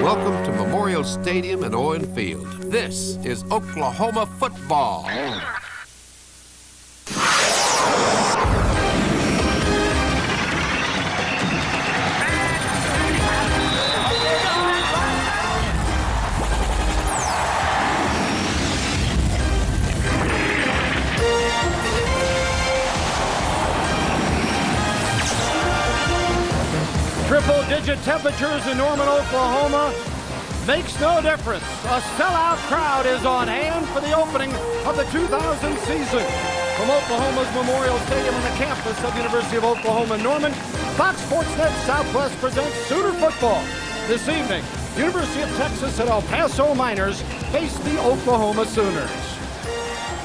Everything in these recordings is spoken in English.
Welcome to Memorial Stadium in Owen Field. This is Oklahoma football. Triple-digit temperatures in Norman, Oklahoma makes no difference. A sellout crowd is on hand for the opening of the 2000 season. From Oklahoma's Memorial Stadium on the campus of University of Oklahoma-Norman, Fox Sports Net Southwest presents Sooner football. This evening, University of Texas and El Paso Miners face the Oklahoma Sooners.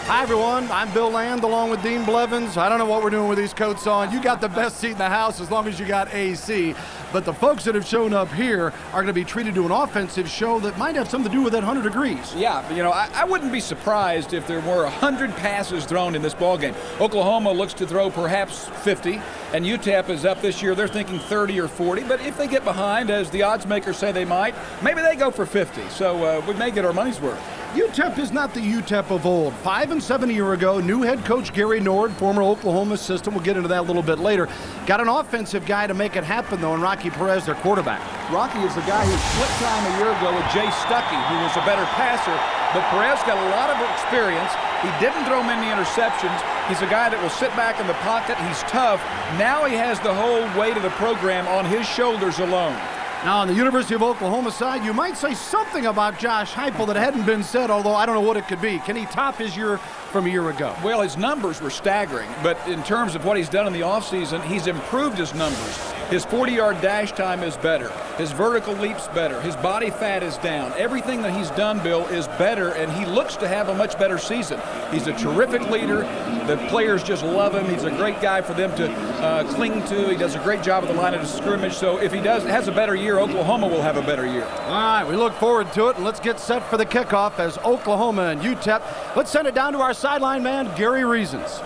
Hi, everyone. I'm Bill Land along with Dean Blevins. I don't know what we're doing with these coats on. You got the best seat in the house as long as you got AC. But the folks that have shown up here are going to be treated to an offensive show that might have something to do with that 100 degrees. Yeah, but, I wouldn't be surprised if there were 100 passes thrown in this ballgame. Oklahoma looks to throw perhaps 50, and UTEP is up this year. They're thinking 30 or 40. But if they get behind, as the odds makers say they might, maybe they go for 50. So we may get our money's worth. UTEP is not the UTEP of old. 5-7 a year ago, new head coach Gary Nord, former Oklahoma assistant, we'll get into that a little bit later, got an offensive guy to make it happen, though, and Rocky Perez, their quarterback. Rocky is the guy who split time a year ago with Jay Stuckey, who was a better passer, but Perez got a lot of experience. He didn't throw many interceptions. He's a guy that will sit back in the pocket. He's tough. Now he has the whole weight of the program on his shoulders alone. Now, on the University of Oklahoma side, you might say something about Josh Heupel that hadn't been said, although I don't know what it could be. Can he top his year from a year ago? Well, his numbers were staggering, but in terms of what he's done in the offseason, he's improved his numbers. His 40-yard dash time is better. His vertical leap's better. His body fat is down. Everything that he's done, Bill, is better, and he looks to have a much better season. He's a terrific leader. The players just love him. He's a great guy for them to cling to. He does a great job at the line of scrimmage. So if he has a better year, Oklahoma will have a better year. All right, we look forward to it, and let's get set for the kickoff as Oklahoma and UTEP. Let's send it down to our sideline man, Gary Reasons.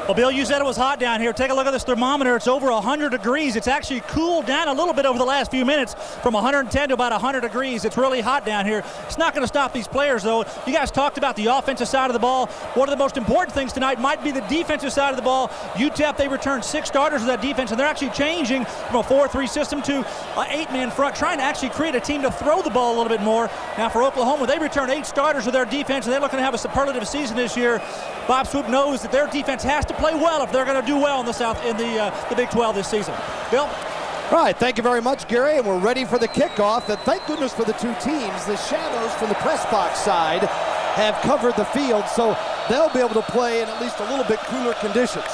Well, Bill, you said it was hot down here. Take a look at this thermometer. It's over 100 degrees. It's actually cooled down a little bit over the last few minutes from 110 to about 100 degrees. It's really hot down here. It's not going to stop these players, though. You guys talked about the offensive side of the ball. One of the most important things tonight might be the defensive side of the ball. UTEP, they returned 6 starters of that defense, and they're actually changing from a 4-3 system to an 8-man front, trying to actually create a team to throw the ball a little bit more. Now, for Oklahoma, they returned 8 starters of their defense, and they're looking to have a superlative season this year. Bob Swoop knows that their defense has to play well if they're going to do well in the Big 12 this season. Bill? All right, thank you very much, Gary, and we're ready for the kickoff. And thank goodness for the two teams. The shadows from the press box side have covered the field, so they'll be able to play in at least a little bit cooler conditions.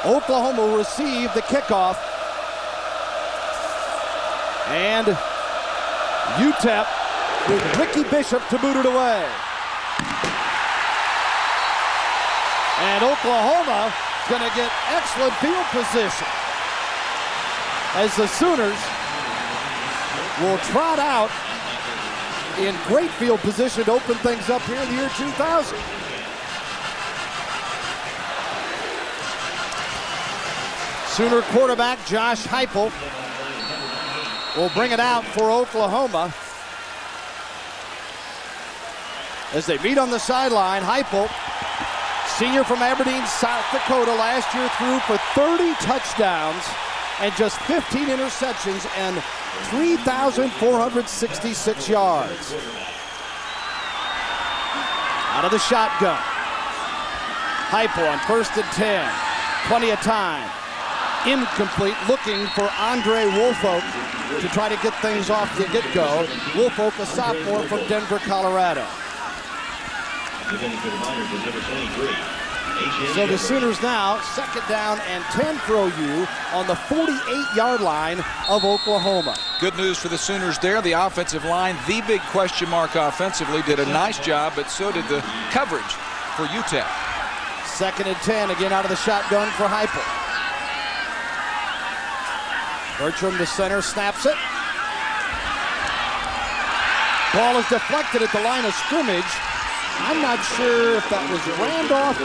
Oklahoma will receive the kickoff And UTEP with Ricky Bishop to boot it away. And Oklahoma is going to get excellent field position as the Sooners will trot out in great field position to open things up here in the year 2000. Sooner quarterback Josh Heupel will bring it out for Oklahoma. As they meet on the sideline, Heupel, senior from Aberdeen, South Dakota, last year threw for 30 touchdowns and just 15 interceptions and 3,466 yards. Out of the shotgun. Heupel on 1st and 10. Plenty of time. Incomplete, looking for Andre Woolfolk to try to get things off the get-go. Woolfolk, a sophomore from Denver, Colorado. So the Sooners now, 2nd down and 10 for OU on the 48-yard line of Oklahoma. Good news for the Sooners there. The offensive line, the big question mark offensively, did a nice job, but so did the coverage for UTEP. 2nd and 10, again out of the shotgun for Heupel. Bertram, the center, snaps it. Ball is deflected at the line of scrimmage. I'm not sure if that was Randolph.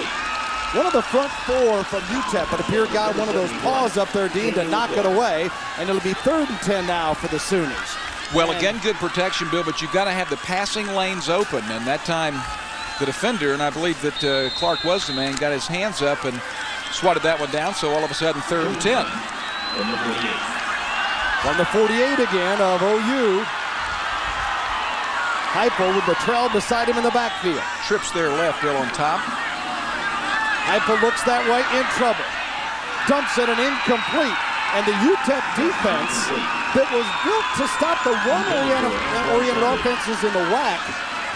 One of the front four from UTEP, it appeared, got one of those paws up there, Dean, to knock it away, and it'll be 3rd and 10 now for the Sooners. Well, again, good protection, Bill, but you've got to have the passing lanes open, and that time the defender, and I believe that Clark was the man, got his hands up and swatted that one down, so all of a sudden 3rd and 10. From the 48 again of OU. Heupel with the trail beside him in the backfield. Trips there left, Bill, on top. Heupel looks that way, in trouble. Dumps it and incomplete. And the UTEP defense that was built to stop the run-oriented offenses in the WAC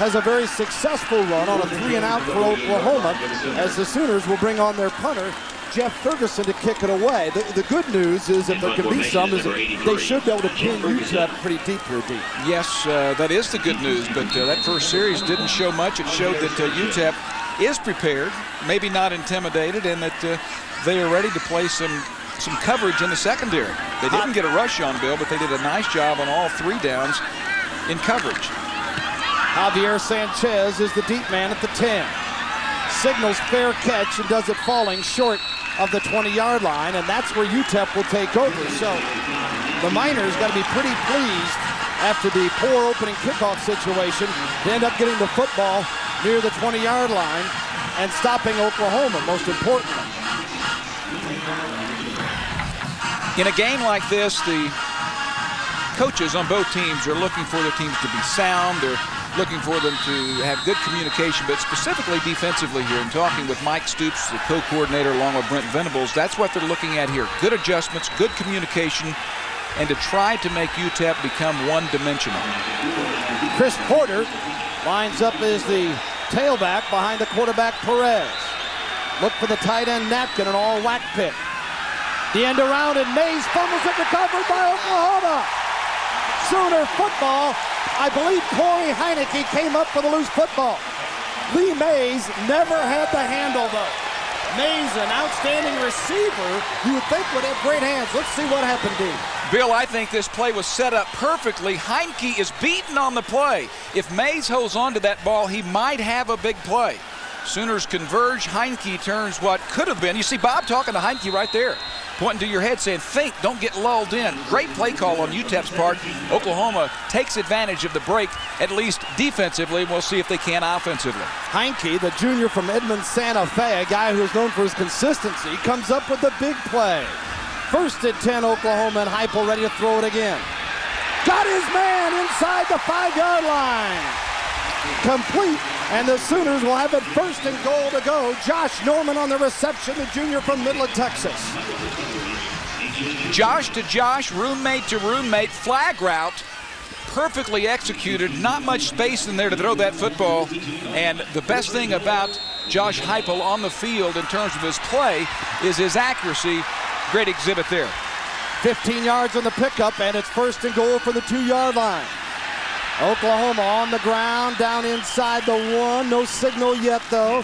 has a very successful run on a 3-and-out for Oklahoma, as the Sooners will bring on their punter, Jeff Ferguson, to kick it away. The good news is, if there can be some, is that they should be able to pin UTEP pretty deep here, deep. Yes, that is the good news, but that first series didn't show much. It showed that UTEP is prepared, maybe not intimidated, and that they are ready to play some coverage in the secondary. They didn't get a rush on, Bill, but they did a nice job on all 3 downs in coverage. Javier Sanchez is the deep man at the 10. Signals fair catch and does it falling short of the 20-yard line, and that's where UTEP will take over. So the Miners got to be pretty pleased after the poor opening kickoff situation to end up getting the football near the 20-yard line and stopping Oklahoma, most importantly. In a game like this, the coaches on both teams are looking for their teams to be sound. They're looking for them to have good communication, but specifically defensively here. And talking with Mike Stoops, the co-coordinator, along with Brent Venables, that's what they're looking at here. Good adjustments, good communication, and to try to make UTEP become one-dimensional. Chris Porter lines up as the tailback behind the quarterback Perez. Look for the tight end Natkin, an all-WAC pick. The end around, and Mays fumbles it, recovered by Oklahoma. Sooner football. I believe Corey Heineke came up for the loose football. Lee Mays never had the handle, though. Mays, an outstanding receiver, you would think would have great hands. Let's see what happened, Dean. Bill, I think this play was set up perfectly. Heineke is beaten on the play. If Mays holds on to that ball, he might have a big play. Sooners converge. Heineke turns what could have been. You see Bob talking to Heineke right there, pointing to your head saying, think, don't get lulled in. Great play call on UTEP's part. Oklahoma takes advantage of the break, at least defensively. We'll see if they can offensively. Heineke, the junior from Edmond, Santa Fe, a guy who's known for his consistency, comes up with the big play. 1st and 10, Oklahoma, and Heupel ready to throw it again. Got his man inside the 5-yard line. Complete, and the Sooners will have it 1st and goal to go. Josh Norman on the reception, the junior from Midland, Texas. Josh to Josh, roommate to roommate, flag route, perfectly executed, not much space in there to throw that football. And the best thing about Josh Heupel on the field in terms of his play is his accuracy. Great exhibit there. 15 yards on the pickup, and it's 1st and goal for the 2-yard line. Oklahoma on the ground, down inside the 1. No signal yet, though.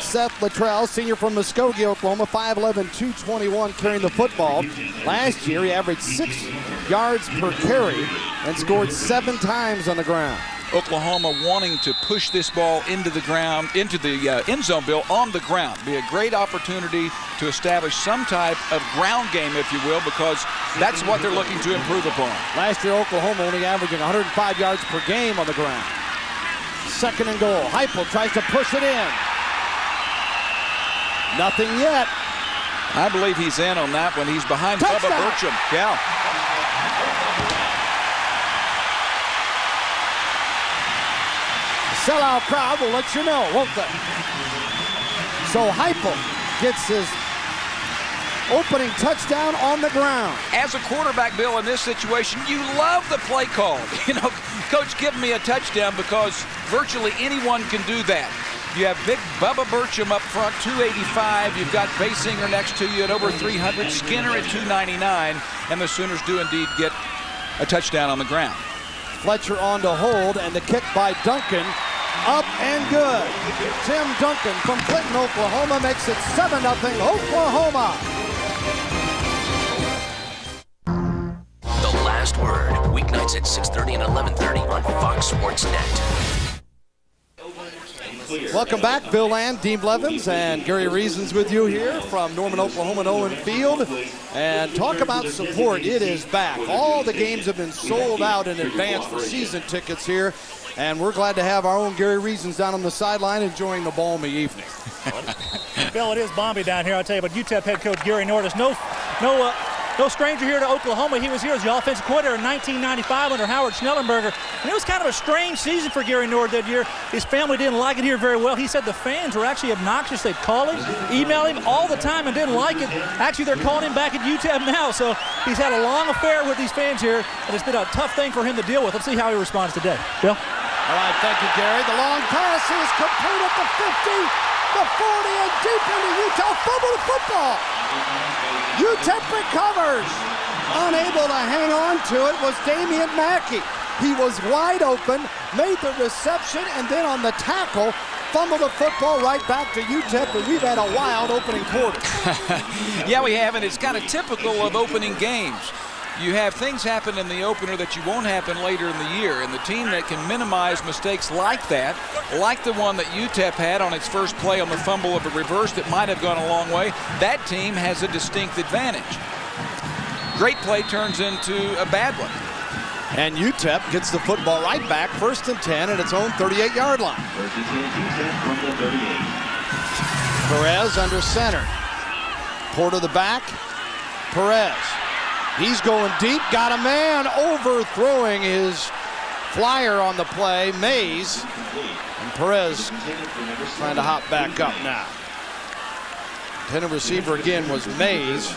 Seth Luttrell, senior from Muskogee, Oklahoma, 5'11", 221, carrying the football. Last year, he averaged 6 yards per carry and scored 7 times on the ground. Oklahoma wanting to push this ball into the ground, into the end zone, Bill, on the ground. Be a great opportunity to establish some type of ground game, if you will, because that's what they're looking to improve upon. Last year, Oklahoma only averaging 105 yards per game on the ground. 2nd and goal. Heupel tries to push it in. Nothing yet. I believe he's in on that one. He's behind Touchdown. Bubba Burcham. Yeah. Sellout crowd will let you know, won't they? So Heupel gets his opening touchdown on the ground. As a quarterback, Bill, in this situation, you love the play call. You know, coach, give me a touchdown because virtually anyone can do that. You have big Bubba Burcham up front, 285. You've got Basinger next to you at over 300. Skinner at 299. And the Sooners do indeed get a touchdown on the ground. Fletcher on to hold, and the kick by Duncan. Up and good. Tim Duncan from Clinton, Oklahoma makes it 7-0 Oklahoma. The Last Word, weeknights at 6:30 and 11:30 on Fox Sports Net. Welcome back, Bill Land, Dean Blevins, and Gary Reasons with you here from Norman, Oklahoma and Owen Field. And talk about support, it is back. All the games have been sold out in advance for season tickets here. And we're glad to have our own Gary Reasons down on the sideline enjoying the balmy evening. Bill, it is balmy down here, I'll tell you, but UTEP head coach Gary Norris, no stranger here to Oklahoma. He was here as the offensive coordinator in 1995 under Howard Schnellenberger. And it was kind of a strange season for Gary Norris that year. His family didn't like it here very well. He said the fans were actually obnoxious. They'd call him, email him all the time and didn't like it. Actually, they're calling him back at UTEP now. So he's had a long affair with these fans here, and it's been a tough thing for him to deal with. Let's see how he responds today. Bill? All right, thank you, Gary. The long pass is complete at the 50, the 40, and deep into Utah. Fumble the football. UTEP recovers. Unable to hang on to it was Damian Mackey. He was wide open, made the reception, and then on the tackle, fumbled the football right back to UTEP, and we've had a wild opening quarter. Yeah, we have, and it's kind of typical of opening games. You have things happen in the opener that you won't happen later in the year, and the team that can minimize mistakes like that, like the one that UTEP had on its first play on the fumble of a reverse that might have gone a long way, that team has a distinct advantage. Great play turns into a bad one. And UTEP gets the football right back, 1st and 10 at its own 38-yard line. Perez under center. Porter the back. Perez. He's going deep, got a man overthrowing his flyer on the play, Mays. And Perez trying to hop back up now. Intended receiver again was Mays.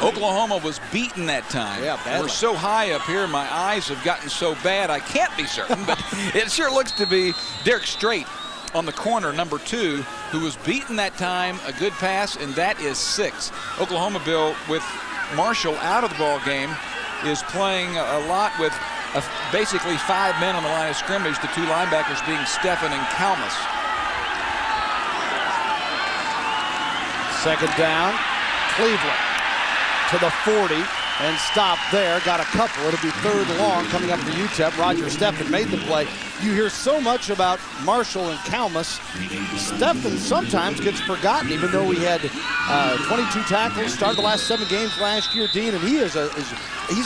Oklahoma was beaten that time. Yeah, badly. We're so high up here, my eyes have gotten so bad, I can't be certain, but it sure looks to be Derek Strait on the corner, number 2, who was beaten that time, a good pass, and that is 6. Oklahoma, Bill, with Marshall out of the ball game, is playing a lot with basically 5 men on the line of scrimmage, the 2 linebackers being Stephan and Kalmus. 2nd down, Cleveland to the 40 and stop there. Got a couple. It'll be 3rd long coming up for UTEP. Roger Stephan made the play. You hear so much about Marshall and Kalmus. Stephan sometimes gets forgotten, even though he had 22 tackles, started the last 7 games last year, Dean, and he's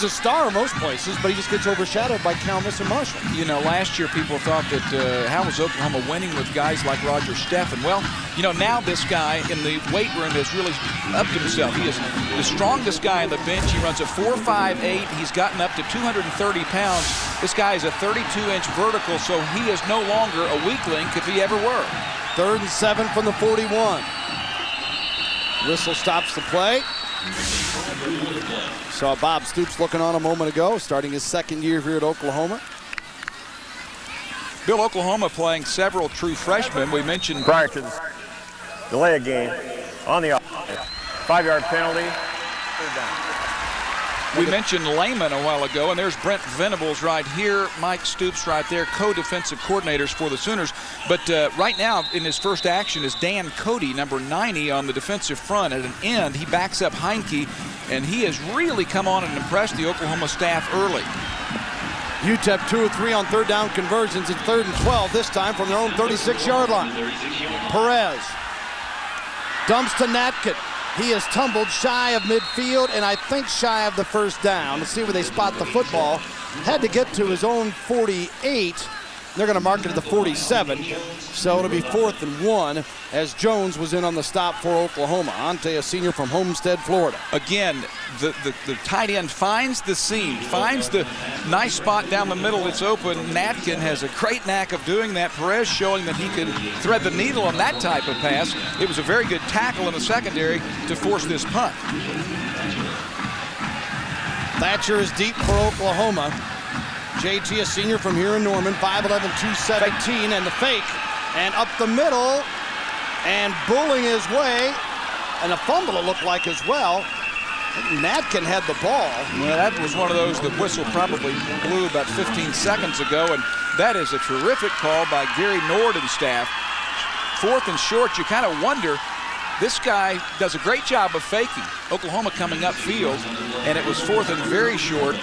a star most places, but he just gets overshadowed by Kalmus and Marshall. You know, last year people thought that how was Oklahoma winning with guys like Roger Stephan? Well, you know, now this guy in the weight room has really upped himself. He is the strongest guy on the bench. He runs a 4.58. He's gotten up to 230 pounds. This guy is a 32-inch vertical, so he is no longer a weak link if he ever were. 3rd and 7 from the 41. Whistle stops the play. Saw Bob Stoops looking on a moment ago, starting his 2nd year here at Oklahoma. Bill, Oklahoma playing several true freshmen. We mentioned prior to the delay of game on the offense. 5-yard penalty. 3rd down. We mentioned Lehman a while ago, and there's Brent Venables right here, Mike Stoops right there, co-defensive coordinators for the Sooners. But right now, in his first action, is Dan Cody, number 90 on the defensive front. At an end, he backs up Heinke, and he has really come on and impressed the Oklahoma staff early. UTEP 2 of 3 on 3rd down conversions. It's 3rd and 12 this time from their own 36-yard line. Perez dumps to Natkin. He is tumbled shy of midfield and I think shy of the 1st down. Let's see where they spot the football. Had to get to his own 48. They're going to mark it at the 47. So it'll be 4th and 1 as Jones was in on the stop for Oklahoma. Ante, a senior from Homestead, Florida. Again, the tight end finds the seam, finds the nice spot down the middle that's open. Natkin has a great knack of doing that. Perez showing that he can thread the needle on that type of pass. It was a very good tackle in the secondary to force this punt. Thatcher is deep for Oklahoma. JT, a senior from here in Norman, 5'11", 217, and the fake. And up the middle, and bullying his way, and a fumble it looked like as well. Natkin had the ball. Well, that was one of those the whistle probably blew about 15 seconds ago, and that is a terrific call by Gary Nord and staff. 4th and short, you kind of wonder. This guy does a great job of faking. Oklahoma coming upfield, and it was 4th and very short.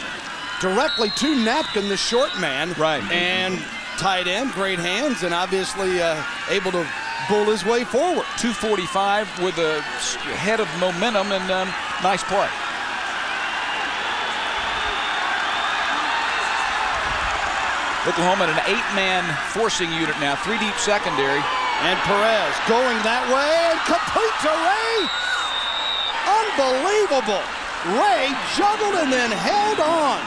Directly to Natkin, the short man. Right. And tight end, great hands, and obviously able to bull his way forward. 245 with a head of momentum and nice play. Oklahoma in an 8-man forcing unit now, 3 deep secondary. And Perez going that way and complete to Ray. Unbelievable. Ray juggled and then held on.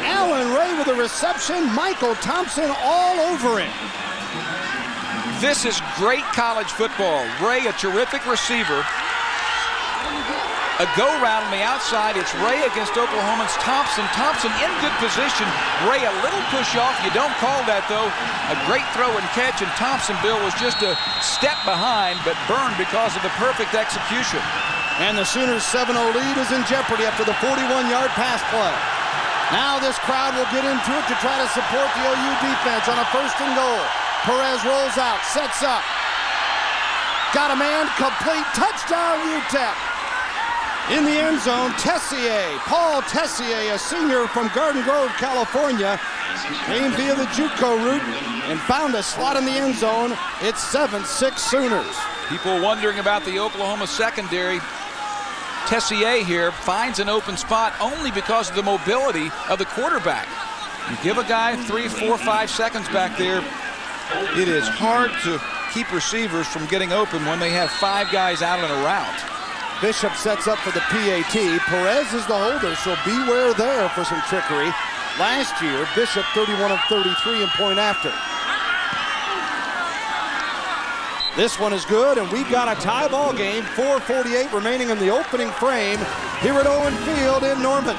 Allen Ray with a reception, Michael Thompson all over him. This is great college football. Ray, a terrific receiver. A go route on the outside. It's Ray against Oklahoma's Thompson. Thompson in good position. Ray a little push off. You don't call that though. A great throw and catch, and Thompson, Bill, was just a step behind, but burned because of the perfect execution. And the Sooners' 7-0 lead is in jeopardy after the 41-yard pass play. Now this crowd will get into it to try to support the OU defense on a 1st and goal. Perez rolls out, sets up. Got a man, complete, touchdown UTEP. In the end zone, Tessier, Paul Tessier, a senior from Garden Grove, California, came via the JUCO route and found a slot in the end zone. It's 7-6 Sooners. People wondering about the Oklahoma secondary. Tessier here finds an open spot only because of the mobility of the quarterback. You give a guy 3, 4, 5 seconds back there, it is hard to keep receivers from getting open when they have 5 guys out on a route. Bishop sets up for the PAT. Perez is the holder, so beware there for some trickery. Last year, Bishop 31 of 33 in point after. This one is good, and we've got a tie ball game. 4:48 remaining in the opening frame here at Owen Field in Norman.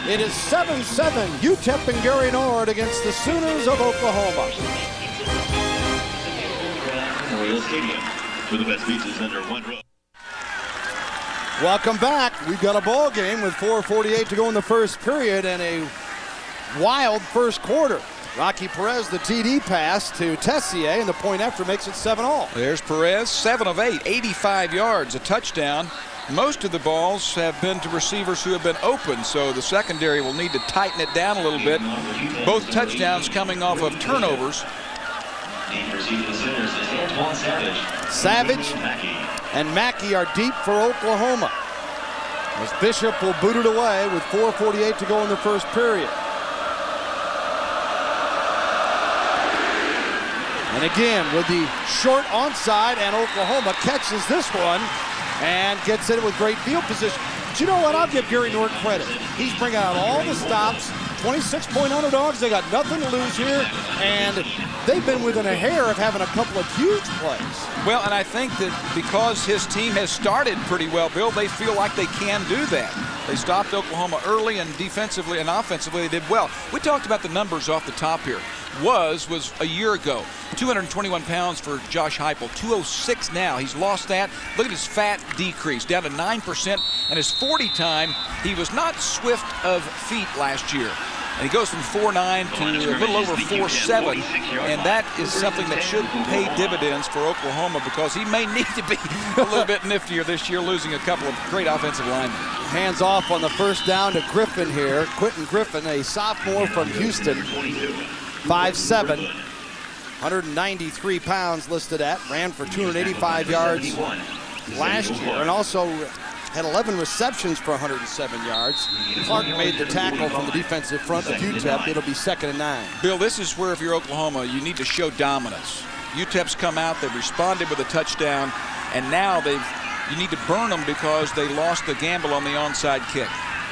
It is 7-7 UTEP and Gary Nord against the Sooners of Oklahoma. Royal Stadium, where the best beaches under one roof. Welcome back. We've got a ball game with 4:48 to go in the first period and a wild first quarter. Rocky Perez, the TD pass to Tessier, and the point after makes it 7-all. There's Perez, 7 of 8, 85 yards, a touchdown. Most of the balls have been to receivers who have been open, so the secondary will need to tighten it down a little bit. Both touchdowns coming off of turnovers. Savage and Mackey are deep for Oklahoma, as Bishop will boot it away with 4:48 to go in the first period. And again, with the short onside, and Oklahoma catches this one and gets it with great field position. But you know what? I'll give Gary Nord credit. He's bringing out all the stops. 26-point underdogs. They got nothing to lose here, and they've been within a hair of having a couple of huge plays. Well, and I think that because his team has started pretty well, Bill, they feel like they can do that. They stopped Oklahoma early, and defensively and offensively they did well. We talked about the numbers off the top here. Was a year ago. 221 pounds for Josh Heupel, 206 now. He's lost that. Look at his fat decrease, down to 9%. And his 40 time, he was not swift of feet last year. And he goes from 4.9 to a little over 4.7. And that is something that should pay dividends for Oklahoma, because he may need to be a little bit niftier this year, losing a couple of great offensive linemen. Hands off on the first down to Griffin here. Quentin Griffin, a sophomore from Houston, 5'7", 193 pounds listed at, ran for 285 yards last year, and also had 11 receptions for 107 yards. Clark made the tackle from the defensive front of UTEP. It'll be 2nd and 9. Bill, this is where, if you're Oklahoma, you need to show dominance. UTEP's come out, they've responded with a touchdown, and now you need to burn them because they lost the gamble on the onside kick.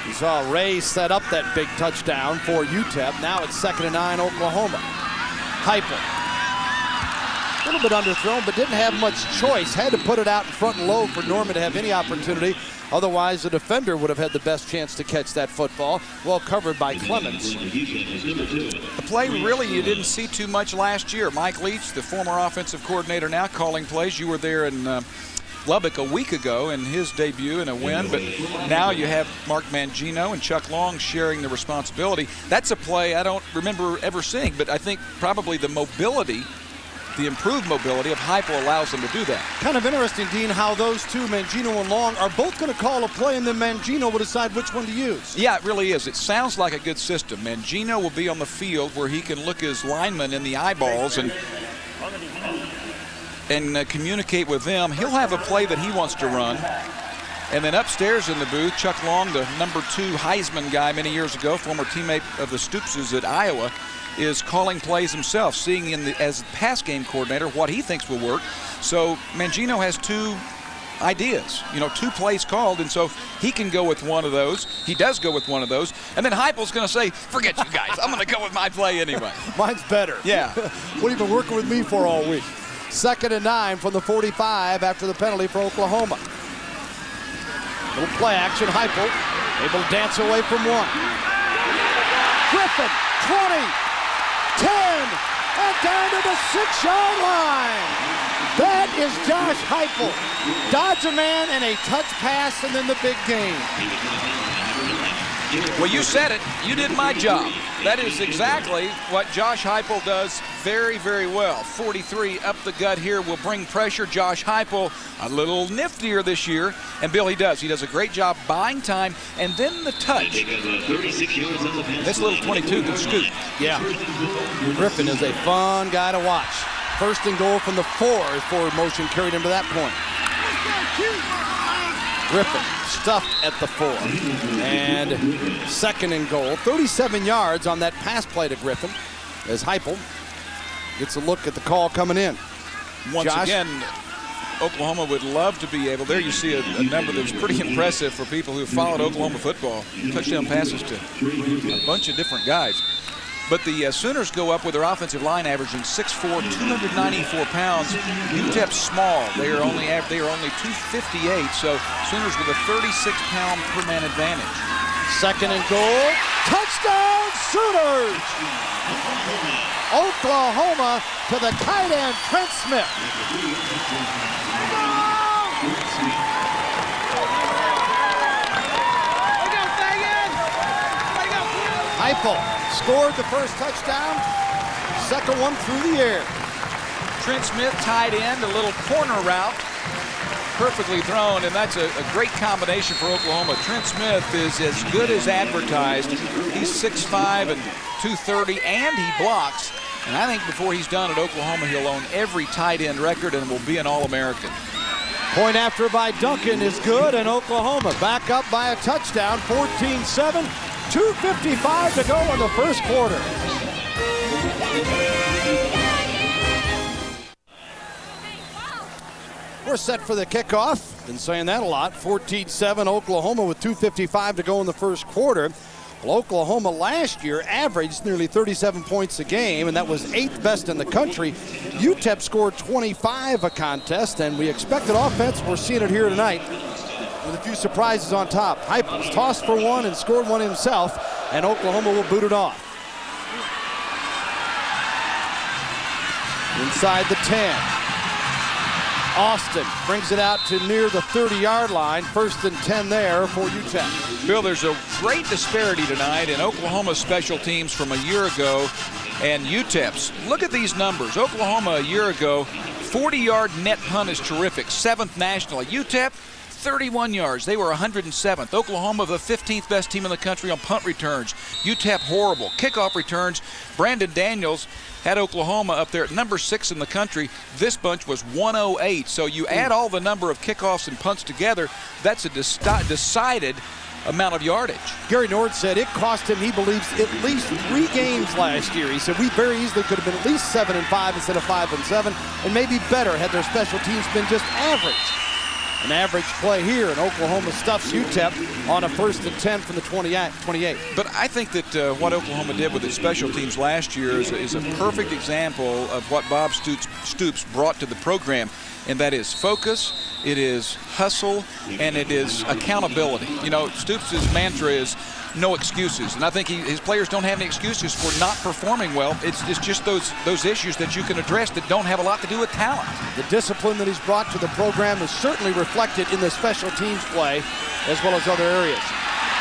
You saw Ray set up that big touchdown for UTEP. Now it's 2nd and 9, Oklahoma. Heupel, a little bit underthrown, but didn't have much choice. Had to put it out in front and low for Norman to have any opportunity. Otherwise, the defender would have had the best chance to catch that football. Well covered by Clemens. The play really you didn't see too much last year. Mike Leach, the former offensive coordinator, now calling plays. You were there in Lubbock a week ago in his debut in a win, but now you have Mark Mangino and Chuck Long sharing the responsibility. That's a play I don't remember ever seeing, but I think probably the mobility, the improved mobility of Heupel allows them to do that. Kind of interesting, Dean, how those two, Mangino and Long, are both going to call a play, and then Mangino will decide which one to use. Yeah, it really is. It sounds like a good system. Mangino will be on the field where he can look his linemen in the eyeballs and communicate with them. He'll have a play that he wants to run. And then upstairs in the booth, Chuck Long, the number 2 Heisman guy many years ago, former teammate of the Stoopses at Iowa, is calling plays himself, seeing as pass game coordinator what he thinks will work. So Mangino has 2 ideas, 2 plays called, and so he can go with one of those. He does go with one of those. And then Heupel's going to say, forget you guys, I'm going to go with my play anyway. Mine's better. Yeah. What have you been working with me for all week? 2nd and 9 from the 45 after the penalty for Oklahoma. Little play action, Heupel able to dance away from one. Griffin, 20, 10, and down to the 6-yard line. That is Josh Heupel. Dodge a man and a touch pass, and then the big game. Well, you said it. You did my job. That is exactly what Josh Heupel does very, very well. 43 up the gut here will bring pressure. Josh Heupel a little niftier this year. And Bill, he does a great job buying time. And then the touch. This little 22 can scoop. Yeah. Griffin is a fun guy to watch. 1st and goal from the 4 as forward motion carried him to that point. Griffin stuffed at the 4. And 2nd and goal. 37 yards on that pass play to Griffin as Heupel gets a look at the call coming in. Once again, Oklahoma would love to be able, there you see a number that's pretty impressive for people who have followed Oklahoma football. Touchdown passes to a bunch of different guys. But the Sooners go up with their offensive line averaging 6'4", 294 pounds. UTEP's small. They are only 258. So Sooners with a 36-pound per man advantage. 2nd and goal. Touchdown Sooners! Oklahoma to the tight end, Trent Smith. Heupel scored the first touchdown, 2nd one through the air. Trent Smith, tight end, a little corner route, perfectly thrown, and that's a great combination for Oklahoma. Trent Smith is as good as advertised. He's 6'5" and 230, and he blocks. And I think before he's done at Oklahoma, he'll own every tight end record and will be an All-American. Point after by Duncan is good, and Oklahoma back up by a touchdown, 14-7. 2:55 to go in the first quarter. We're set for the kickoff. Been saying that a lot. 14-7 Oklahoma with 2:55 to go in the first quarter. Well, Oklahoma last year averaged nearly 37 points a game, and that was 8th best in the country. UTEP scored 25 a contest, and we expected offense. We're seeing it here tonight with a few surprises on top. Heupel's tossed for one and scored one himself, and Oklahoma will boot it off. inside the 10. Austin brings it out to near the 30-yard line. 1st and 10 there for UTEP. Bill, there's a great disparity tonight in Oklahoma's special teams from a year ago and UTEP's. Look at these numbers. Oklahoma a year ago, 40-yard net punt is terrific, 7th nationally. UTEP, 31 yards. They were 107th. Oklahoma, the 15th best team in the country on punt returns. UTEP, horrible. Kickoff returns, Brandon Daniels had Oklahoma up there at number 6 in the country. This bunch was 108. So you add all the number of kickoffs and punts together, that's a decided amount of yardage. Gary Nord said it cost him, he believes, at least 3 games last year. He said we very easily could have been at least 7-5 instead of 5-7, and maybe better had their special teams been just average. An average play here, and Oklahoma stuffs UTEP on a 1st and 10 from the 28. But I think that what Oklahoma did with its special teams last year is a perfect example of what Bob Stoops brought to the program, and that is focus, it is hustle, and it is accountability. You know, Stoops' mantra is no excuses, and I think his players don't have any excuses for not performing well. It's just those issues that you can address that don't have a lot to do with talent. The discipline that he's brought to the program is certainly reflected in the special teams play as well as other areas.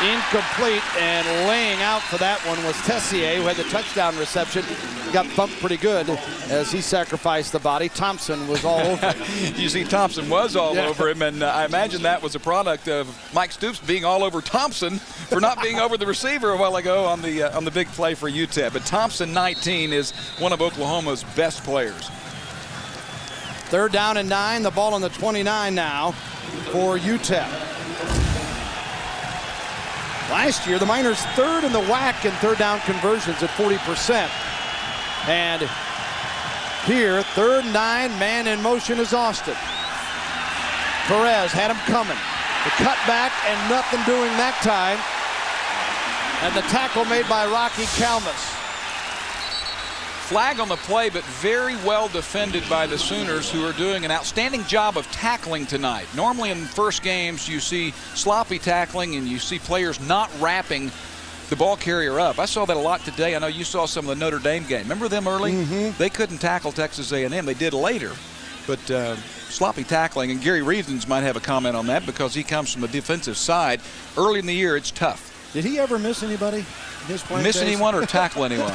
Incomplete, and laying out for that one was Tessier, who had the touchdown reception. He got bumped pretty good as he sacrificed the body. Thompson was all over him. You see, Thompson was all over him, and I imagine that was a product of Mike Stoops being all over Thompson for not being over the receiver a while ago on the big play for UTEP. But Thompson, 19, is one of Oklahoma's best players. 3rd down and 9, the ball on the 29 now for UTEP. Last year, the Miners 3rd in the WAC in 3rd down conversions at 40%. And here, 3rd and 9, man in motion is Austin. Perez had him coming. The cutback and nothing doing that time. And the tackle made by Rocky Kalmus. Flag on the play, but very well defended by the Sooners, who are doing an outstanding job of tackling tonight. Normally in first games you see sloppy tackling and you see players not wrapping the ball carrier up. I saw that a lot today. I know you saw some of the Notre Dame game. Remember them early? Mm-hmm. They couldn't tackle Texas A&M. They did later. But sloppy tackling, and Gary Reasons might have a comment on that because he comes from the defensive side. Early in the year, it's tough. Did he ever miss anybody? Miss anyone or tackle anyone?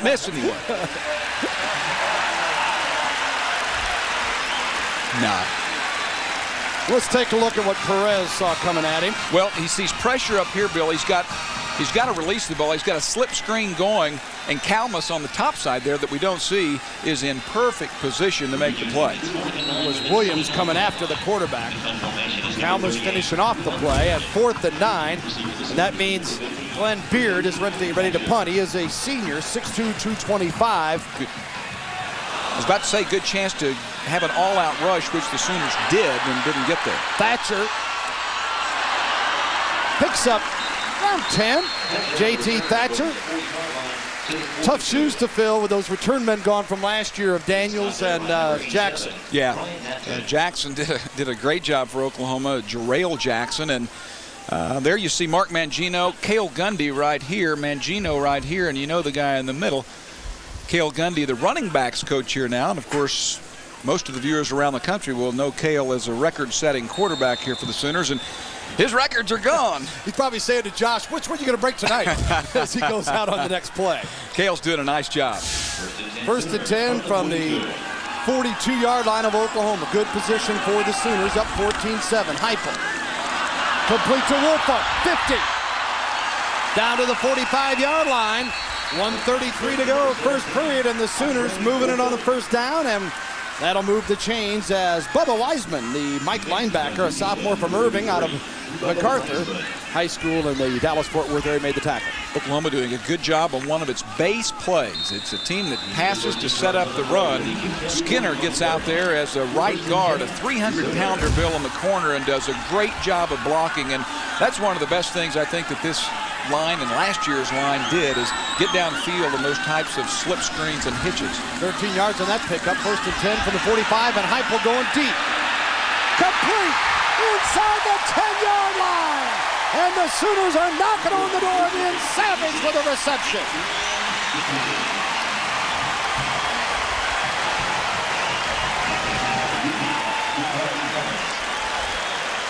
Miss anyone? Nah. Let's take a look at what Perez saw coming at him. Well, he sees pressure up here, Bill. He's got to release the ball. He's got a slip screen going, and Kalmus on the top side there that we don't see is in perfect position to make the play. That was Williams coming after the quarterback. Kalmus finishing off the play at 4th and 9, and that means Glenn Beard is ready to punt. He is a senior, 6'2", 225. I was about to say, good chance to have an all-out rush, which the Sooners did and didn't get there. Thatcher picks up around 10. JT Thatcher. Tough shoes to fill with those return men gone from last year of Daniels and Jackson. Yeah, Jackson did a great job for Oklahoma, Jarrell Jackson, and there you see Mark Mangino, Cale Gundy right here, Mangino right here, and you know the guy in the middle. Cale Gundy, the running backs coach here now, and of course most of the viewers around the country will know Cale as a record-setting quarterback here for the Sooners, and his records are gone. He's probably saying to Josh, which one are you going to break tonight as he goes out on the next play. Cale's doing a nice job. 1st and 10 from the 42-yard line of Oklahoma. Good position for the Sooners, up 14-7. Heupel complete to Wolford, 50. Down to the 45-yard line. 1:33 to go, first period, and the Sooners moving it on the 1st down, and that'll move the chains as Bubba Wiseman, the Mike linebacker, a sophomore from Irving out of MacArthur High School in the Dallas-Fort Worth area, made the tackle. Oklahoma doing a good job on one of its base plays. It's a team that passes to set up the run. Skinner gets out there as a right guard, a 300-pounder Bill in the corner, and does a great job of blocking, and that's one of the best things I think that this line and last year's line did, is get downfield in those types of slip screens and hitches. 13 yards on that pickup. 1st and 10 from the 45, and Heupel going deep. Complete inside the 10-yard line. And the Sooners are knocking on the door again. Savage for the reception.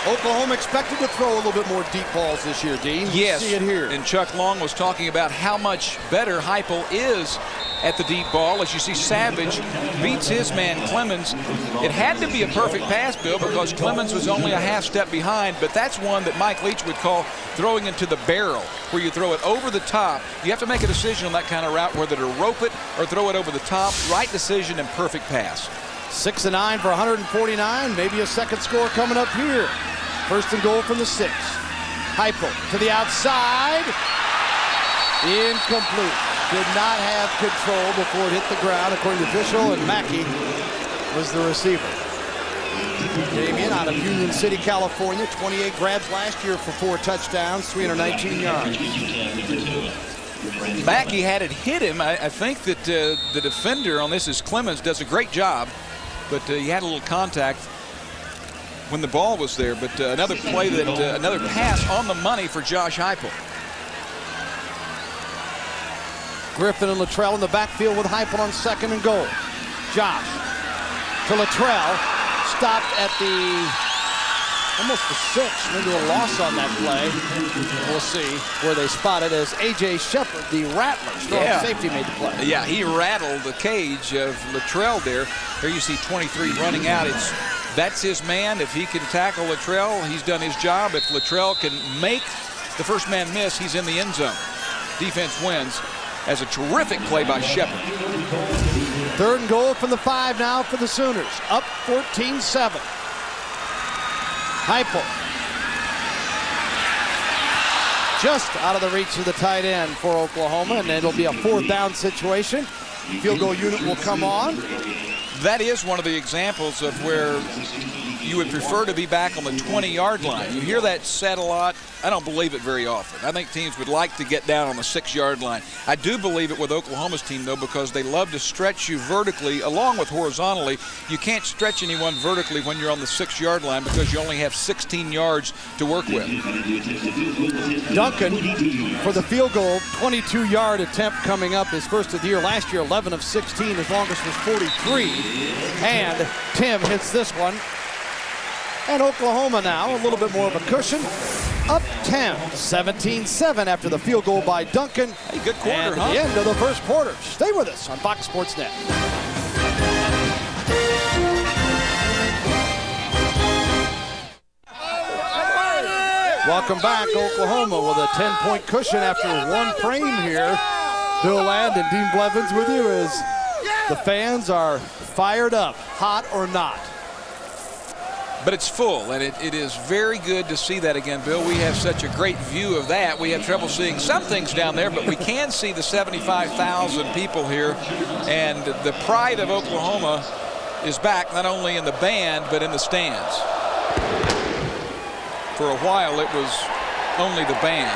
Oklahoma expected to throw a little bit more deep balls this year, Dean. Yes. See it here. And Chuck Long was talking about how much better Heupel is at the deep ball. As you see, Savage beats his man Clemens. It had to be a perfect pass, Bill, because Clemens was only a half step behind, but that's one that Mike Leach would call throwing into the barrel, where you throw it over the top. You have to make a decision on that kind of route, whether to rope it or throw it over the top. Right decision and perfect pass. 6 and 9 for 149. Maybe a second score coming up here. First and goal from the 6. Heupel to the outside. Incomplete. Did not have control before it hit the ground, according to official, and Mackey was the receiver. Damian out of Union City, California. 28 grabs last year for 4 touchdowns, 319 yards. Mackey had it hit him. I think that the defender on this is Clemens, does a great job, but he had a little contact when the ball was there. But another play that another pass on the money for Josh Heupel. Griffin and Luttrell in the backfield with Heupel on 2nd and goal. Josh to Luttrell, stopped at almost the 6. Maybe a loss on that play. We'll see where they spot it as A.J. Shepard, the Rattler, strong safety, made the play. Yeah, he rattled the cage of Luttrell there. Here you see 23 running out. That's his man. If he can tackle Luttrell, he's done his job. If Luttrell can make the first man miss, he's in the end zone. Defense wins. As a terrific play by Shepard. 3rd and goal from the 5 now for the Sooners. Up 14-7. Heupel. Just out of the reach of the tight end for Oklahoma, and it'll be a 4th down situation. Field goal unit will come on. That is one of the examples of where you would prefer to be back on the 20-yard line. You hear that said a lot. I don't believe it very often. I think teams would like to get down on the 6-yard line. I do believe it with Oklahoma's team, though, because they love to stretch you vertically along with horizontally. You can't stretch anyone vertically when you're on the 6-yard line because you only have 16 yards to work with. Duncan for the field goal, 22-yard attempt coming up, his first of the year. Last year, 11 of 16. His longest was 43. And Tim hits this one. And Oklahoma now, a little bit more of a cushion. Up 10, 17-7 after the field goal by Duncan. Hey, good quarter, and at the end of the first quarter. Stay with us on Fox Sports Net. Welcome back, Oklahoma, with a 10-point cushion after one frame here. Bill Land and Dean Blevins with you as the fans are fired up, hot or not. But it's full, and it is very good to see that again, Bill. We have such a great view of that. We have trouble seeing some things down there, but we can see the 75,000 people here. And the pride of Oklahoma is back, not only in the band, but in the stands. For a while, it was only the band.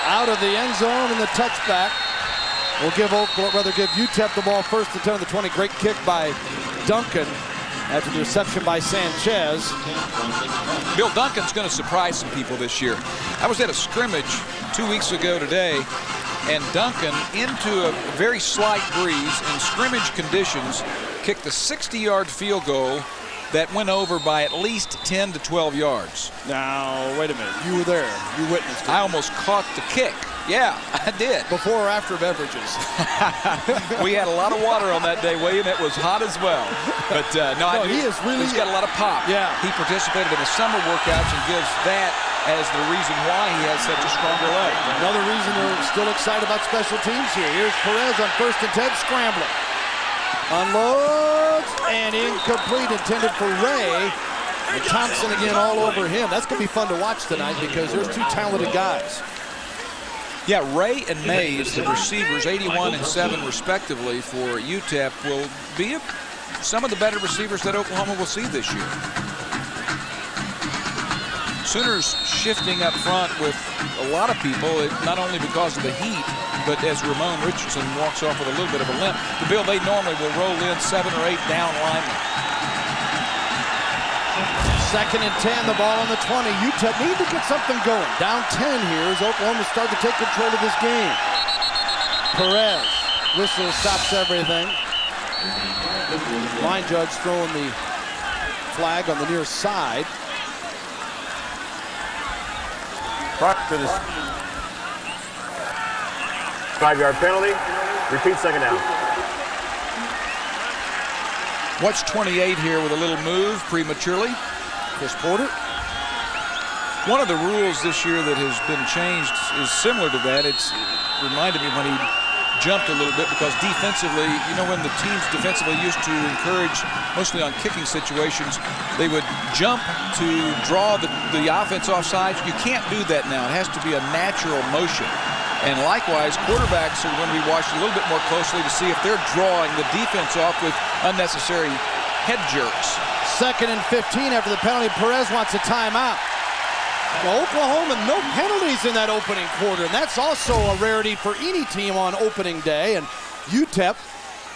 Out of the end zone and the touchback. We'll give UTEP the ball first to 10 of the 20. Great kick by Duncan after the reception by Sanchez. Bill, Duncan's going to surprise some people this year. I was at a scrimmage 2 weeks ago today, and Duncan, into a very slight breeze in scrimmage conditions, kicked a 60-yard field goal that went over by at least 10 to 12 yards. Now, wait a minute. You were there. You witnessed it. I almost caught the kick. Yeah, I did. Before or after beverages? We had a lot of water on that day, William. It was hot as well. But he's got a lot of pop. Yeah. He participated in the summer workouts and gives that as the reason why he has such a stronger leg. Another reason they're still excited about special teams here. Here's Perez on 1st and 10, scrambling. Unloads and incomplete, intended for Ray. And Thompson again all over him. That's going to be fun to watch tonight because there's 2 talented guys. Yeah, Ray and Mays, the receivers, 81 and 7 respectively for UTEP, will be some of the better receivers that Oklahoma will see this year. Sooners shifting up front with a lot of people, not only because of the heat, but as Ramon Richardson walks off with a little bit of a limp. The Bill, they normally will roll in 7 or 8 down linemen. 2nd and 10, the ball on the 20. UTEP need to get something going. Down 10 here as Oklahoma start to take control of this game. Perez, whistle stops everything. Line judge throwing the flag on the near side. To this 5-yard penalty. Repeat second down. Watch 28 here with a little move prematurely. Chris Porter. One of the rules this year that has been changed is similar to that. It reminded me when he jumped a little bit, because defensively, you know, when the teams defensively used to encourage, mostly on kicking situations, they would jump to draw the offense off sides. You can't do that now. It has to be a natural motion. And likewise, quarterbacks are going to be watched a little bit more closely to see if they're drawing the defense off with unnecessary head jerks. 2nd and 15 after the penalty. Perez wants a timeout. Well, Oklahoma, no penalties in that opening quarter, and that's also a rarity for any team on opening day. And UTEP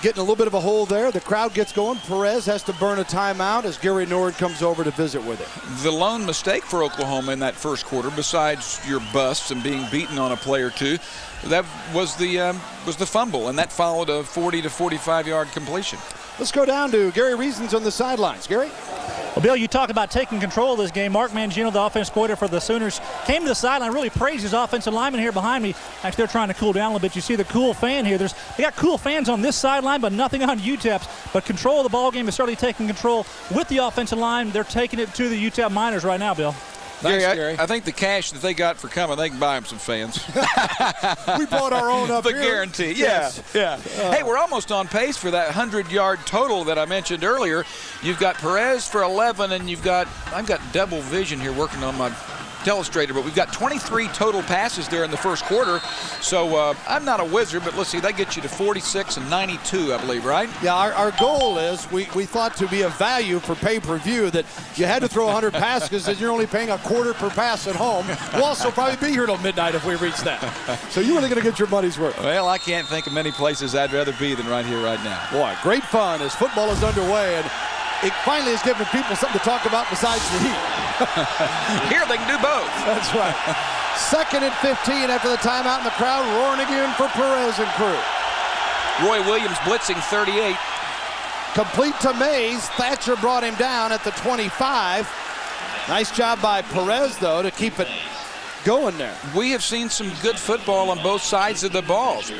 getting a little bit of a hole there. The crowd gets going. Perez has to burn a timeout as Gary Nord comes over to visit with it. The lone mistake for Oklahoma in that first quarter, besides your busts and being beaten on a play or two, that was the fumble, and that followed a 40 to 45-yard completion. Let's go down to Gary Reasons on the sidelines. Gary? Well, Bill, you talk about taking control of this game. Mark Mangino, the offensive coordinator for the Sooners, came to the sideline, really praised his offensive lineman here behind me. Actually, they're trying to cool down a little bit. You see the cool fan here. They got cool fans on this sideline, but nothing on UTEP's. But control of the ball game is certainly taking control with the offensive line. They're taking it to the UTEP Miners right now, Bill. Thanks, Gary. I think the cash that they got for coming, they can buy them some fans. We bought our own up the here. Guarantee, Yes. yeah. Hey, we're almost on pace for that 100-yard total that I mentioned earlier. You've got Perez for 11, and I've got double vision here working on my Telestrator, but we've got 23 total passes there in the first quarter. So I'm not a wizard, but let's see, that gets you to 46 and 92, I believe, right? Yeah, our goal is we thought to be a value for pay-per-view that you had to throw 100 passes because you're only paying a quarter per pass at home. We'll also probably be here till midnight if we reach that. So you're really going to get your money's worth. Well, I can't think of many places I'd rather be than right here, right now. Boy, great fun as football is underway, and it finally has given people something to talk about besides the heat. Here they can do both. That's right. 2nd and 15 after the timeout, and the crowd roaring again for Perez and crew. Roy Williams blitzing 38. Complete to Mays. Thatcher brought him down at the 25. Nice job by Perez, though, to keep it going there. We have seen some good football on both sides of the balls.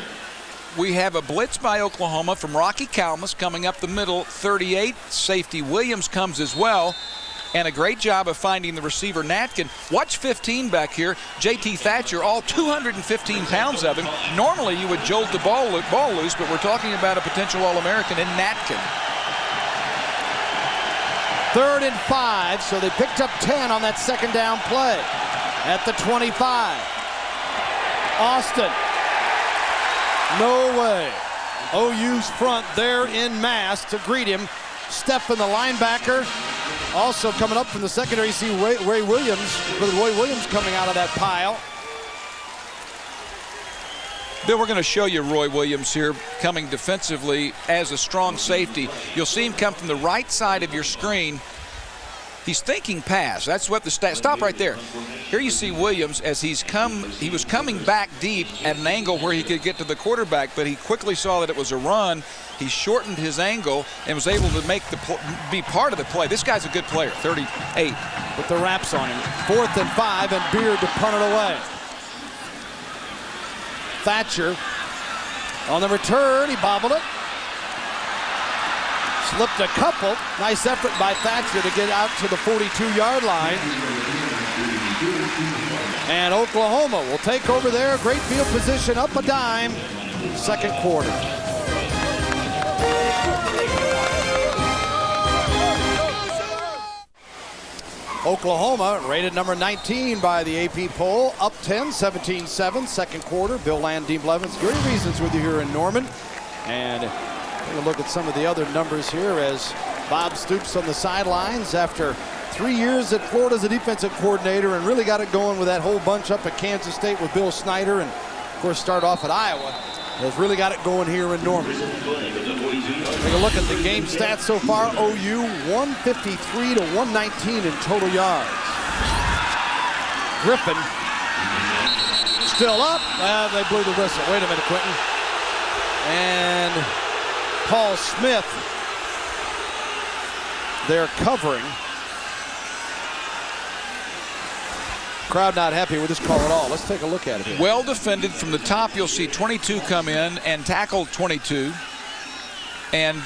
We have a blitz by Oklahoma from Rocky Kalmus coming up the middle, 38. Safety Williams comes as well. And a great job of finding the receiver, Natkin. Watch 15 back here. J.T. Thatcher, all 215 pounds of him. Normally you would jolt the ball loose, but we're talking about a potential All-American in Natkin. 3rd and 5, so they picked up 10 on that second down play. At the 25. Austin. No way. OU's front there in mass to greet him. Stephen, the linebacker. Also coming up from the secondary, you see Roy Williams coming out of that pile. Bill, we're going to show you Roy Williams here coming defensively as a strong safety. You'll see him come from the right side of your screen. He's thinking pass. That's what the stop right there. Here you see Williams as he was coming back deep at an angle where he could get to the quarterback, but he quickly saw that it was a run. He shortened his angle and was able to be part of the play. This guy's a good player, 38. With the wraps on him. 4th and 5, and Beard to punt it away. Thatcher on the return, he bobbled it. Slipped a couple. Nice effort by Thatcher to get out to the 42-yard line. And Oklahoma will take over there. Great field position, up a dime. Second quarter. Oklahoma rated number 19 by the AP poll. Up 10, 17-7, second quarter. Bill Land, Dean Blevins, Gary Reasons with you here in Norman. And take a look at some of the other numbers here as Bob Stoops on the sidelines after 3 years at Florida as a defensive coordinator and really got it going with that whole bunch up at Kansas State with Bill Snyder and, of course, start off at Iowa. Has really got it going here in Norman. Take a look at the game stats so far. OU 153 to 119 in total yards. Griffin still up. They blew the whistle. Wait a minute, Quentin. And Paul Smith, they're covering. Crowd not happy with this call at all. Let's take a look at it here. Well defended from the top. You'll see 22 come in and tackle 22. And,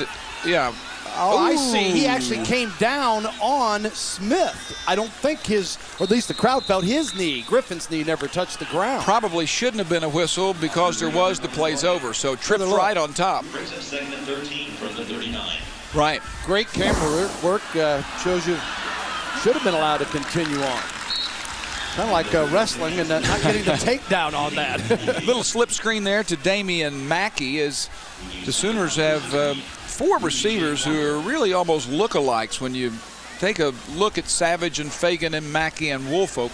yeah. Oh, I see. He actually came down on Smith. I don't think or at least the crowd felt his knee, Griffin's knee, never touched the ground. Probably shouldn't have been a whistle because there was the play's over. So tripped right on top. Second and 13 from the 39. Right. Great camera work. Shows you should have been allowed to continue on. Kind of like wrestling and not getting the takedown on that. Little slip screen there to Damian Mackey as the Sooners have 4 receivers who are really almost lookalikes when you take a look at Savage and Fagan and Mackey and Woolfolk.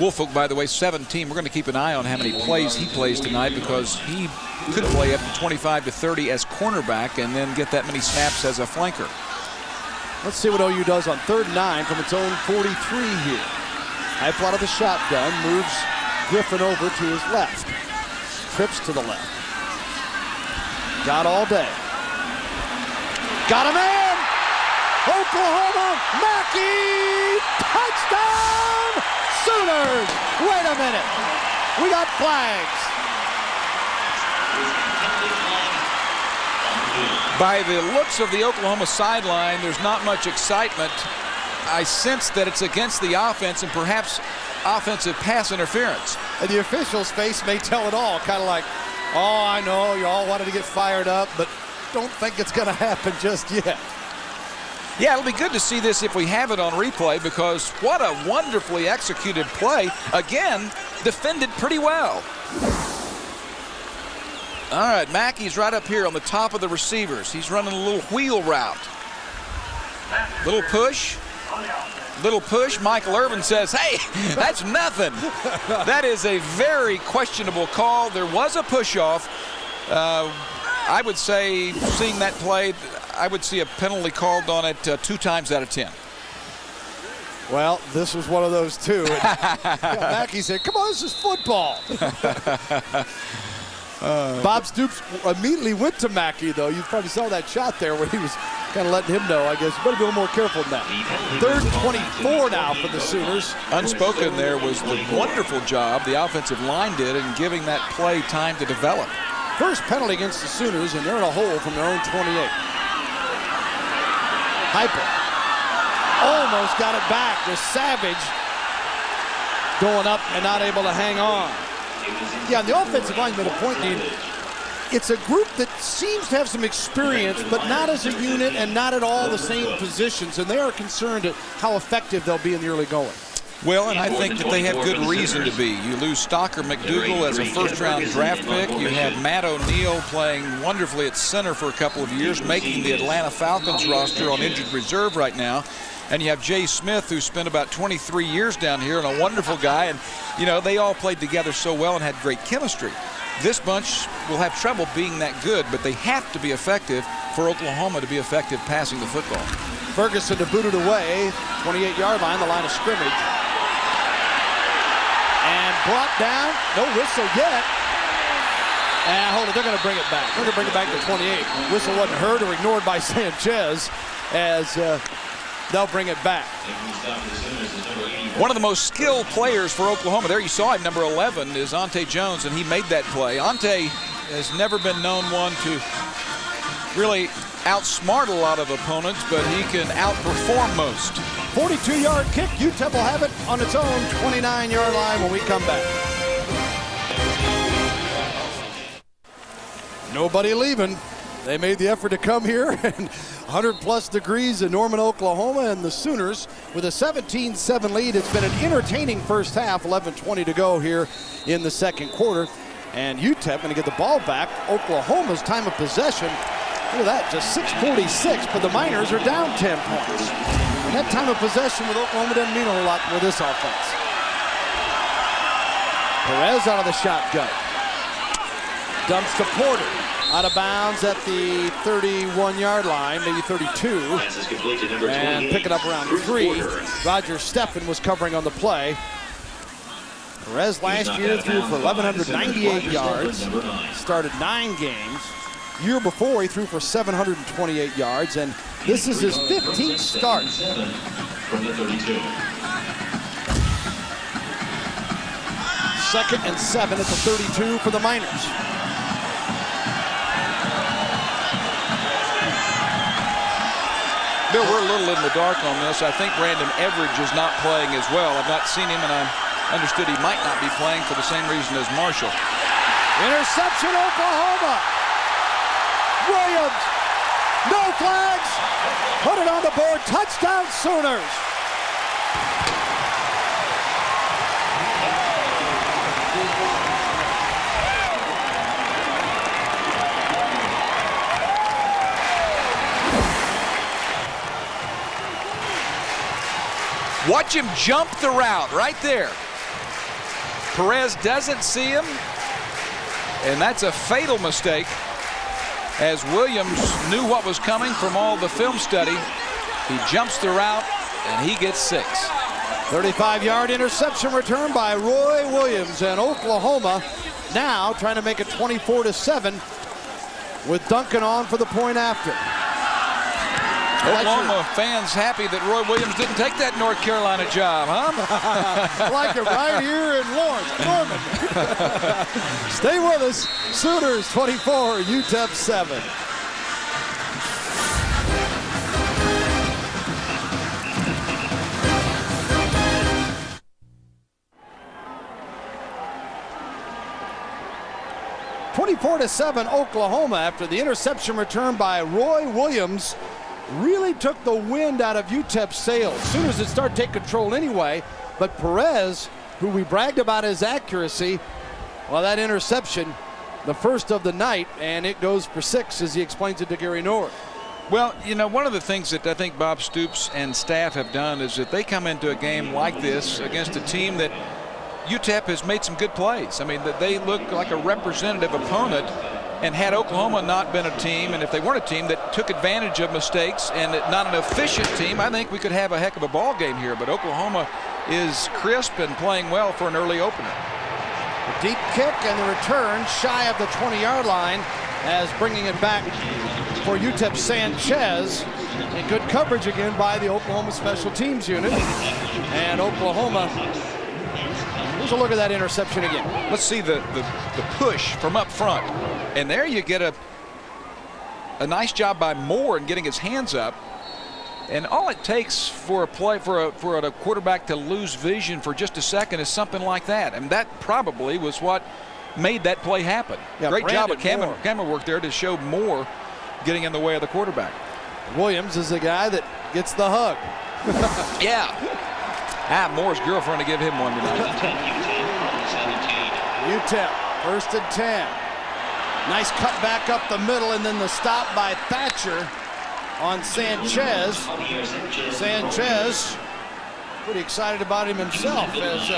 Woolfolk, by the way, 17. We're going to keep an eye on how many plays he plays tonight because he could play up to 25 to 30 as cornerback and then get that many snaps as a flanker. Let's see what OU does on 3rd and 9 from its own 43 here. High plot of the shotgun, moves Griffin over to his left. Trips to the left. Got all day. Got him in! Oklahoma, Mackey! Touchdown! Sooners! Wait a minute. We got flags. By the looks of the Oklahoma sideline, there's not much excitement. I sense that it's against the offense and perhaps offensive pass interference. And the official's face may tell it all, kind of like, oh, I know you all wanted to get fired up, but don't think it's going to happen just yet. Yeah, it'll be good to see this if we have it on replay because what a wonderfully executed play. Again, defended pretty well. All right, Mackey's right up here on the top of the receivers. He's running a little wheel route. Little push. Little push. Michael Irvin says, hey, that's nothing. That is a very questionable call. There was a push-off. I would say, seeing that play, I would see a penalty called on it 2 times out of 10. Well, this was one of those too. Mackey said, come on, this is football. Bob Stoops immediately went to Mackey, though. You probably saw that shot there where he was kind of letting him know, I guess. You better be a little more careful than that. 3rd and 24 now for the Sooners. Unspoken there was the wonderful job the offensive line did in giving that play time to develop. First penalty against the Sooners, and they're in a hole from their own 28. Hyper almost got it back. The Savage going up and not able to hang on. Yeah, and the offensive line made a point, Dean. It's a group that seems to have some experience, but not as a unit and not at all the same positions, and they are concerned at how effective they'll be in the early going. Well, and I think that they have good reason to be. You lose Stalker McDougal as a first-round draft pick. You have Matt O'Neill playing wonderfully at center for a couple of years, making the Atlanta Falcons roster on injured reserve right now. And you have Jay Smith, who spent about 23 years down here and a wonderful guy. And, you know, they all played together so well and had great chemistry. This bunch will have trouble being that good, but they have to be effective for Oklahoma to be effective passing the football. Ferguson to boot it away, 28-yard line, the line of scrimmage. And brought down, no whistle yet. And hold it, they're going to bring it back. They're going to bring it back to 28. Whistle wasn't heard or ignored by Sanchez as they'll bring it back. One of the most skilled players for Oklahoma, there you saw him, number 11, is Ante Jones, and he made that play. Ante has never been known one to really outsmart a lot of opponents, but he can outperform most. 42-yard kick. UTEP will have it on its own 29-yard line when we come back. Nobody leaving. They made the effort to come here, and 100-plus degrees in Norman, Oklahoma, and the Sooners with a 17-7 lead. It's been an entertaining first half, 11:20 to go here in the second quarter. And UTEP going to get the ball back. Oklahoma's time of possession, look at that, just 6:46, but the Miners are down 10 points. And that time of possession with Oklahoma doesn't mean a whole lot with this offense. Perez out of the shotgun. Dumps to Porter. Out of bounds at the 31-yard line, maybe 32. And pick it up around 3. Roger Steffen was covering on the play. Perez last year threw for 1,198 yards. Started 9 games. Year before, he threw for 728 yards, and this is his 15th start. 2nd and 7 at the 32 for the Miners. Bill, we're a little in the dark on this. I think Brandon Everidge is not playing as well. I've not seen him, and I understood he might not be playing for the same reason as Marshall. Interception, Oklahoma. Williams, no flags. Put it on the board. Touchdown, Sooners. Watch him jump the route right there. Perez doesn't see him, and that's a fatal mistake, as Williams knew what was coming from all the film study. He jumps the route, and he gets 6. 35-yard interception return by Roy Williams, and Oklahoma now trying to make it 24-7 with Duncan on for the point after. Oklahoma fans happy that Roy Williams didn't take that North Carolina job, huh? Like it right here in Lawrence, Norman. Stay with us. Sooners 24, UTEP 7. (24-7) Oklahoma after the interception return by Roy Williams. Really took the wind out of UTEP's sails. Sooners would start take control anyway, but Perez, who we bragged about his accuracy, well, that interception, the first of the night, and it goes for 6 as he explains it to Gary North. Well, you know, one of the things that I think Bob Stoops and staff have done is that they come into a game like this against a team that UTEP has made some good plays. I mean, that they look like a representative opponent. And had Oklahoma not been a team, and if they weren't a team that took advantage of mistakes and not an efficient team, I think we could have a heck of a ball game here. But Oklahoma is crisp and playing well for an early opener. The deep kick and the return shy of the 20-yard line, as bringing it back for UTEP Sanchez. And good coverage again by the Oklahoma special teams unit. And Oklahoma, here's a look at that interception again. Let's see the push from up front. And there you get a nice job by Moore in getting his hands up. And all it takes for a play for a quarterback to lose vision for just a second is something like that. And that probably was what made that play happen. Yeah, great Brandon job of Moore. camera work there to show Moore getting in the way of the quarterback. Williams is the guy that gets the hug. Yeah. Moore's girlfriend to give him one tonight. UTEP, 1st and 10. Nice cut back up the middle, and then the stop by Thatcher on Sanchez. Sanchez, pretty excited about him himself. As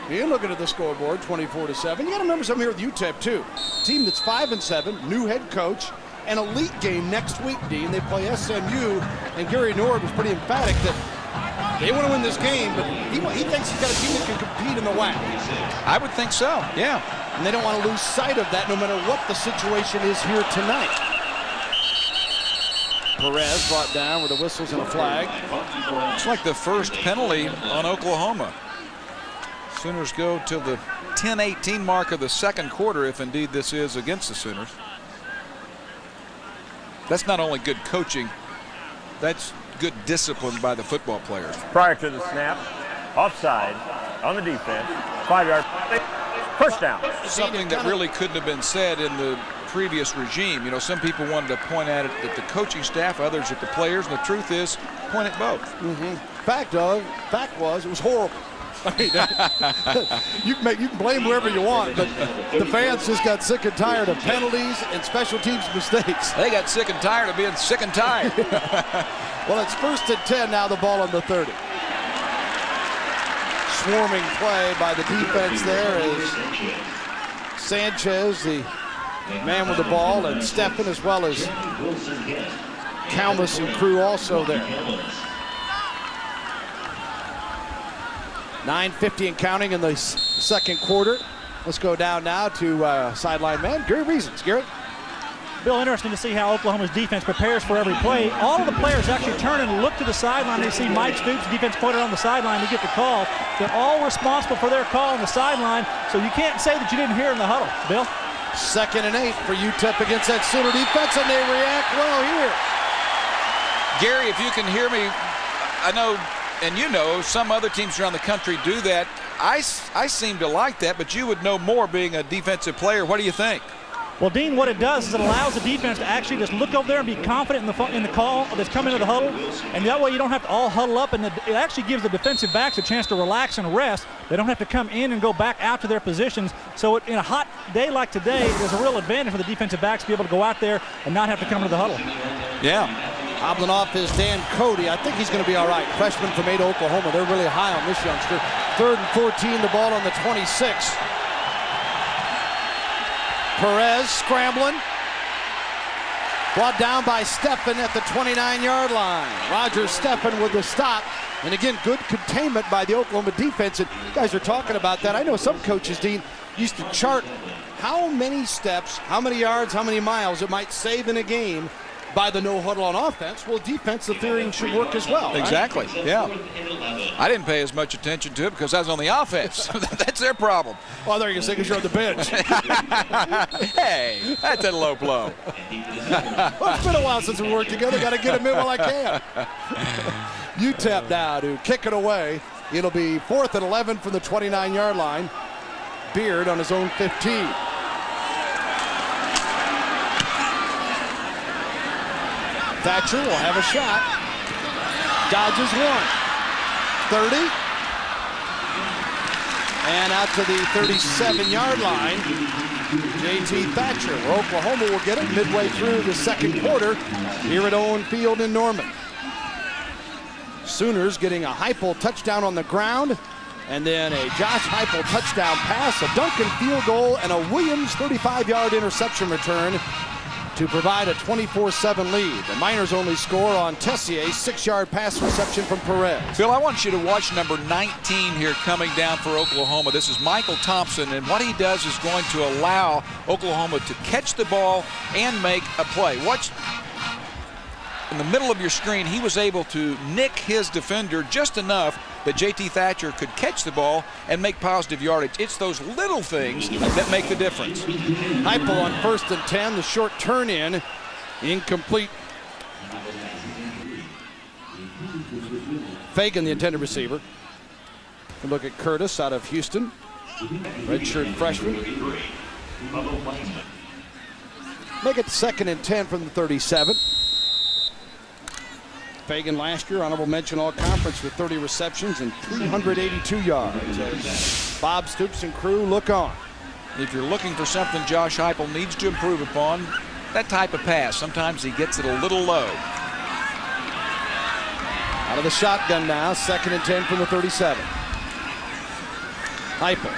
you're looking at the scoreboard, 24-7. You got to remember something here with UTEP too. Team that's 5-7, new head coach, an elite game next week, Dean. They play SMU, and Gary Nord was pretty emphatic that they want to win this game, but he thinks he's got a team that can compete in the WAC. I would think so, yeah. And they don't want to lose sight of that no matter what the situation is here tonight. Perez brought down with the whistles and a flag. It's like the first penalty on Oklahoma. Sooners go to the 10-18 mark of the second quarter, if indeed this is against the Sooners. That's not only good coaching, that's good discipline by the football players. Prior to the snap, offside on the defense, 5-yard first down. Something that really couldn't have been said in the previous regime. You know, some people wanted to point at it at the coaching staff, others at the players, and the truth is, point at both. Fact was, it was horrible. I mean, you can blame whoever you want, but the fans just got sick and tired of penalties and special teams mistakes. They got sick and tired of being sick and tired. Well, it's 1st and 10 now, the ball on the 30. Swarming play by the defense there is Sanchez, the man with the ball, and Steffen, as well as Kalmus and crew also there. 9:50 and counting in the second quarter. Let's go down now to sideline man Gary Reasons. Gary? Bill, interesting to see how Oklahoma's defense prepares for every play. All of the players actually turn and look to the sideline. They see Mike Stoops, defense coordinator, on the sideline to get the call. They're all responsible for their call on the sideline, so you can't say that you didn't hear in the huddle. Bill? 2nd and 8 for UTEP against that Sooner defense, and they react well here. Gary, if you can hear me, I know, and you know, some other teams around the country do that. I seem to like that, but you would know more being a defensive player. What do you think? Well, Dean, what it does is it allows the defense to actually just look over there and be confident in the call that's coming to the huddle, and that way you don't have to all huddle up, and it actually gives the defensive backs a chance to relax and rest. They don't have to come in and go back out to their positions. So in a hot day like today, there's a real advantage for the defensive backs to be able to go out there and not have to come to the huddle. Yeah. Hobbling off is Dan Cody. I think he's going to be all right. Freshman from Ada, Oklahoma. They're really high on this youngster. 3rd and 14, the ball on the 26. Perez scrambling. Brought down by Steffen at the 29-yard line. Roger Steffen with the stop. And again, good containment by the Oklahoma defense. And you guys are talking about that. I know some coaches, Dean, used to chart how many steps, how many yards, how many miles it might save in a game by the no huddle on offense. Well, defense, the theory should work as well. Right? Exactly, yeah. I didn't pay as much attention to it because I was on the offense. That's their problem. Oh, I thought you were going to say because you're on the bench. Hey, that's a low blow. Well, it's been a while since we worked together. Got to get him in while I can. UTEP now to kick it away. It'll be 4th and 11 from the 29-yard line. Beard on his own 15. Thatcher will have a shot. Dodges 1. 30. And out to the 37-yard line. J.T. Thatcher, where Oklahoma will get it midway through the 2nd quarter here at Owen Field in Norman. Sooners getting a Heupel touchdown on the ground, and then a Josh Heupel touchdown pass, a Duncan field goal, and a Williams 35-yard interception return to provide a 24-7 lead. The Miners only score on Tessier's 6-yard pass reception from Perez. Bill, I want you to watch number 19 here coming down for Oklahoma. This is Michael Thompson, and what he does is going to allow Oklahoma to catch the ball and make a play. Watch in the middle of your screen, he was able to nick his defender just enough that J.T. Thatcher could catch the ball and make positive yardage. It's those little things that make the difference. Heupel on 1st and 10, the short turn in, incomplete. Fagan, the intended receiver. Look at Curtis out of Houston, redshirt freshman. Make it 2nd and 10 from the 37. Fagan last year, honorable mention all conference with 30 receptions and 382 yards. As Bob Stoops and crew look on. If you're looking for something Josh Heupel needs to improve upon, that type of pass. Sometimes he gets it a little low. Out of the shotgun now, 2nd and 10 from the 37. Heupel.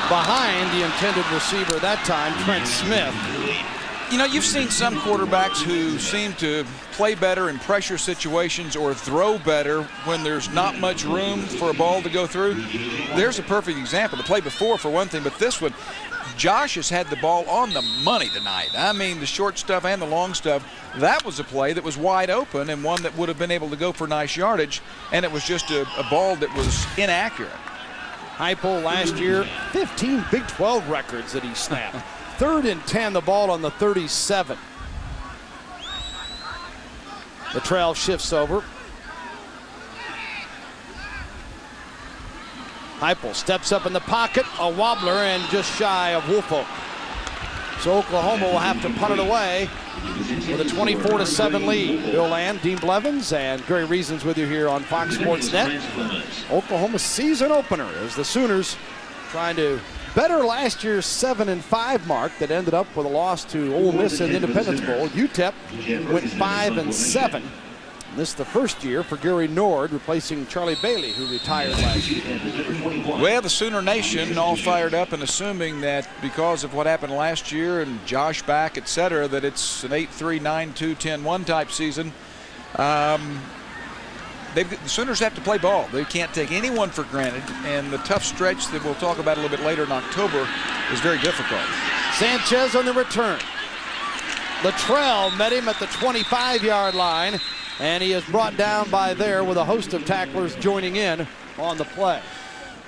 Behind the intended receiver that time, Trent Smith. You know, you've seen some quarterbacks who seem to play better in pressure situations or throw better when there's not much room for a ball to go through. There's a perfect example. The play before, for one thing, but this one, Josh has had the ball on the money tonight. I mean, the short stuff and the long stuff. That was a play that was wide open and one that would have been able to go for nice yardage, and it was just a ball that was inaccurate. Heupel last year, 15 Big 12 records that he snapped. 3rd and 10, the ball on the 37. The trail shifts over. Heupel steps up in the pocket, a wobbler, and just shy of Woolfolk. So Oklahoma will have to punt it away with a 24-7 lead. Bill Land, Dean Blevins, and Gary Reasons with you here on Fox Sports Net. Oklahoma's season opener as the Sooners trying to better last year's 7-5 mark that ended up with a loss to Ole Miss in the Independence Bowl. UTEP went 5-7. This is the first year for Gary Nord, replacing Charlie Bailey, who retired last year. Well, the Sooner Nation all fired up and assuming that because of what happened last year and Josh back, et cetera, that it's an 8-3, 9-2, 10-1 type season. the Sooners have to play ball. They can't take anyone for granted, and the tough stretch that we'll talk about a little bit later in October is very difficult. Sanchez on the return. Luttrell met him at the 25-yard line, and he is brought down by there with a host of tacklers joining in on the play.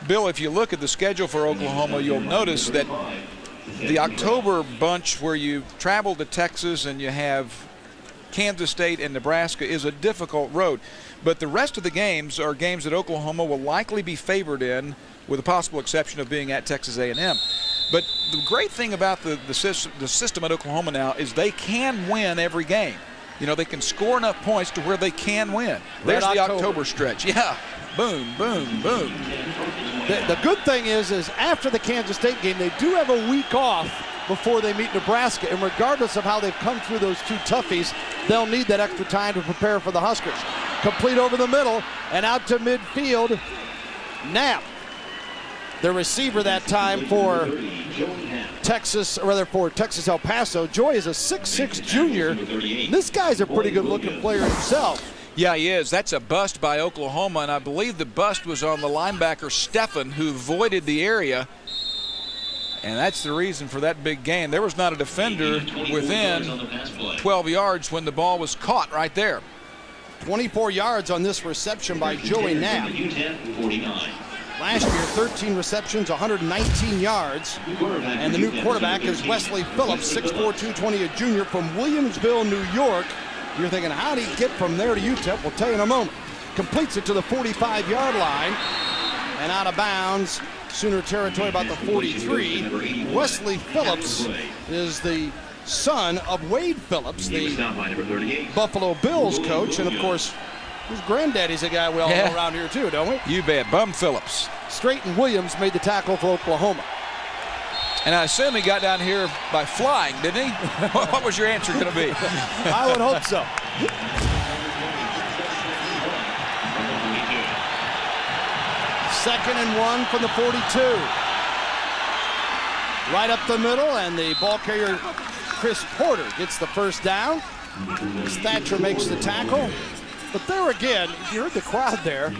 Bill, if you look at the schedule for Oklahoma, you'll notice that the October bunch where you travel to Texas and you have Kansas State and Nebraska is a difficult road. But the rest of the games are games that Oklahoma will likely be favored in, with the possible exception of being at Texas A&M. But the great thing about the system at Oklahoma now is they can win every game. You know, they can score enough points to where they can win. There's the October stretch. Yeah, boom, boom, boom. The good thing is after the Kansas State game, they do have a week off before they meet Nebraska. And regardless of how they've come through those two toughies, they'll need that extra time to prepare for the Huskers. Complete over the middle and out to midfield. Knapp, the receiver that time for Texas El Paso. Joy is a 6'6" junior. This guy's a pretty good looking player himself. Yeah, he is. That's a bust by Oklahoma, and I believe the bust was on the linebacker Steffen, who voided the area. And that's the reason for that big gain. There was not a defender within 12 yards when the ball was caught right there. 24 yards on this reception by Joey Knapp. Last year, 13 receptions, 119 yards. And the new quarterback is Wesley Phillips, 6'4", 220, a junior from Williamsville, New York. You're thinking, how did he get from there to UTEP? We'll tell you in a moment. Completes it to the 45-yard line and out of bounds. Sooner territory about the 43. Wesley Phillips is the son of Wade Phillips, the Buffalo Bills coach, and of course, his granddaddy's a guy we all know around here too, don't we? You bet. Bum Phillips. Straighton Williams made the tackle for Oklahoma. And I assume he got down here by flying, didn't he? What was your answer going to be? I would hope so. Second and 1 from the 42. Right up the middle, and the ball carrier Chris Porter gets the first down. Thatcher makes the tackle. But there again, you heard the crowd there.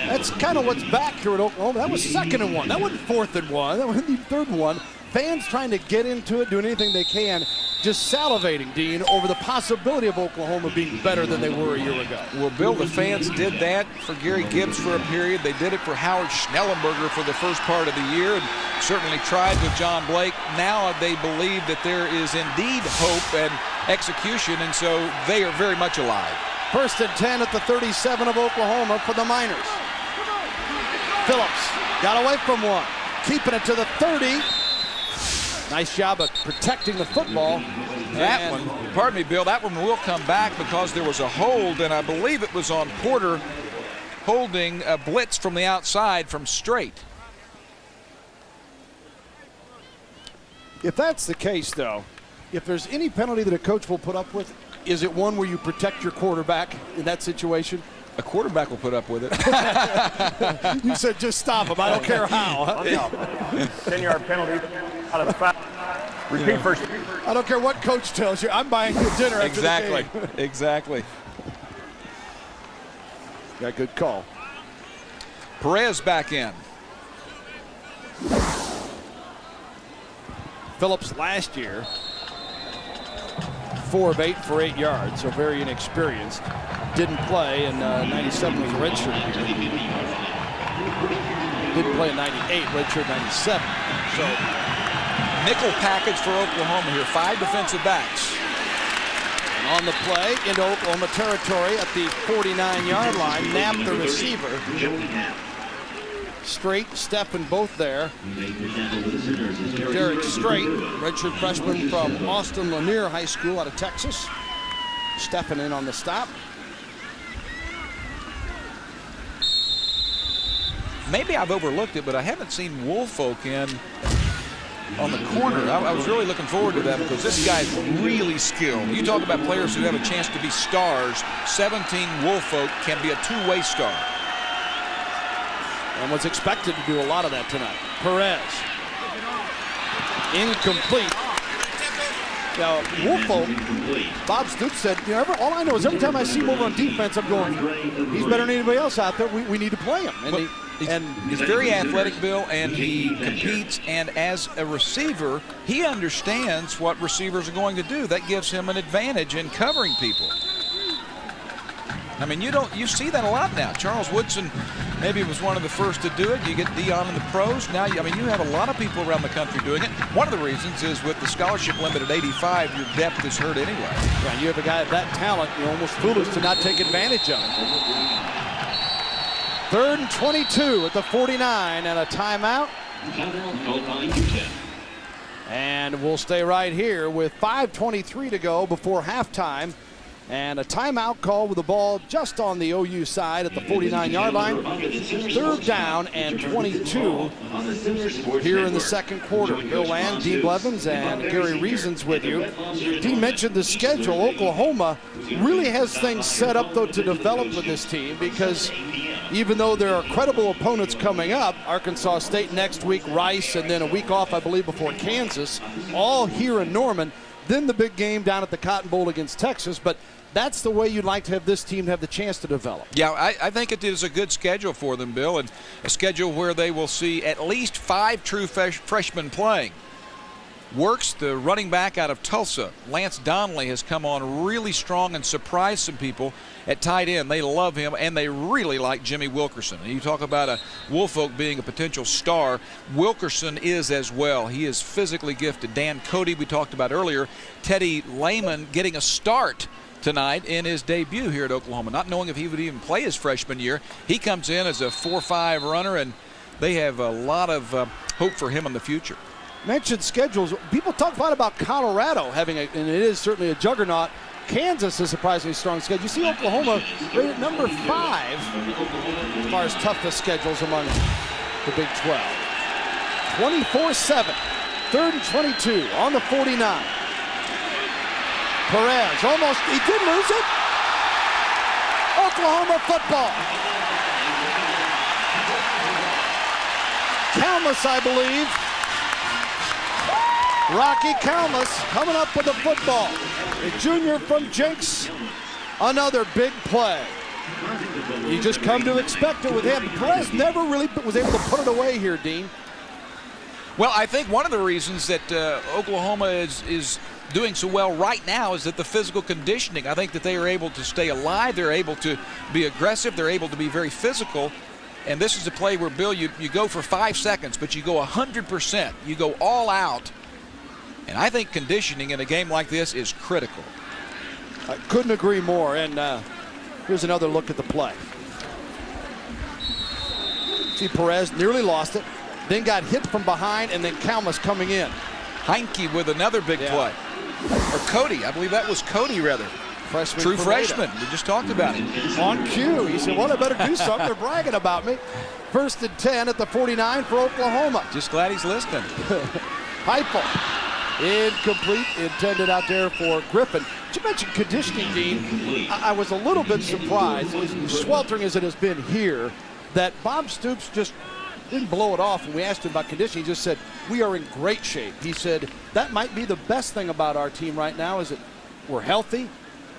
That's kind of what's back here at Oklahoma. That was second and 1. That wasn't fourth and 1. That wasn't the third and 1. Fans trying to get into it, doing anything they can, just salivating, Dean, over the possibility of Oklahoma being better than they were a year ago. Well, Bill, the fans did that for Gary Gibbs for a period. They did it for Howard Schnellenberger for the first part of the year, and certainly tried with John Blake. Now they believe that there is indeed hope and execution, and so they are very much alive. First and 10 at the 37 of Oklahoma for the Miners. Phillips got away from one, keeping it to the 30. Nice job of protecting the football. That one, pardon me, Bill, that one will come back because there was a hold, and I believe it was on Porter holding a blitz from the outside from Straight. If that's the case, though, if there's any penalty that a coach will put up with, is it one where you protect your quarterback in that situation? A quarterback will put up with it. You said just stop him. I don't care how. 10-yard penalty out of 5. Repeat first. I don't care what coach tells you. I'm buying you dinner after the game. Exactly. Yeah, good call. Perez back in. Phillips last year, 4 of 8 for 8 yards, so very inexperienced. Didn't play in 97 was a redshirt year. Didn't play in 98, redshirt 97. So nickel package for Oklahoma here, 5 defensive backs. And on the play into Oklahoma territory at the 49-yard line, Knapp the receiver. Straight, Steffen both there. Derek Straight, redshirt freshman from Austin Lanier High School out of Texas. Steffen in on the stop. Maybe I've overlooked it, but I haven't seen Woolfolk in on the corner. I was really looking forward to that because this guy's really skilled. You talk about players who have a chance to be stars. 17 Woolfolk can be a two-way star. And was expected to do a lot of that tonight. Perez. Incomplete. Now, Woolfolk, Bob Stoops said, all I know is every time I see him over on defense, I'm going, he's better than anybody else out there. We need to play him. And he's very athletic, Bill, and he competes. And as a receiver, he understands what receivers are going to do. That gives him an advantage in covering people. I mean, you see that a lot now. Charles Woodson maybe was one of the first to do it. You get Dion in the pros. Now, you have a lot of people around the country doing it. One of the reasons is with the scholarship limit at 85, your depth is hurt anyway. Yeah, you have a guy of that talent, you're almost foolish to not take advantage of it. 3rd and 22 at the 49 and a timeout. And we'll stay right here with 5:23 to go before halftime. And a timeout call with the ball just on the OU side at the 49-yard line. 3rd down and 22 here in the second quarter. Bill Land, Dean Blevins, and Gary Reasons with you. Dean mentioned the schedule. Oklahoma really has things set up, though, to develop with this team because even though there are credible opponents coming up, Arkansas State next week, Rice, and then a week off, I believe, before Kansas, all here in Norman. Then the big game down at the Cotton Bowl against Texas. But that's the way you'd like to have this team have the chance to develop. Yeah, I think it is a good schedule for them, Bill, and a schedule where they will see at least 5 true freshmen playing. Works, the running back out of Tulsa, Lance Donnelly, has come on really strong and surprised some people at tight end. They love him, and they really like Jimmy Wilkerson. And you talk about a Woolfolk being a potential star. Wilkerson is as well. He is physically gifted. Dan Cody, we talked about earlier. Teddy Lehman getting a start tonight in his debut here at Oklahoma, not knowing if he would even play his freshman year. He comes in as a 4.5 runner, and they have a lot of hope for him in the future. Mentioned schedules. People talk a lot about Colorado having and it is certainly a juggernaut. Kansas is surprisingly strong schedule. You see Oklahoma rated number 5 as far as toughest schedules among the Big 12. 24-7, 3rd and 22 on the 49. Perez almost, he did lose it. Oklahoma football. Kalmus, I believe. Rocky Kalmus coming up with the football. The junior from Jenks, another big play. You just come to expect it with him. Perez never really was able to put it away here, Dean. Well, I think one of the reasons that Oklahoma is doing so well right now is that the physical conditioning. I think that they are able to stay alive. They're able to be aggressive. They're able to be very physical. And this is a play where, Bill, you go for 5 seconds, but you go 100%. You go all out. And I think conditioning in a game like this is critical. I couldn't agree more. And here's another look at the play. See Perez nearly lost it, then got hit from behind, and then Kalmus coming in. Heinke with another big play. Or Cody, I believe that was Cody rather. Freshman. True freshman, we just talked about him. On cue, he said, well, I better do something. They're bragging about me. 1st and 10 at the 49 for Oklahoma. Just glad he's listening. Heupel. Incomplete, intended out there for Griffin. You mentioned conditioning, Dean. I was a little bit surprised, as sweltering as it has been here, that Bob Stoops just didn't blow it off when we asked him about conditioning. He just said, we are in great shape. He said, that might be the best thing about our team right now is that we're healthy.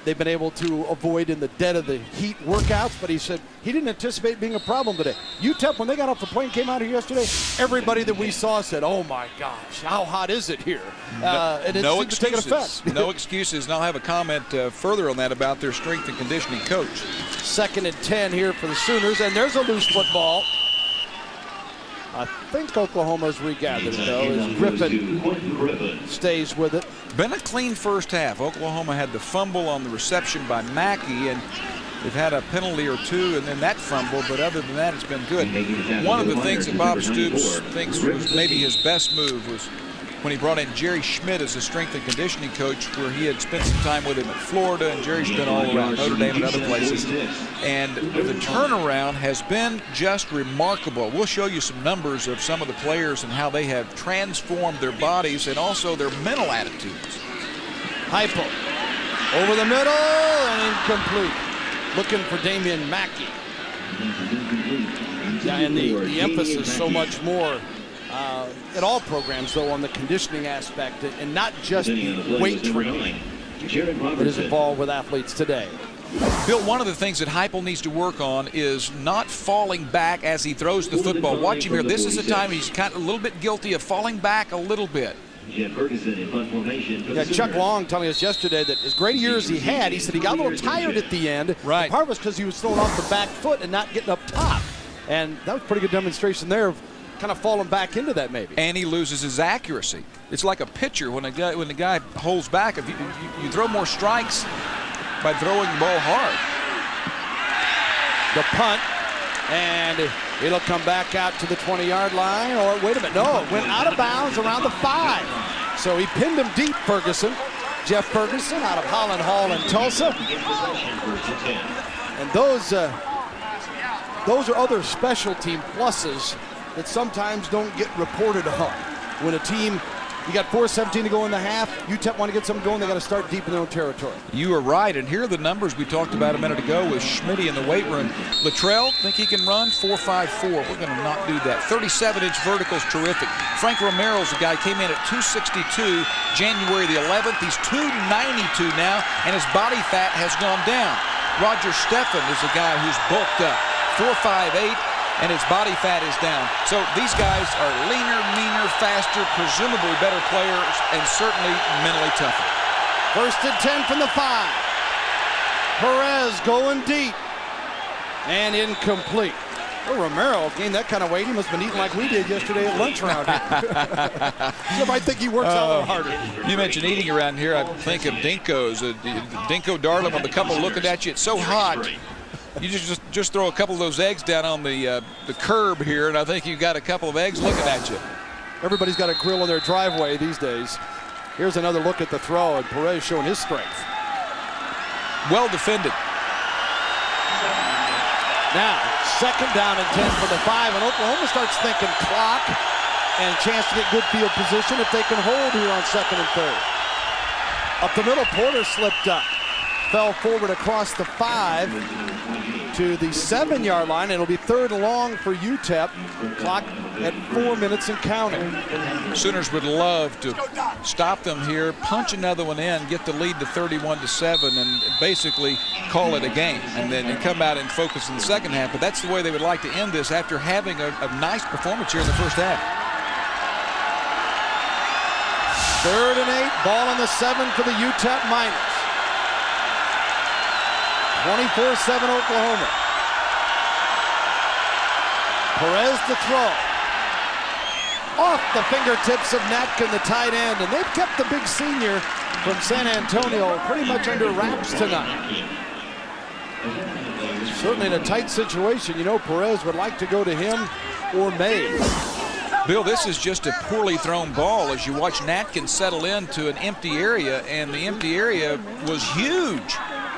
They've been able to avoid in the dead of the heat workouts, but he said he didn't anticipate being a problem today. UTEP, when they got off the plane, came out here yesterday, everybody that we saw said, oh my gosh, how hot is it here? And it no seemed to take an effect. No excuses, and I'll have a comment further on that about their strength and conditioning coach. 2nd and 10 here for the Sooners, and there's a loose football. I think Oklahoma's regathered it, though, as Griffin stays with it. Been a clean first half. Oklahoma had the fumble on the reception by Mackey, and they've had a penalty or two, and then that fumble, but other than that, it's been good. One of the things that Bob Stoops thinks was maybe his best move was when he brought in Jerry Schmidt as a strength and conditioning coach, where he had spent some time with him at Florida, and Jerry's been all around Notre Dame and other places. And the turnaround has been just remarkable. We'll show you some numbers of some of the players and how they have transformed their bodies and also their mental attitudes. Heupel over the middle and incomplete. Looking for Damian Mackey. Yeah, and the emphasis so much more at all programs, though, on the conditioning aspect and not just the weight training that is involved with athletes today. Bill, one of the things that Heupel needs to work on is not falling back as he throws the football. Watch him here. This is the time he's kind of a little bit guilty of falling back a little bit. Yeah, Chuck Long telling us yesterday that as great a year as he had, he said he got a little tired at the end. Right. Part was because he was throwing off the back foot and not getting up top. And that was a pretty good demonstration there of kind of falling back into that maybe. And he loses his accuracy. It's like a pitcher when the guy holds back. If you throw more strikes by throwing the ball hard. The punt, and it'll come back out to the 20-yard line. Or wait a minute, no, it went out of bounds around the 5. So he pinned him deep, Ferguson. Jeff Ferguson out of Holland Hall in Tulsa. And those are other special team pluses that sometimes don't get reported on. When a team, you got 4:17 to go in the half, UTEP want to get something going, they got to start deep in their own territory. You are right, and here are the numbers we talked about a minute ago with Schmitty in the weight room. Latrell, think he can run? 4.54. We're going to not do that. 37-inch vertical is terrific. Frank Romero's the guy, came in at 262 January the 11th. He's 292 now, and his body fat has gone down. Roger Steffen is the guy who's bulked up. 4.58. And his body fat is down. So these guys are leaner, meaner, faster, presumably better players, and certainly mentally tougher. 1st and 10 from the 5. Perez going deep. And incomplete. Well, Romero gained that kind of weight. He must have been eating like we did yesterday at lunch around here. So I think he works out a little harder. You mentioned eating around here. I think of Dinko's. Dinko Darling with a couple looking at you. It's so hot. You just throw a couple of those eggs down on the curb here, and I think you've got a couple of eggs looking at you. Everybody's got a grill in their driveway these days. Here's another look at the throw, and Perez showing his strength. Well defended. Now, 2nd down and 10 for the 5, and Oklahoma starts thinking clock and chance to get good field position if they can hold here on 2nd and 3rd. Up the middle, Porter slipped up. Fell forward across the 5 to the 7-yard line. It'll be 3rd and long for UTEP. Clock at 4 minutes and counting. Sooners would love to stop them here, punch another one in, get the lead to 31-7, and basically call it a game, and then come out and focus in the second half. But that's the way they would like to end this after having a nice performance here in the first half. 3rd and 8, ball on the 7 for the UTEP Miners. 24-7 Oklahoma. Perez to throw. Off the fingertips of Natkin, the tight end, and they've kept the big senior from San Antonio pretty much under wraps tonight. Certainly in a tight situation, you know, Perez would like to go to him or Mays. Bill, this is just a poorly thrown ball as you watch Natkin settle into an empty area, and the empty area was huge.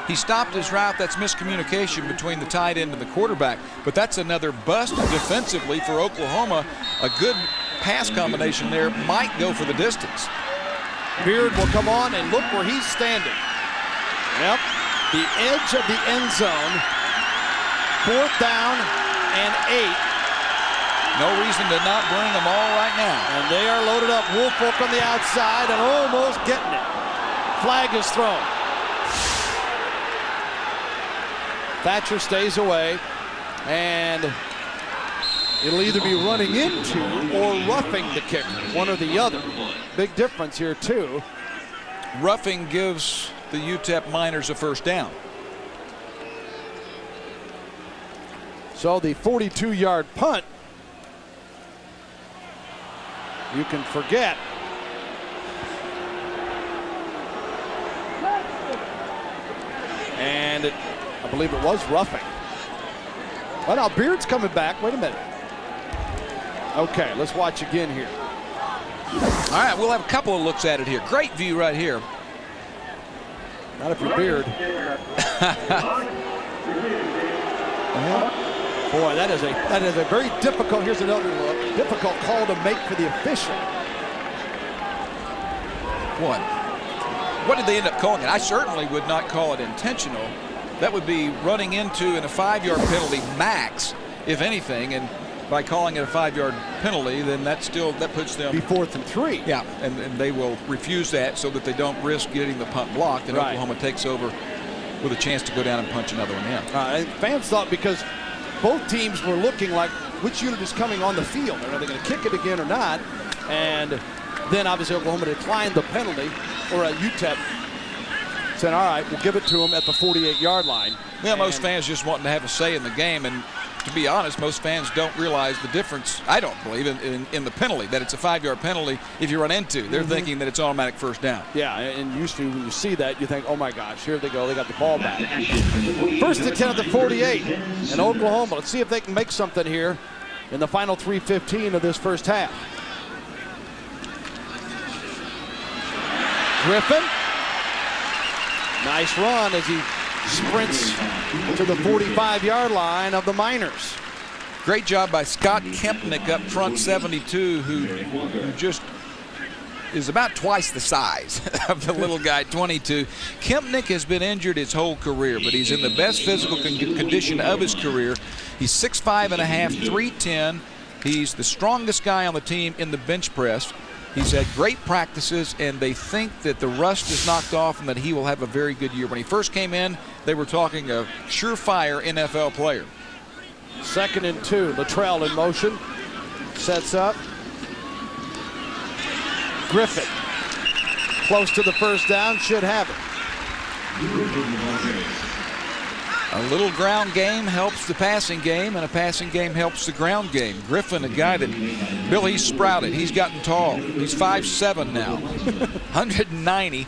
He stopped his route. That's miscommunication between the tight end and the quarterback. But that's another bust defensively for Oklahoma. A good pass combination there might go for the distance. Beard will come on, and look where he's standing. Yep, the edge of the end zone. 4th down and 8. No reason to not bring them all right now. And they are loaded up. Woolfolk on the outside and almost getting it. Flag is thrown. Thatcher stays away, and it'll either be running into or roughing the kicker, one or the other. Big difference here, too. Roughing gives the UTEP Miners a 1st down. So the 42-yard punt, you can forget. And I believe it was roughing. Well, now Beard's coming back. Wait a minute. Okay, let's watch again here. All right, we'll have a couple of looks at it here. Great view right here. Not if you're Beard. Boy, that is a very difficult. Here's another look. Difficult call to make for the official. What did they end up calling it? I certainly would not call it intentional. That would be running into in a 5-yard penalty max, if anything. And by calling it a 5-yard penalty, then that puts them Be 4th and 3. Yeah, and they will refuse that so that they don't risk getting the punt blocked, and Right. Oklahoma takes over with a chance to go down and punch another one in. And fans thought, because both teams were looking like which unit is coming on the field. Are they going to kick it again or not? And then obviously Oklahoma declined the penalty, or UTEP said, all right, we'll give it to them at the 48-yard line. Yeah, most fans just wanting to have a say in the game, and to be honest, most fans don't realize the difference, I don't believe, in the penalty, that it's a 5-yard penalty if you run into. They're thinking that it's automatic first down. Yeah, and usually when you see that, you think, oh my gosh, here they go, they got the ball back. 1st and 10 at the 48, and Oklahoma, let's see if they can make something here in the final 3:15 of this first half. Griffin, nice run as he sprints to the 45-yard line of the Miners. Great job by Scott Kempnick up front, 72, who just is about twice the size of the little guy, 22. Kempnick has been injured his whole career, but he's in the best physical condition of his career. He's 6'5 and a half, 310. He's the strongest guy on the team in the bench press. He's had great practices, and they think that the rust is knocked off and that he will have a very good year. When he first came in, they were talking a surefire NFL player. 2nd and 2, Luttrell in motion, sets up. Griffin, close to the first down, should have it. A little ground game helps the passing game, and a passing game helps the ground game. Griffin, a guy that, Bill, he's sprouted. He's gotten tall. He's 5'7" now, 190.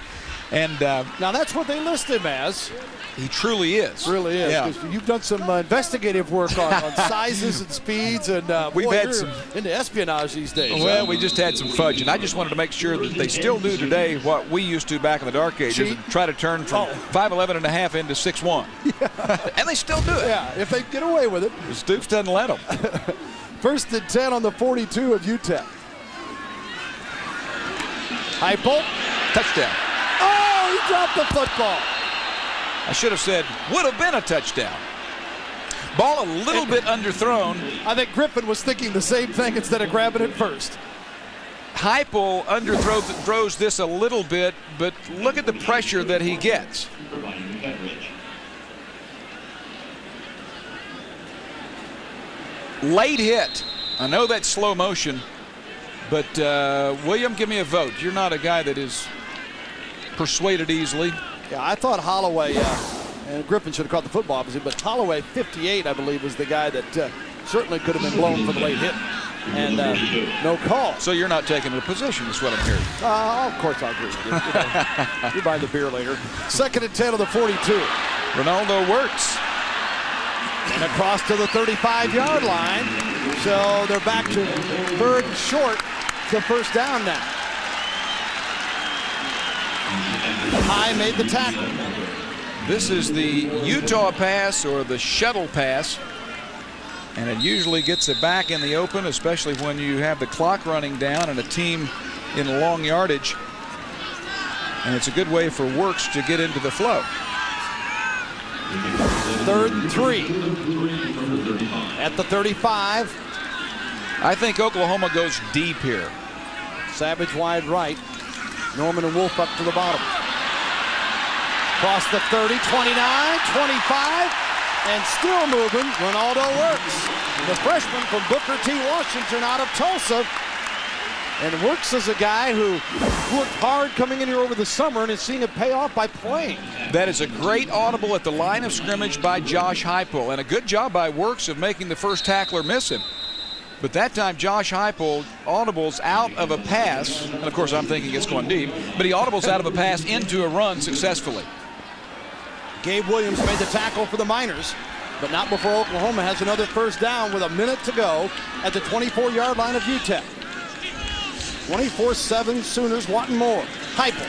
And now that's what they list him as. He truly is. Really is. Yeah. You've done some investigative work on sizes and speeds, and We've had some into espionage these days. Well, we just had some fudge, and I just wanted to make sure that they still do today what we used to back in the dark ages, and try to turn from 5'11 and a half into 6'1". Yeah. And they still do it. Yeah, if they get away with it. Stoops doesn't let them. 1st and 10 on the 42 of UTEP. Heupel, Touchdown. oh, he dropped the football. I should have said would have been a touchdown. Ball a little bit underthrown. I think Griffin was thinking the same thing instead of grabbing it first. Heupel underthrows this a little bit, but look at the pressure that he gets. Late hit. I know that's slow motion, but William, give me a vote. You're not a guy that is persuaded easily. Yeah, I thought Holloway, and Griffin should have caught the football obviously, but Holloway, 58, I believe, was the guy that certainly could have been blown for the late hit. And no call. So you're not taking a position, is what I'm hearing. Of course I agree with you. You buy the beer later. 2nd and 10 of the 42. Ronaldo works. And across to the 35-yard line. So they're back to 3rd and short to first down now. High made the tackle. This is the Utah pass, or the shuttle pass, and it usually gets it back in the open, especially when you have the clock running down and a team in long yardage, and it's a good way for Works to get into the flow. 3rd and 3 at the 35. I think Oklahoma goes deep here. Savage wide right. Norman and Wolf up to the bottom. Across the 30, 29, 25, and still moving. Ronaldo Works, the freshman from Booker T. Washington out of Tulsa. And Works is a guy who worked hard coming in here over the summer and is seeing it pay off by playing. That is a great audible at the line of scrimmage by Josh Heupel, and a good job by Works of making the first tackler miss him. But that time, Josh Heupel audibles out of a pass, and of course I'm thinking it's going deep, but he audibles out of a pass into a run successfully. Gabe Williams made the tackle for the Miners, but not before Oklahoma has another first down with a minute to go at the 24-yard line of UTEP. 24-7 Sooners wanting more. Heupel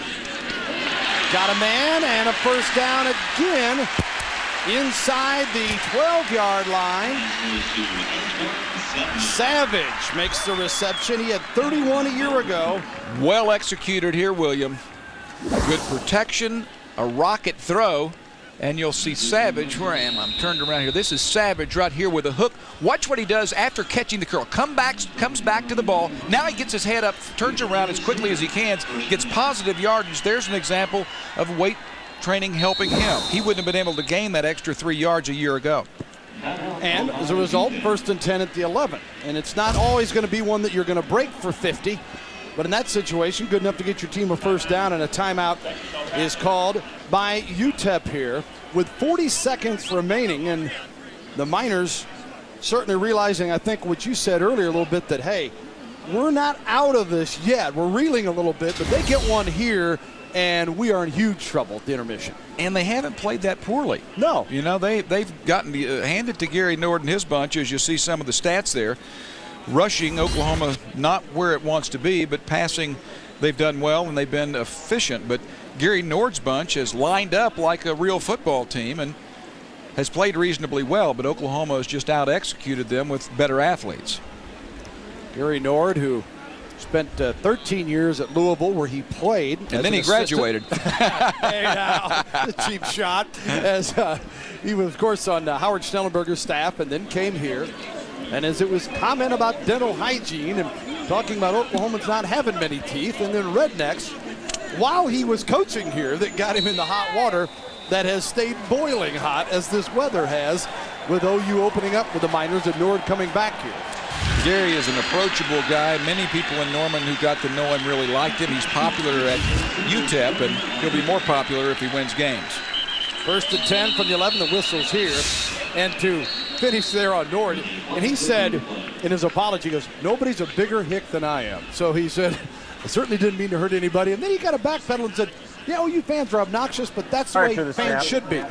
got a man and a first down again inside the 12-yard line. Savage makes the reception. He had 31 a year ago. Well executed here, William. Good protection, a rocket throw, And you'll see Savage, where I am, I'm turned around here. This is Savage right here with a hook. Watch what he does after catching the curl. Comes back to the ball. Now he gets his head up, turns around as quickly as he can, gets positive yardage. There's an example of weight training helping him. He wouldn't have been able to gain that extra 3 yards a year ago. And as a result, 1st and 10 at the 11. And it's not always going to be one that you're going to break for 50. But in that situation, good enough to get your team a first down, and a timeout is called by UTEP here with 40 seconds remaining. And the Miners certainly realizing, I think, what you said earlier a little bit, that, hey, we're not out of this yet. We're reeling a little bit, but they get one here, and we are in huge trouble at the intermission. And they haven't played that poorly. No. You know, they've gotten handed to Gary Nord and his bunch, as you see some of the stats there. Rushing, Oklahoma not where it wants to be, but passing, they've done well and they've been efficient. But Gary Nord's bunch has lined up like a real football team and has played reasonably well, but Oklahoma has just out-executed them with better athletes. Gary Nord, who spent 13 years at Louisville, where he played. And then he graduated. Hey, now, the cheap shot. As he was, of course, on Howard Schnellenberger's staff and then came here. And as it was comment about dental hygiene and talking about Oklahomans not having many teeth, and then rednecks, while he was coaching here, that got him in the hot water that has stayed boiling hot, as this weather has, with OU opening up with the Miners and Nord coming back here. Gary is an approachable guy. Many people in Norman who got to know him really liked him. He's popular at UTEP, and he'll be more popular if he wins games. 1st and 10 from the 11. The whistle's here. And to finish there on Nord, and he said in his apology, he goes, nobody's a bigger hick than I am. So he said, I certainly didn't mean to hurt anybody. And then he got a backpedal and said, yeah, OU fans are obnoxious, but that's the way fans should be.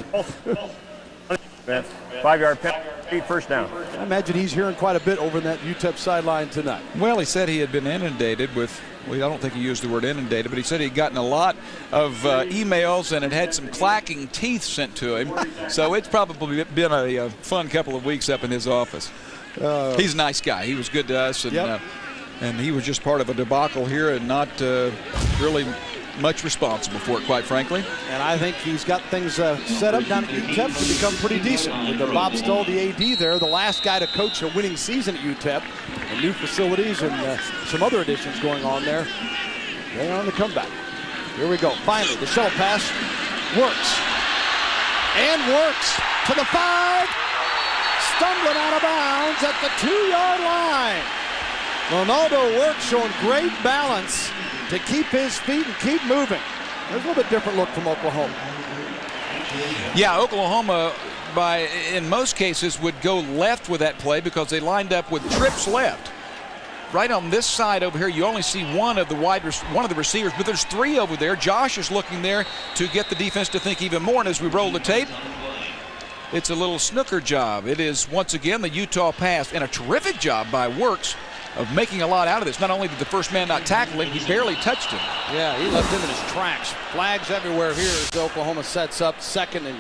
5-yard penalty, first down. I imagine he's hearing quite a bit over in that UTEP sideline tonight. Well, he said he had been inundated with, well, I don't think he used the word inundated, but he said he'd gotten a lot of emails and had some clacking teeth sent to him. So it's probably been a fun couple of weeks up in his office. He's a nice guy. He was good to us, and he was just part of a debacle here and not really much responsible for it, quite frankly. And I think he's got things set up down at UTEP to become pretty decent. With Bob Stoll, the AD there, the last guy to coach a winning season at UTEP, and new facilities and some other additions going on there. They're on the comeback. Here we go. Finally, the shuttle pass works. And works to the 5. Stumbling out of bounds at the 2-yard line. Ronaldo Works showing great balance to keep his feet and keep moving. There's a little bit different look from Oklahoma. Yeah, Oklahoma, in most cases, would go left with that play because they lined up with trips left. Right on this side over here, you only see one of the receivers, but there's 3 over there. Josh is looking there to get the defense to think even more, and as we roll the tape, it's a little snooker job. It is, once again, the Utah pass, and a terrific job by Works of making a lot out of this. Not only did the first man not tackle him, he barely touched him. Yeah, he left him in his tracks. Flags everywhere here as Oklahoma sets up 2nd and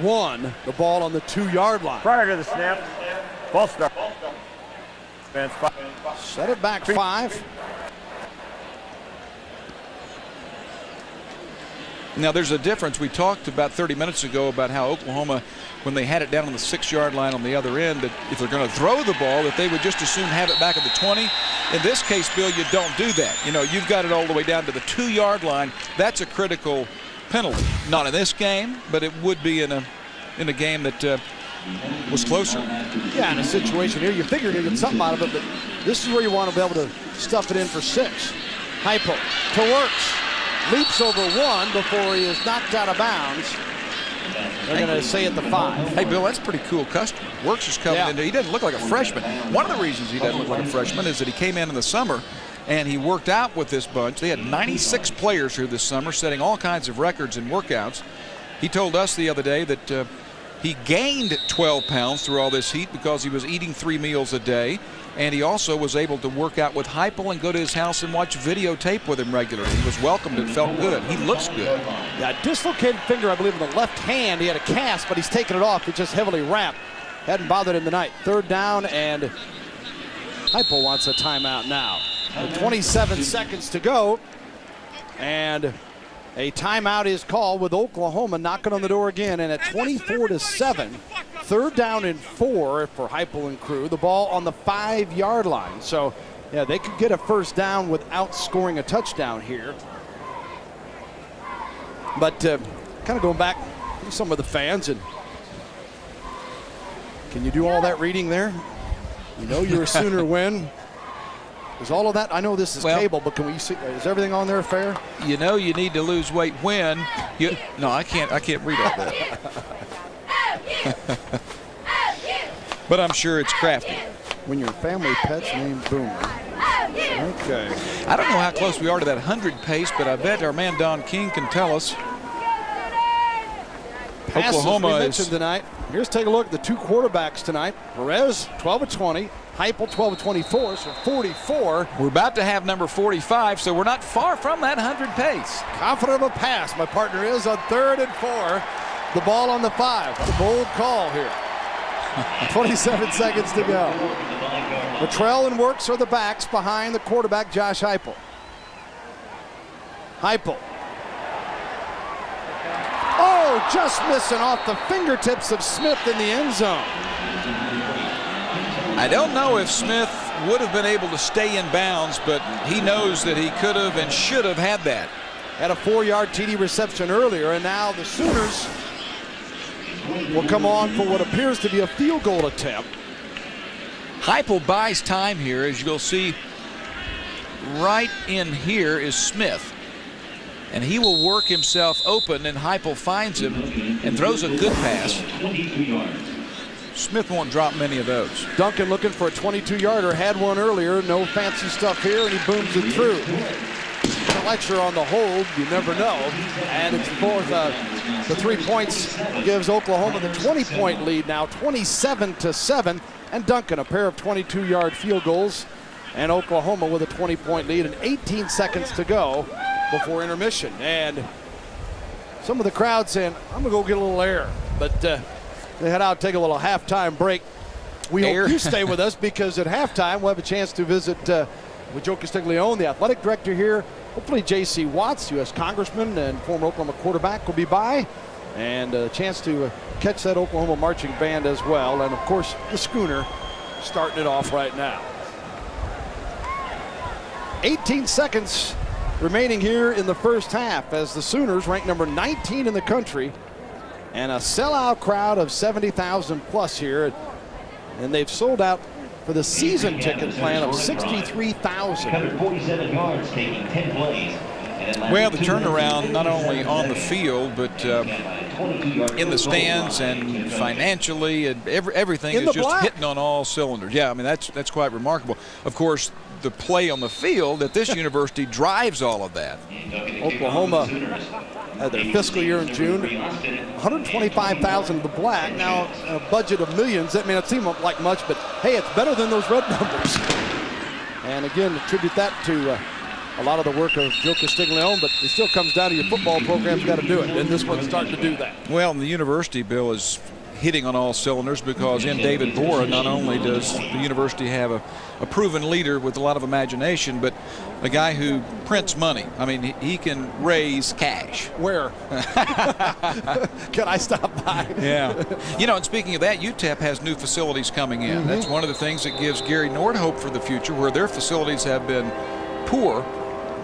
1. The ball on the 2-yard line. Prior to the snap, ball start. Set it back 5. Now there's a difference. We talked about 30 minutes ago about how Oklahoma, when they had it down on the 6-yard line on the other end, that if they're going to throw the ball, that they would just as soon have it back at the 20. In this case, Bill, you don't do that. You know, you've got it all the way down to the 2-yard line. That's a critical penalty. Not in this game, but it would be in a game that was closer. Yeah, in a situation here, you figure you'd get something out of it, but this is where you want to be able to stuff it in for 6. Hypo to Works. Leaps over 1 before he is knocked out of bounds. They're going to say at the 5. Hey, Bill, that's pretty cool customer. Works is coming in. He doesn't look like a freshman. One of the reasons he doesn't look like a freshman is that he came in the summer and he worked out with this bunch. They had 96 players here this summer, setting all kinds of records and workouts. He told us the other day that he gained 12 pounds through all this heat because he was eating 3 meals a day. And he also was able to work out with Heupel and go to his house and watch videotape with him regularly. He was welcomed and felt good. He looks good. Yeah, dislocated finger, I believe, in the left hand. He had a cast, but he's taken it off. It's just heavily wrapped. Hadn't bothered him tonight. 3rd down, and Heupel wants a timeout now. 27 seconds to go. And A timeout is called with Oklahoma knocking on the door again, and at 24-7, 3rd down and 4 for Heupel and crew. The ball on the 5-yard line. So, yeah, they could get a first down without scoring a touchdown here. But kind of going back to some of the fans, and can you do all that reading there? You know you're a Sooner win. Is all of that? I know this is cable, but can we see? Is everything on there fair? You know you need to lose weight when you. No, I can't read all that. But I'm sure it's crafty. When your family pet's named Boomer. Okay. I don't know how close we are to that 100 pace, but I bet our man Don King can tell us. Oklahoma is tonight. Here's take a look at the 2 quarterbacks tonight. Perez, 12 of 20. Heupel, 12 of 24, so 44. We're about to have number 45, so we're not far from that 100 pace. Confident of a pass. My partner is on 3rd and 4. The ball on the 5. What a bold call here. 27 seconds to go. Latrell and Works are the backs behind the quarterback, Josh Heupel. Heupel. Oh, just missing off the fingertips of Smith in the end zone. I don't know if Smith would have been able to stay in bounds, but he knows that he could have and should have had that. Had a 4-yard TD reception earlier, and now the Sooners will come on for what appears to be a field goal attempt. Heupel buys time here, as you'll see. Right in here is Smith, and he will work himself open, and Heupel finds him and throws a good pass. Smith won't drop many of those. Duncan looking for a 22-yarder, had one earlier. No fancy stuff here, and he booms it through. Fletcher on the hold, you never know. And it's the 3 points gives Oklahoma the 20-point lead now, 27-7. And Duncan, a pair of 22-yard field goals, and Oklahoma with a 20-point lead and 18 seconds to go before intermission. And some of the crowd saying, I'm going to go get a little air. But they head out, take a little halftime break. We hope you stay with us, because at halftime we'll have a chance to visit with Joe Castiglione, the athletic director here. Hopefully J.C. Watts, U.S. Congressman and former Oklahoma quarterback, will be by. And a chance to catch that Oklahoma marching band as well. And, of course, the Schooner starting it off right now. 18 seconds remaining here in the first half as the Sooners, ranked number 19 in the country, and a sellout crowd of 70,000 plus here. And they've sold out for the season ticket plan of 63,000. 147 yards, taking 10 plays. Well, the turnaround not only on the field, but in the stands and financially, and everything is just hitting on all cylinders. Yeah, I mean, that's quite remarkable. Of course, the play on the field at this university drives all of that. Oklahoma had their fiscal year in June, 125,000 of the black. Now a budget of millions. That may not seem like much, but hey, it's better than those red numbers. And again, attribute that to a lot of the work of Joe Castiglione, but it still comes down to your football program's got to do it, and this one's starting to do that. Well, the university, Bill, is hitting on all cylinders, because in David Bora, not only does the university have a proven leader with a lot of imagination, but a guy who prints money. I mean, he can raise cash. Where? Can I stop by? Yeah. You know, and speaking of that, UTEP has new facilities coming in. That's one of the things that gives Gary Nord hope for the future, where their facilities have been poor.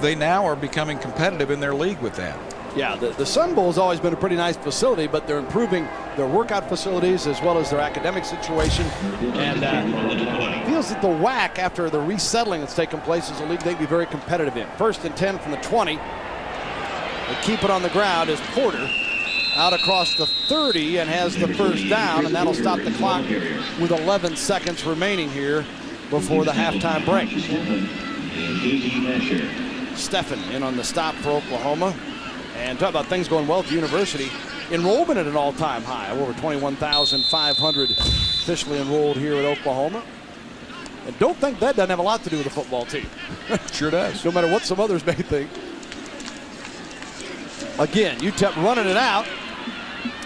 They now are becoming competitive in their league with that. Yeah, the Sun Bowl has always been a pretty nice facility, but they're improving their workout facilities as well as their academic situation. And it feels that the WAC, after the resettling that's taken place as a league, they'd be very competitive in. 1st and 10 from the 20. They keep it on the ground as Porter out across the 30 and has the first down, and that'll stop the clock with 11 seconds remaining here before the halftime break. Steffen in on the stop for Oklahoma. And talk about things going well at the university. Enrollment at an all-time high, over 21,500 officially enrolled here at Oklahoma. And don't think that doesn't have a lot to do with the football team. Sure does. No matter what some others may think. Again, UTEP running it out,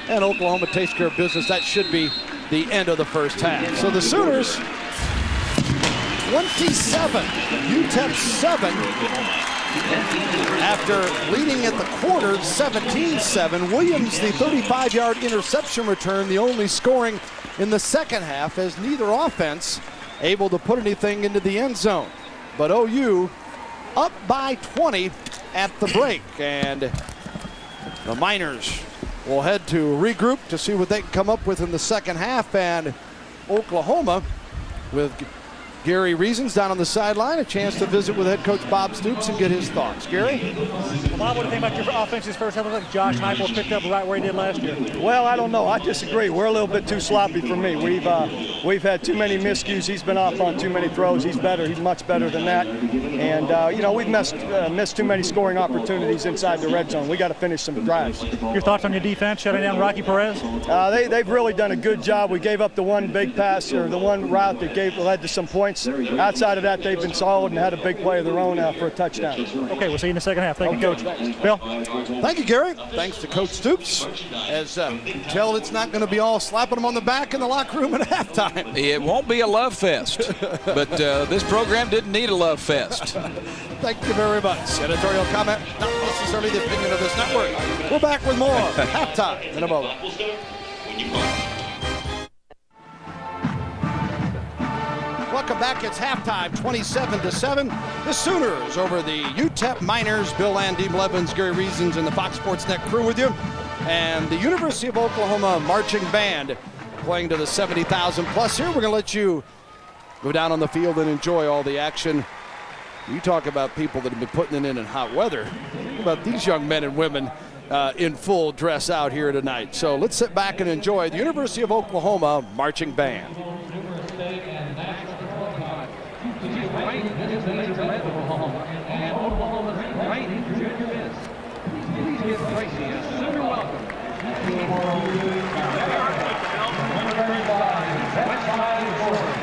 and Oklahoma takes care of business. That should be the end of the first half. So the Sooners, 27, UTEP 7. After leading at the quarter 17-7, Williams, the 35-yard interception return, the only scoring in the second half, as neither offense able to put anything into the end zone. But OU up by 20 at the break, and the Miners will head to regroup to see what they can come up with in the second half. And Oklahoma, with Gary Reasons down on the sideline, a chance to visit with head coach Bob Stoops and get his thoughts. Gary? Bob, what do you think about your offenses first half? It looked like Josh Heupel picked up right where he did last year. Well, I don't know. I disagree. We're a little bit too sloppy for me. We've had too many miscues. He's been off on too many throws. He's better. He's much better than that. And, we've missed too many scoring opportunities inside the red zone. We got to finish some drives. Your thoughts on your defense, shutting down Rocky Perez? They've really done a good job. We gave up the one big pass, or the one route that led to some points. Outside of that, they've been solid and had a big play of their own for a touchdown. Okay, we'll see you in the second half. Thank you, Coach. Bill? Thank you, Gary. Thanks to Coach Stoops. As you can tell, it's not going to be all slapping them on the back in the locker room at halftime. It won't be a love fest, but this program didn't need a love fest. Thank you very much. Editorial comment, not necessarily the opinion of this network. We're back with more halftime in a moment. Welcome back. It's halftime, 27-7. The Sooners over the UTEP Miners. Bill Landy, Blevins, Gary Reasons, and the Fox Sports Net crew with you. And the University of Oklahoma marching band playing to the 70,000 plus here. We're going to let you go down on the field and enjoy all the action. You talk about people that have been putting it in hot weather. Think about these young men and women in full dress out here tonight. So let's sit back and enjoy the University of Oklahoma marching band. This is the major event of Oklahoma, and Oklahoma's right junior miss. Please give Tracy a super welcome. Number 35, Westside Forward.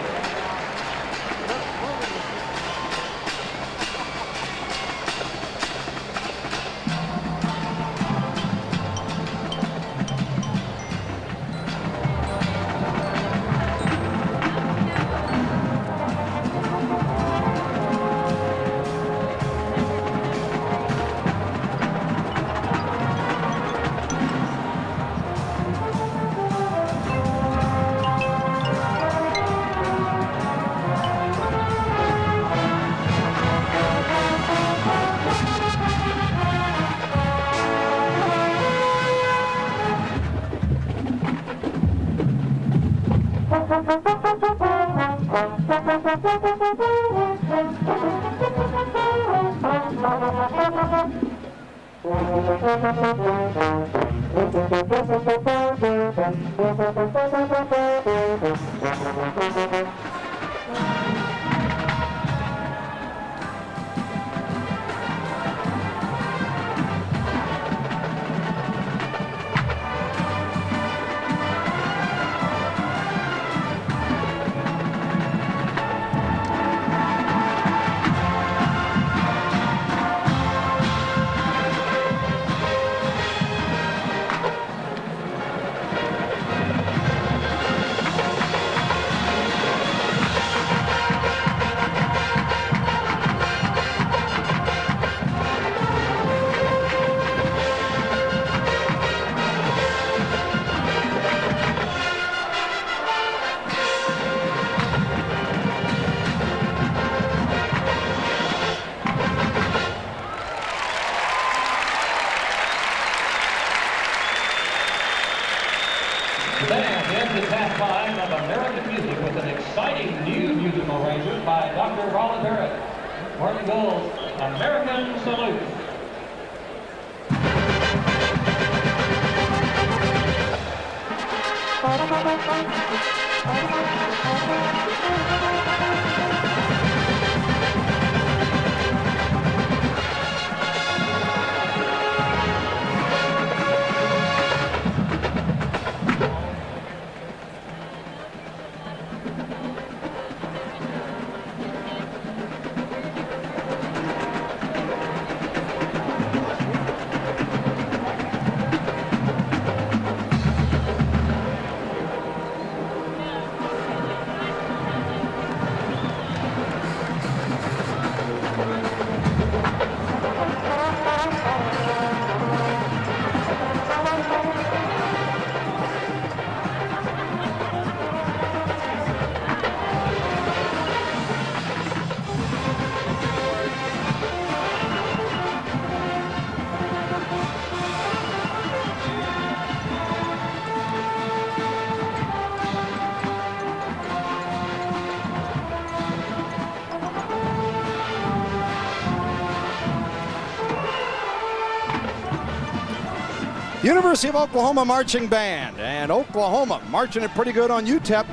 University of Oklahoma marching band, and Oklahoma marching it pretty good on UTEP.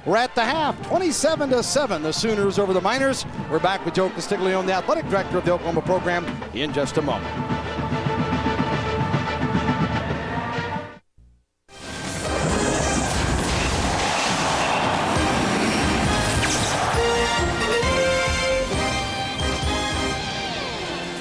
We're at the half, 27-7, the Sooners over the Miners. We're back with Joe Castiglione, the athletic director of the Oklahoma program, in just a moment.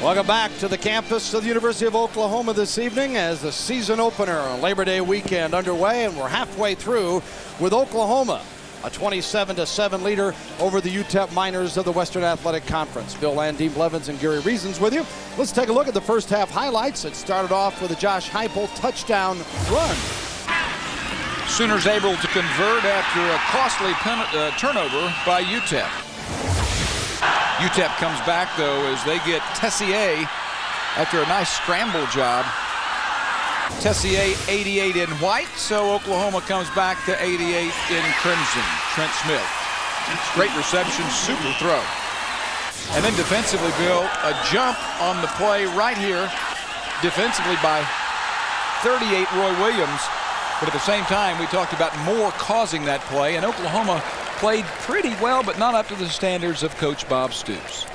Welcome back to the campus of the University of Oklahoma this evening as the season opener on Labor Day weekend underway, and we're halfway through with Oklahoma, a 27-7 leader over the UTEP Miners of the Western Athletic Conference. Bill Landine Blevins and Gary Reasons with you. Let's take a look at the first half highlights. It started off with a Josh Heupel touchdown run. Sooners able to convert after a costly turnover by UTEP. UTEP comes back, though, as they get Tessier after a nice scramble job. Tessier 88 in white, so Oklahoma comes back to 88 in crimson. Trent Smith. Great reception, super throw. And then defensively, Bill, a jump on the play right here, defensively by 38 Roy Williams. But at the same time, we talked about Moore causing that play, and Oklahoma played pretty well, but not up to the standards of Coach Bob Stoops.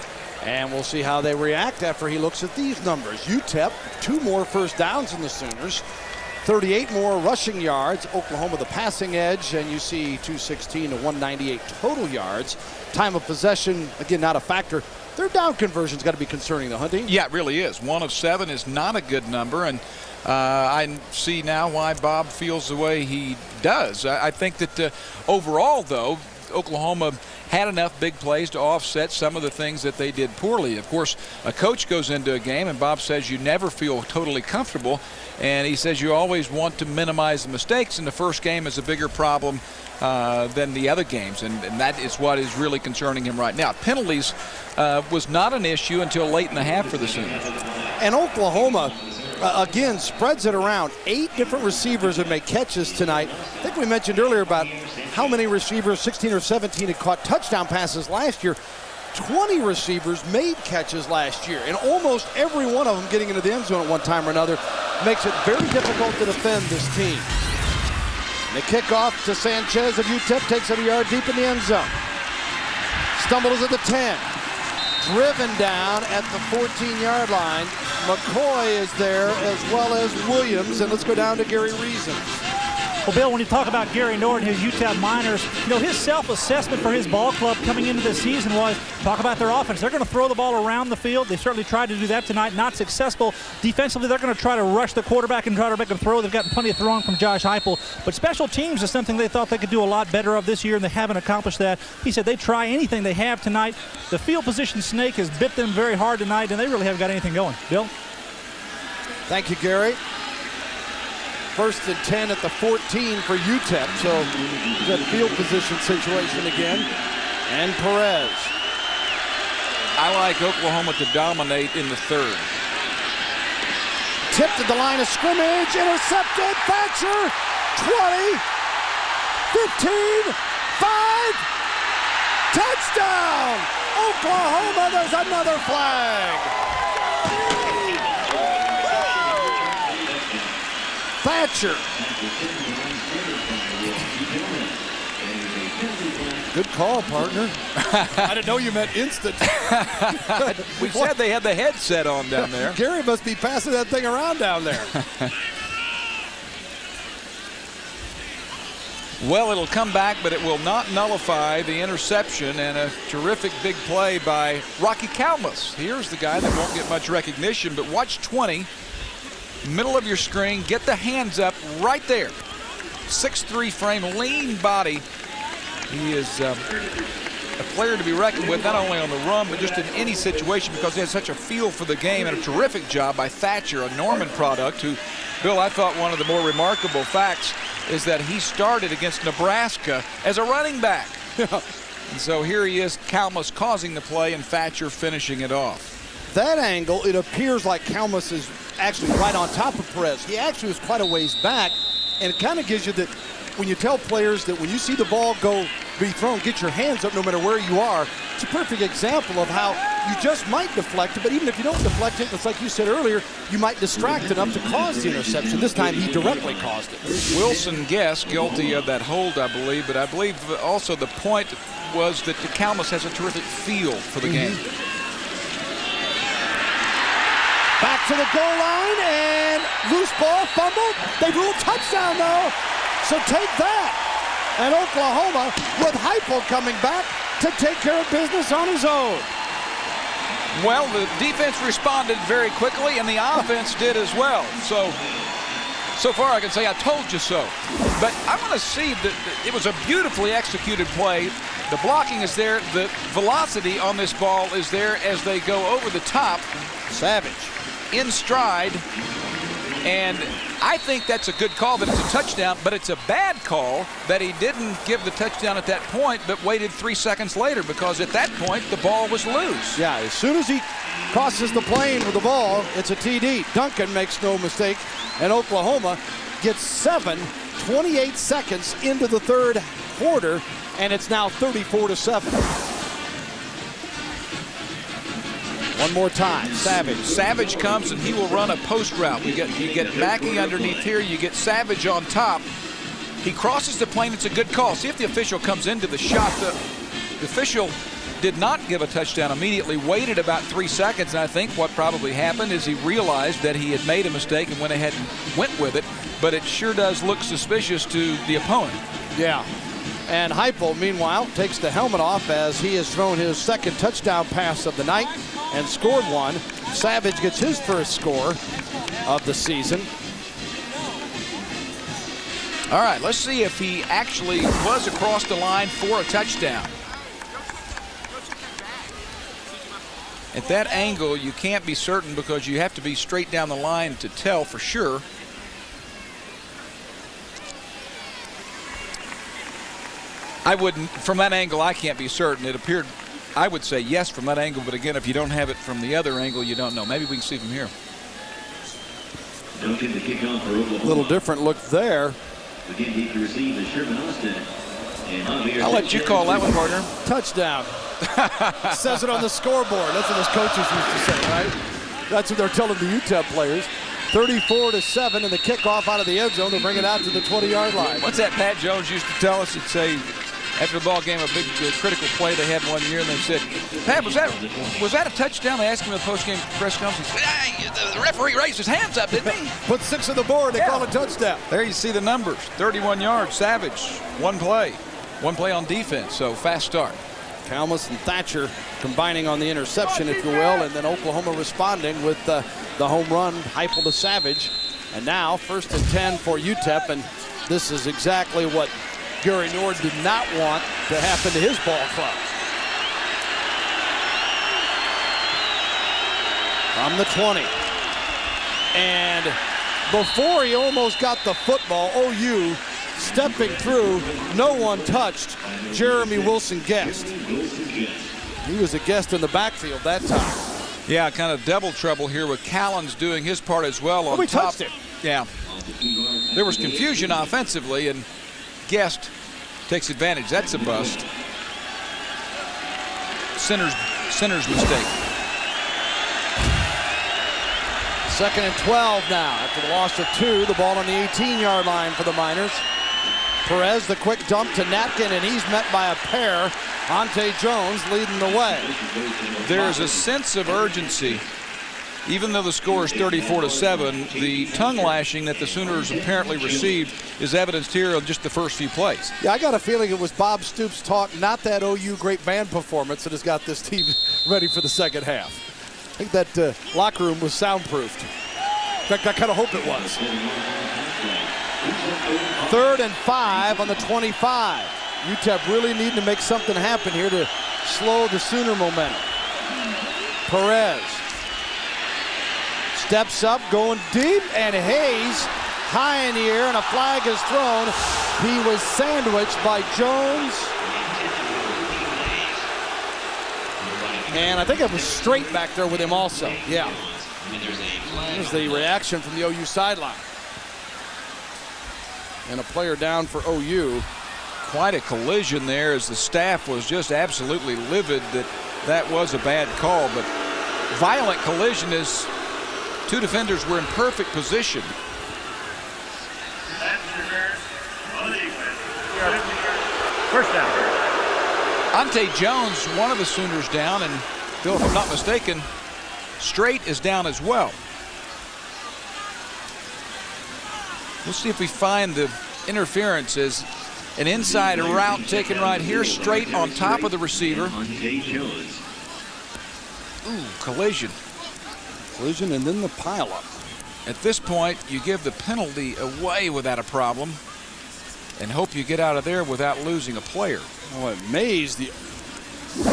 And we'll see how they react after he looks at these numbers. UTEP, 2 more first downs than the Sooners, 38 more rushing yards. Oklahoma the passing edge, and you see 216 to 198 total yards. Time of possession, again, not a factor. Their down conversion's got to be concerning, the Hunting. Yeah, it really is. 1 of 7 is not a good number, and I see now why Bob feels the way he does. I think that overall, though, Oklahoma had enough big plays to offset some of the things that they did poorly. Of course, a coach goes into a game, and Bob says you never feel totally comfortable, and he says you always want to minimize the mistakes, and the first game is a bigger problem than the other games, and that is what is really concerning him right now. Penalties was not an issue until late in the half for the Sooners. And Oklahoma, again, spreads it around. 8 different receivers have made catches tonight. I think we mentioned earlier about how many receivers, 16 or 17, had caught touchdown passes last year. 20 receivers made catches last year, and almost every one of them getting into the end zone at one time or another makes it very difficult to defend this team. And the kickoff to Sanchez of UTEP takes it a yard deep in the end zone. Stumbles at the 10. Driven down at the 14-yard line. McCoy is there as well as Williams, and let's go down to Gary Reasons. Well, Bill, when you talk about Gary Norton, his UTEP Miners, you know, his self-assessment for his ball club coming into this season was, talk about their offense. They're going to throw the ball around the field. They certainly tried to do that tonight, not successful. Defensively, they're going to try to rush the quarterback and try to make him throw. They've gotten plenty of throwing from Josh Heupel. But special teams is something they thought they could do a lot better of this year, and they haven't accomplished that. He said they try anything they have tonight. The field position snake has bit them very hard tonight, and they really haven't got anything going. Bill? Thank you, Gary. 1st and 10 at the 14 for UTEP, so that field position situation again. And Perez. I like Oklahoma to dominate in the 3rd. Tipped at the line of scrimmage, intercepted, Thatcher, 20, 15, 5, touchdown! Oklahoma, there's another flag. Thatcher. Good call, partner. I didn't know you meant instant. We said they had the headset on down there. Gary must be passing that thing around down there. Well, it'll come back, but it will not nullify the interception, and a terrific big play by Rocky Kalmus. Here's the guy that won't get much recognition, but watch 20. Middle of your screen, get the hands up right there. 6'3" frame, lean body. He is a player to be reckoned with, not only on the run, but just in any situation, because he has such a feel for the game, and a terrific job by Thatcher, a Norman product, who, Bill, I thought one of the more remarkable facts is that he started against Nebraska as a running back. And so here he is, Kalmus causing the play, and Thatcher finishing it off. That angle, it appears like Kalmus is actually right on top of Perez. He actually was quite a ways back, and it kind of gives you that when you tell players that when you see the ball be thrown, get your hands up no matter where you are. It's a perfect example of how you just might deflect it, but even if you don't deflect it, it's like you said earlier, you might distract enough to cause the interception. This time he directly caused it. Wilson Guest guilty of that hold, I believe, but I believe also the point was that Calamus has a terrific feel for the game. Back to the goal line, and loose ball, fumble. They rule touchdown, though. So take that. And Oklahoma with Heupel coming back to take care of business on his own. Well, the defense responded very quickly, and the offense did as well. So far I can say I told you so. But I want to see that it was a beautifully executed play. The blocking is there. The velocity on this ball is there as they go over the top. Savage. In stride. And I think that's a good call that it's a touchdown, but it's a bad call that he didn't give the touchdown at that point, but waited 3 seconds later, because at that point the ball was loose. Yeah, as soon as he crosses the plane with the ball, it's a TD. Duncan makes no mistake, and Oklahoma gets 28 seconds into the third quarter, and it's now 34-7. One more time, Savage. Savage comes and he will run a post route. You get Mackey underneath here, you get Savage on top. He crosses the plane, it's a good call. See if the official comes into the shot. The official did not give a touchdown immediately, waited about 3 seconds, and I think what probably happened is he realized that he had made a mistake and went ahead and went with it, but it sure does look suspicious to the opponent. Yeah. And Heupel, meanwhile, takes the helmet off as he has thrown his second touchdown pass of the night and scored one. Savage gets his first score of the season. All right, let's see if he actually was across the line for a touchdown. At that angle, you can't be certain because you have to be straight down the line to tell for sure. I wouldn't, from that angle, I can't be certain. It appeared, I would say yes from that angle, but again, if you don't have it from the other angle, you don't know. Maybe we can see from here. Duncan to kick off for Oklahoma. A little different look there. Again, he to receive is Sherman Austin. I'll let you call that one, partner. Touchdown. Says it on the scoreboard. That's what his coaches used to say, right? That's what they're telling the UTEP players. 34-7, and the kickoff out of the end zone to bring it out to the 20-yard line. What's that Pat Jones used to tell us? He'd say, after the ball game, a big critical play they had one year, and they said, Pat, was that a touchdown? They asked him in the post-game press conference. He said, hey, the referee raised his hands up, didn't he? Put 6 on the board. They call it touchdown. There you see the numbers. 31 yards. Savage, one play on defense, so fast start. Calamus and Thatcher combining on the interception, if you will, and then Oklahoma responding with the home run, Heupel to Savage. And now 1st and 10 for UTEP, and this is exactly what Gary Nord did not want to happen to his ball club. From the 20. And before he almost got the football, OU stepping through, no one touched Jeremy Wilson Guest. He was a guest in the backfield that time. Yeah, kind of double trouble here with Callens doing his part as well on we top. Touched him. Yeah. There was confusion offensively, and Guest takes advantage. That's a bust. Center's mistake. 2nd and 12 now after the loss of 2. The ball on the 18-yard line for the Miners. Perez, the quick dump to Natkin, and he's met by a pair. Ante Jones leading the way. There's a sense of urgency. Even though the score is 34-7, the tongue lashing that the Sooners apparently received is evidenced here on just the first few plays. Yeah, I got a feeling it was Bob Stoops' talk, not that OU great band performance that has got this team ready for the second half. I think that locker room was soundproofed. In fact, I kind of hope it was. 3rd and 5 on the 25. UTEP really needing to make something happen here to slow the Sooner momentum. Perez steps up, going deep, and Hayes high in the air, and a flag is thrown. He was sandwiched by Jones. And I think it was straight back there with him also. Yeah. Here's the reaction from the OU sideline. And a player down for OU. Quite a collision there as the staff was just absolutely livid that that was a bad call, but violent collision as two defenders were in perfect position. First down. Ante Jones, one of the Sooners down, and Bill, if I'm not mistaken, Strait is down as well. We'll see if we find the interference as an inside route taken right here, straight on top of the receiver. Ooh, collision. Collision and then the pileup. At this point, you give the penalty away without a problem and hope you get out of there without losing a player. Oh, and Mays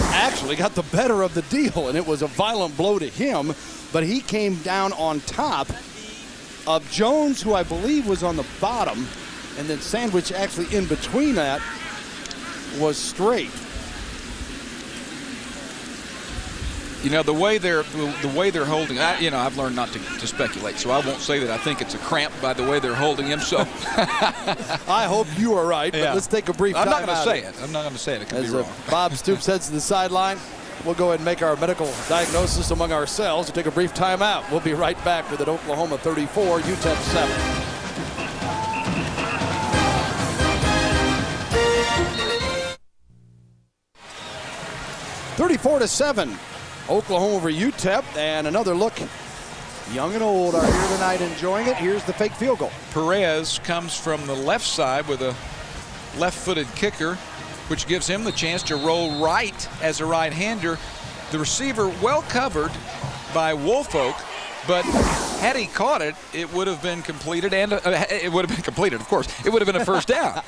actually got the better of the deal, and it was a violent blow to him, but he came down on top of Jones, who I believe was on the bottom, and then sandwiched actually in between that was Strait. You know, the way they're holding, I've learned not to speculate, so I won't say that I think it's a cramp by the way they're holding him. So I hope you are right, but let's take a brief time out. I'm not going to say it. It could be wrong. Bob Stoops heads to the sideline. We'll go ahead and make our medical diagnosis among ourselves and take a brief time out. We'll be right back with it. Oklahoma 34, UTEP 7. (34-7). Oklahoma over UTEP, and another look. Young and old are here tonight enjoying it. Here's the fake field goal. Perez comes from the left side with a left-footed kicker, which gives him the chance to roll right as a right-hander. The receiver well covered by Woolfolk, but had he caught it, it would have been completed, and it would have been completed, of course. It would have been a first down.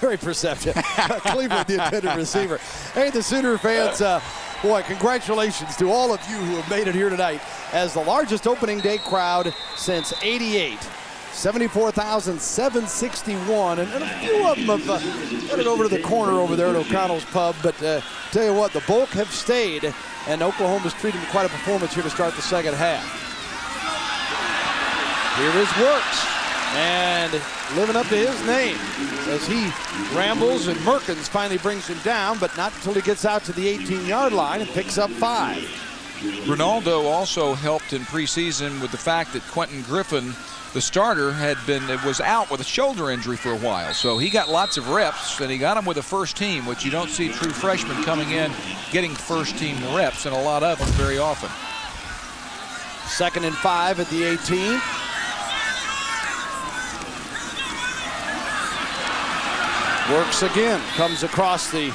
Very perceptive. Cleveland, the intended receiver. Hey, the Sooner fans, boy, congratulations to all of you who have made it here tonight as the largest opening day crowd since '88. 74,761, and a few of them have headed over to the corner over there at O'Connell's Pub, but tell you what, the bulk have stayed, and Oklahoma's treating quite a performance here to start the second half. Here is Works, and living up to his name as he rambles, and Merkins finally brings him down, but not until he gets out to the 18-yard line and picks up 5. Ronaldo also helped in preseason with the fact that Quentin Griffin, the starter, was out with a shoulder injury for a while. So he got lots of reps, and he got them with the first team, which you don't see true freshmen coming in getting first team reps, and a lot of them very often. 2nd and 5 at the 18. Works again, comes across the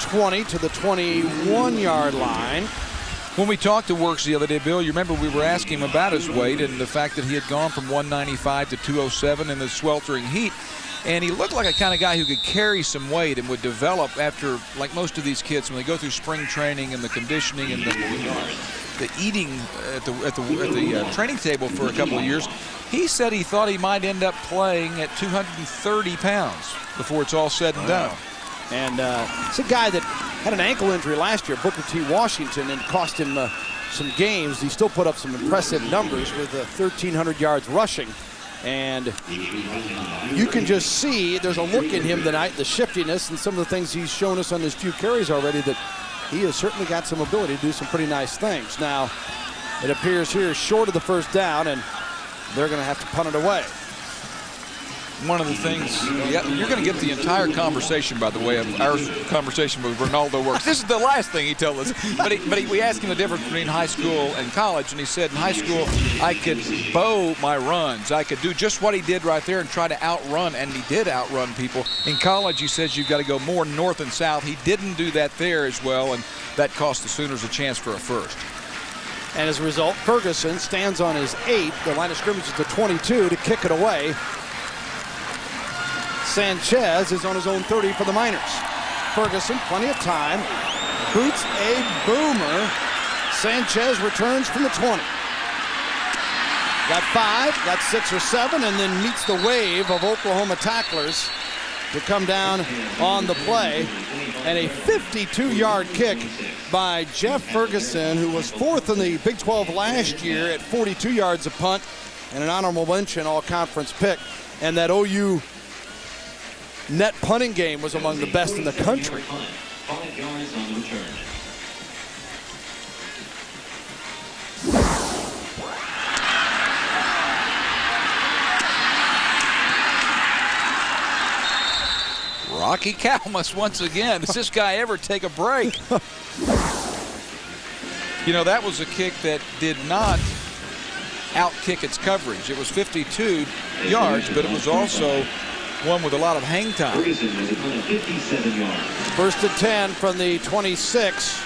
20 to the 21-yard line. When we talked to Works the other day, Bill, you remember we were asking him about his weight and the fact that he had gone from 195 to 207 in the sweltering heat. And he looked like a kind of guy who could carry some weight and would develop after, like most of these kids, when they go through spring training and the conditioning and the eating at the training table for a couple of years. He said he thought he might end up playing at 230 pounds before it's all said and done. And it's a guy that had an ankle injury last year, Booker T. Washington, and cost him some games. He still put up some impressive numbers with 1,300 yards rushing. And you can just see there's a look in him tonight, the shiftiness and some of the things he's shown us on his few carries already, that he has certainly got some ability to do some pretty nice things. Now, it appears here short of the first down, and they're going to have to punt it away. One of the things, you're going to get the entire conversation, by the way, of our conversation with Ronaldo Works. This is the last thing he told us. But we asked him the difference between high school and college, and he said in high school, I could bow my runs. I could do just what he did right there and try to outrun, and he did outrun people. In college, he says you've got to go more north and south. He didn't do that there as well, and that cost the Sooners a chance for a first. And as a result, Ferguson stands on his 8. The line of scrimmage is the 22 to kick it away. Sanchez is on his own 30 for the Miners. Ferguson, plenty of time, boots a boomer. Sanchez returns from the 20. Got 5, got 6 or 7, and then meets the wave of Oklahoma tacklers to come down on the play. And a 52-yard kick by Jeff Ferguson, who was 4th in the Big 12 last year at 42 yards a punt, and an honorable mention all-conference pick. And that OU net punting game was among the best in the country. Rocky Calmus once again. Does this guy ever take a break? You know, that was a kick that did not outkick its coverage. It was 52 yards, but it was also one with a lot of hang time. 1st and 10 from the 26.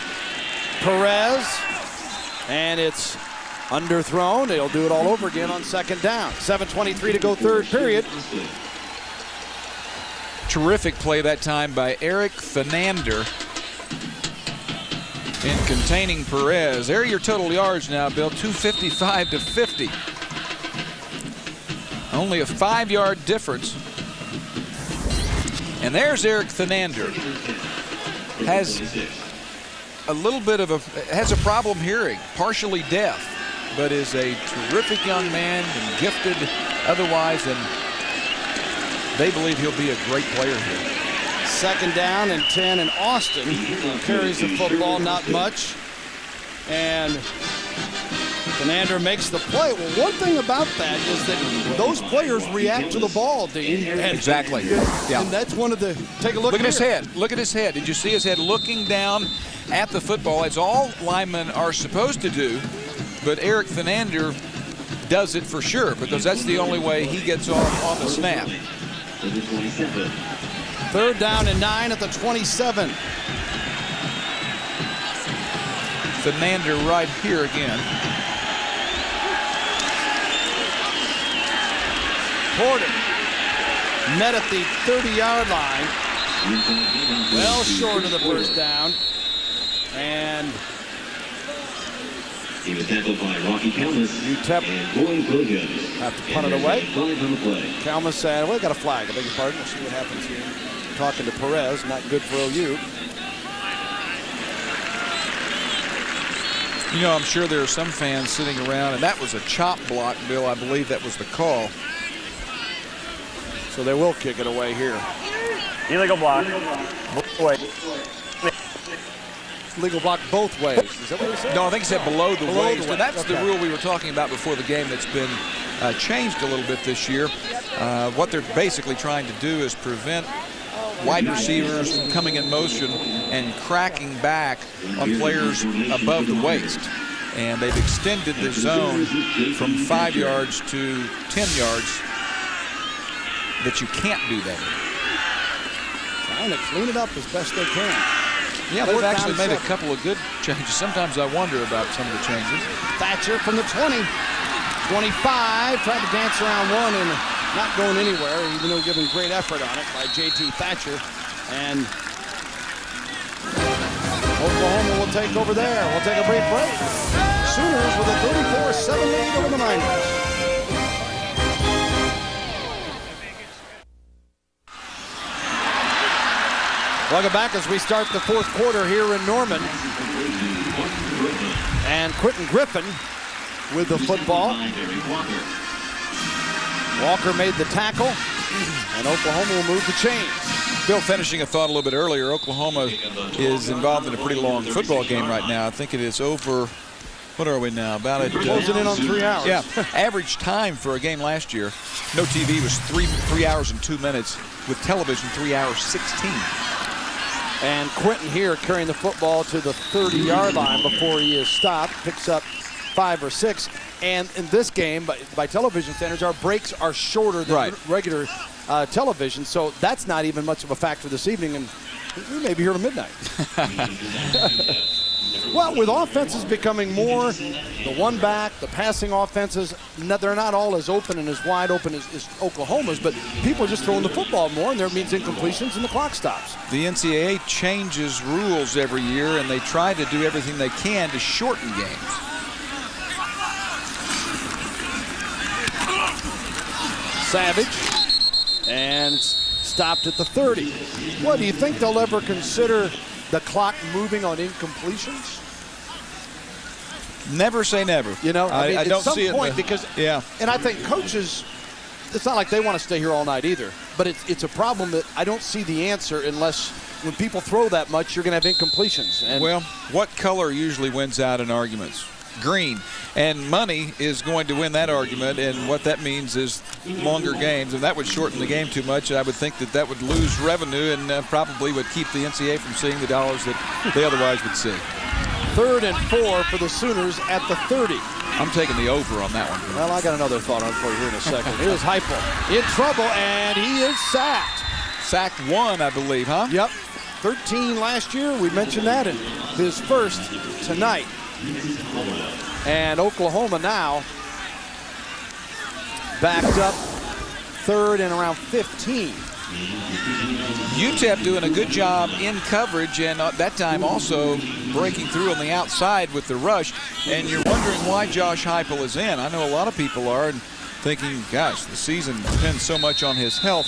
Perez, and it's underthrown. They'll do it all over again on 2nd down. 7:23 to go, 3rd period. Terrific play that time by Eric Thanander in containing Perez. There are your total yards now, Bill, 255 to 50. Only a 5-yard difference. And there's Eric Thanander. Has a little bit of has a problem hearing, partially deaf, but is a terrific young man and gifted otherwise, and they believe he'll be a great player here. 2nd down and 10, and Austin carries the football, not much. And Thanander makes the play. Well, one thing about that is that those players react to the ball, Dean. Exactly. Yeah. And that's one of the, take a look at here. his head. Look at his head. Did you see his head looking down at the football? It's all linemen are supposed to do, but Eric Thanander does it for sure because that's the only way he gets off on the snap. 3rd down and 9 at the 27. Thanander right here again. Porter met at the 30-yard line. Well short of the 1st down. And he was tackled by Rocky Calmus. UTEP have to punt it away. Calmus said, well, got a flag. I beg your pardon. We'll see what happens here. Talking to Perez, not good for OU. You know, I'm sure there are some fans sitting around, and that was a chop block, Bill. I believe that was the call. So they will kick it away here. Illegal block. Legal block both ways. Is that what you said? No, I think he said below the waist. And that's okay. the rule we were talking about before the game that's been changed a little bit this year. What they're basically trying to do is prevent wide receivers from coming in motion and cracking back on players above the waist. And they've extended the zone from 5 yards to 10 yards that you can't do that. Trying to clean it up as best they can. Yeah, they've actually made a couple of good changes. Sometimes I wonder about some of the changes. Thatcher from the 20. 25, tried to dance around one and not going anywhere, even though giving great effort on it by J.T. Thatcher. And Oklahoma will take over there. We'll take a brief break. Sooners with a 34-7 lead over the Miners. Welcome back as we start the 4th quarter here in Norman. And Quentin Griffin with the football. Walker made the tackle, and Oklahoma will move the chains. Bill, finishing a thought a little bit earlier, Oklahoma is involved in a pretty long football game right now. I think it is over, what are we now? About a closing in on 3 hours. Yeah, average time for a game last year, no TV, was 3 hours and 2 minutes. With television, 3 hours 16. And Quentin here carrying the football to the 30-yard line before he is stopped, picks up 5 or 6. And in this game, by television standards, our breaks are shorter than regular television, so that's not even much of a factor this evening, and we may be here till midnight. Well, with offenses becoming more, the one back, the passing offenses, they're not all as open and as wide open as Oklahoma's, but people are just throwing the football more, and there means incompletions and the clock stops. The NCAA changes rules every year, and they try to do everything they can to shorten games. Savage, and it's stopped at the 30. What, do you think they'll ever consider the clock moving on incompletions? Never say never. You know, I mean, I don't at some see point, it. Because, yeah. And I think coaches, it's not like they want to stay here all night either, but it's a problem that I don't see the answer unless when people throw that much, you're going to have incompletions. And well, what color usually wins out in arguments? green. And money is going to win that argument, and what that means is longer games, and that would shorten the game too much. I would think that would lose revenue and probably would keep the NCAA from seeing the dollars that they otherwise would see. 3rd and 4 for the Sooners at the 30. I'm taking the over on that one. Well, I got another thought on it for you here in a second. Here's Heupel in trouble, and he is sacked. Sacked 1, I believe, huh? Yep. 13 last year. We mentioned that, and his first tonight. And Oklahoma now backed up 3rd and around 15. UTEP doing a good job in coverage, and that time also breaking through on the outside with the rush. And you're wondering why Josh Heupel is in. I know a lot of people are, and thinking, gosh, the season depends so much on his health.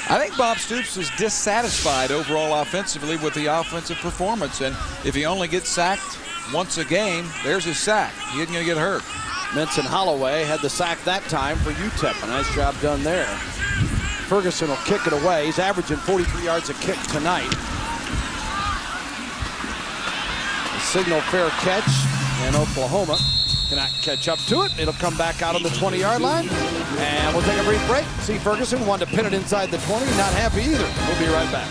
I think Bob Stoops is dissatisfied overall offensively with the offensive performance, and if he only gets sacked once a game, there's his sack. He isn't going to get hurt. Menson Holloway had the sack that time for UTEP. A nice job done there. Ferguson will kick it away. He's averaging 43 yards a kick tonight. A signal fair catch, and Oklahoma cannot catch up to it. It'll come back out on the 20-yard line. And we'll take a brief break. See, Ferguson wanted to pin it inside the 20. Not happy either. We'll be right back.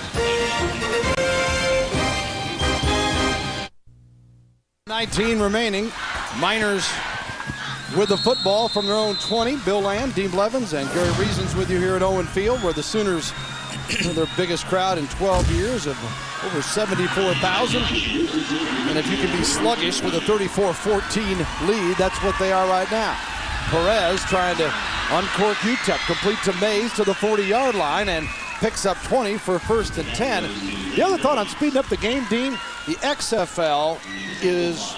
19 remaining. Miners with the football from their own 20. Bill Land, Dean Blevins, and Gary Reasons with you here at Owen Field, where the Sooners are their biggest crowd in 12 years of over 74,000. And if you can be sluggish with a 34-14 lead, that's what they are right now. Perez trying to uncork UTEP, complete to Mays to the 40-yard line, and picks up 20 for 1st and 10. The other thought on speeding up the game, Dean, the XFL is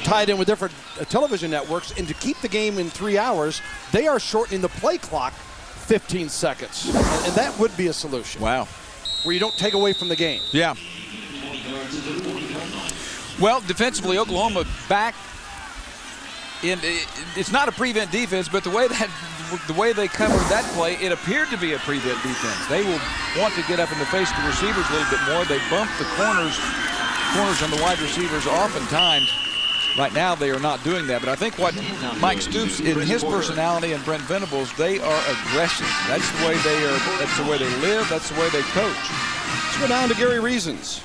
tied in with different television networks, and to keep the game in 3 hours, they are shortening the play clock 15 seconds. And that would be a solution. Wow. Where you don't take away from the game. Yeah. Well, defensively, Oklahoma back in. It's not a prevent defense, but the way they covered that play, it appeared to be a prevent defense. They will want to get up in the face of the receivers a little bit more. They bump the corners on the wide receivers oftentimes. Right now, they are not doing that. But I think what Mike Stoops, in his personality, and Brent Venables, they are aggressive. That's the way they are. That's the way they live. That's the way they coach. Let's go down to Gary Reasons.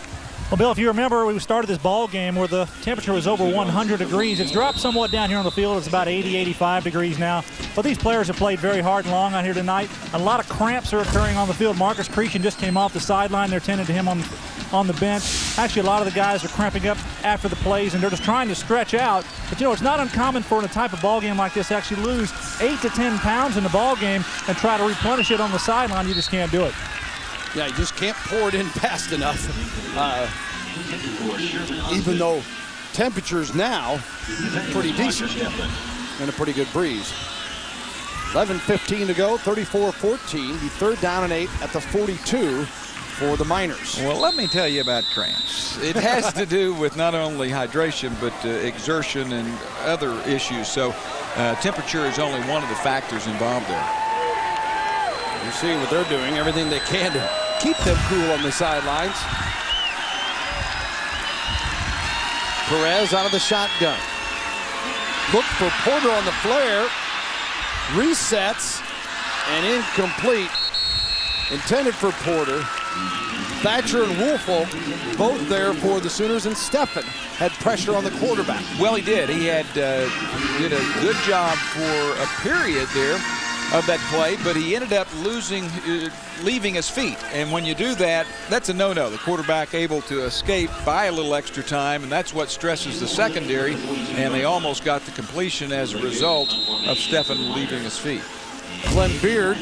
Well, Bill, if you remember, we started this ball game where the temperature was over 100 degrees. It's dropped somewhat down here on the field. It's about 80, 85 degrees now. But these players have played very hard and long out here tonight. A lot of cramps are occurring on the field. Marcus Creashan just came off the sideline. They're tending to him on the bench. Actually, a lot of the guys are cramping up after the plays, and they're just trying to stretch out. But, you know, it's not uncommon for in a type of ball game like this to actually lose 8 to 10 pounds in the ball game and try to replenish it on the sideline. You just can't do it. Yeah, you just can't pour it in fast enough. Even though temperatures now pretty decent and a pretty good breeze. 11:15 to go, 34-14. The 3rd down and 8 at the 42 for the Miners. Well, let me tell you about cramps. It has to do with not only hydration, but exertion and other issues. So temperature is only one of the factors involved there. You're seeing what they're doing, everything they can to keep them cool on the sidelines. Perez out of the shotgun. Look for Porter on the flare. Resets and incomplete. Intended for Porter. Thatcher and Woolfolk both there for the Sooners, and Steffen had pressure on the quarterback. Well, he did. He had did a good job for a period there of that play, but he ended up leaving his feet. And when you do that, that's a no-no. The quarterback able to escape by a little extra time, and that's what stresses the secondary, and they almost got the completion as a result of Steffen leaving his feet. Glenn Beard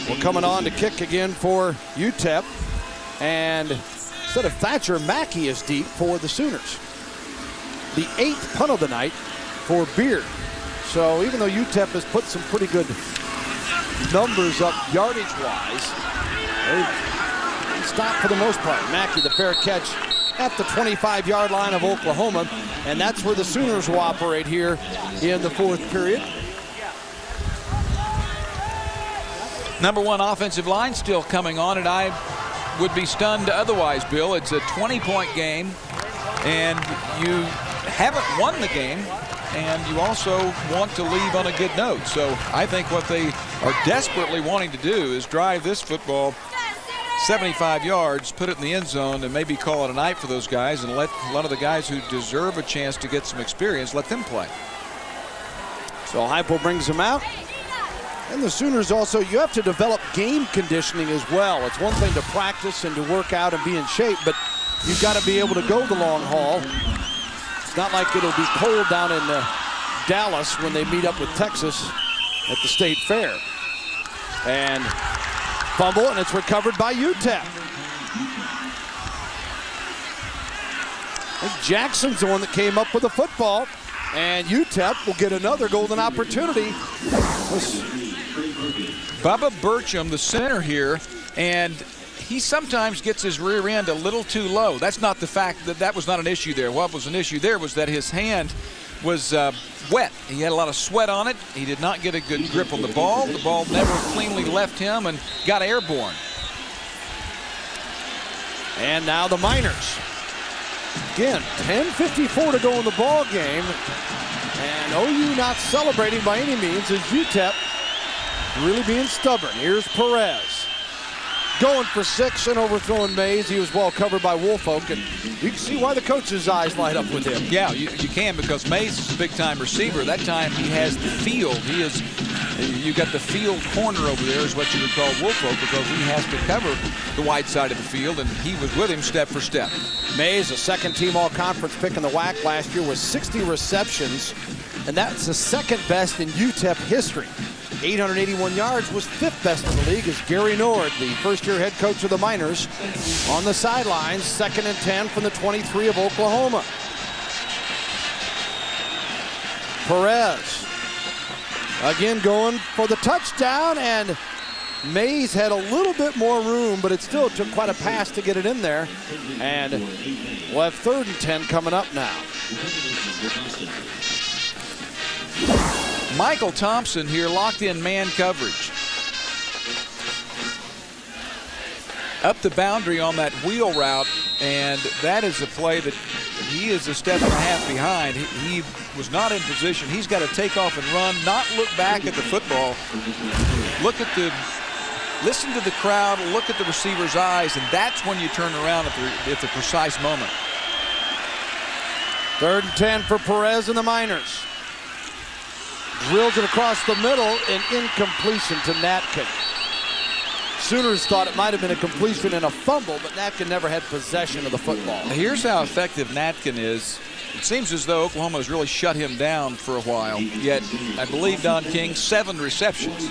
will coming on to kick again for UTEP, and instead of Thatcher, Mackey is deep for the Sooners. The 8th punt of the night for Beard. So even though UTEP has put some pretty good numbers up yardage-wise, they stop for the most part. Mackey, the fair catch at the 25-yard line of Oklahoma, and that's where the Sooners will operate here in the 4th period. Number 1 offensive line still coming on, and I would be stunned otherwise, Bill. It's a 20-point game, and you haven't won the game and you also want to leave on a good note. So I think what they are desperately wanting to do is drive this football 75 yards, put it in the end zone, and maybe call it a night for those guys and let a lot of the guys who deserve a chance to get some experience, let them play. So Heupel brings them out. And the Sooners also, you have to develop game conditioning as well. It's one thing to practice and to work out and be in shape, but you've got to be able to go the long haul. It's not like it'll be cold down in Dallas when they meet up with Texas at the State Fair. And fumble, and it's recovered by UTEP. I think Jackson's the one that came up with the football, and UTEP will get another golden opportunity. Bubba Burcham, the center here, and he sometimes gets his rear end a little too low. That's not the fact that was not an issue there. What was an issue there was that his hand was wet. He had a lot of sweat on it. He did not get a good grip on the ball. The ball never cleanly left him and got airborne. And now the Miners. Again, 10:54 to go in the ball game. And OU not celebrating by any means as UTEP really being stubborn. Here's Perez. Going for 6 and overthrowing Mays. He was well covered by Woolfolk, and you can see why the coach's eyes light up with him. Yeah, you can, because Mays is a big-time receiver. That time he has the field. You got the field corner over there is what you would call Woolfolk, because he has to cover the wide side of the field, and he was with him step for step. Mays, a second-team all-conference pick in the WAC last year with 60 receptions, and that's the second best in UTEP history. 881 yards, was 5th best in the league as Gary Nord, the first-year head coach of the Miners, on the sidelines. 2nd and 10 from the 23 of Oklahoma. Perez again going for the touchdown, and Mays had a little bit more room, but it still took quite a pass to get it in there. And we'll have 3rd and 10 coming up now. Michael Thompson here, locked in man coverage. Up the boundary on that wheel route, and that is a play that he is a step and a half behind. He was not in position. He's got to take off and run, not look back at the football. Listen to the crowd, look at the receiver's eyes, and that's when you turn around at the precise moment. 3rd and 10 for Perez and the Miners. Drills it across the middle, an incompletion to Natkin. Sooners thought it might have been a completion and a fumble, but Natkin never had possession of the football. Here's how effective Natkin is. It seems as though Oklahoma has really shut him down for a while, yet I believe Don King, 7 receptions.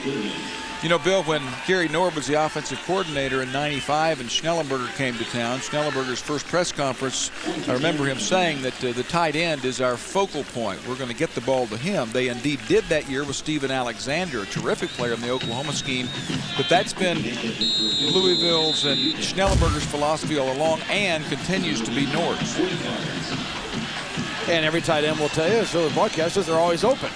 You know, Bill, when Gary Nord was the offensive coordinator in '95 and Schnellenberger came to town, Schnellenberger's first press conference, I remember him saying that the tight end is our focal point. We're going to get the ball to him. They indeed did that year with Steven Alexander, a terrific player in the Oklahoma scheme. But that's been Louisville's and Schnellenberger's philosophy all along, and continues to be Nord's. And every tight end will tell you, so the broadcasters are always open.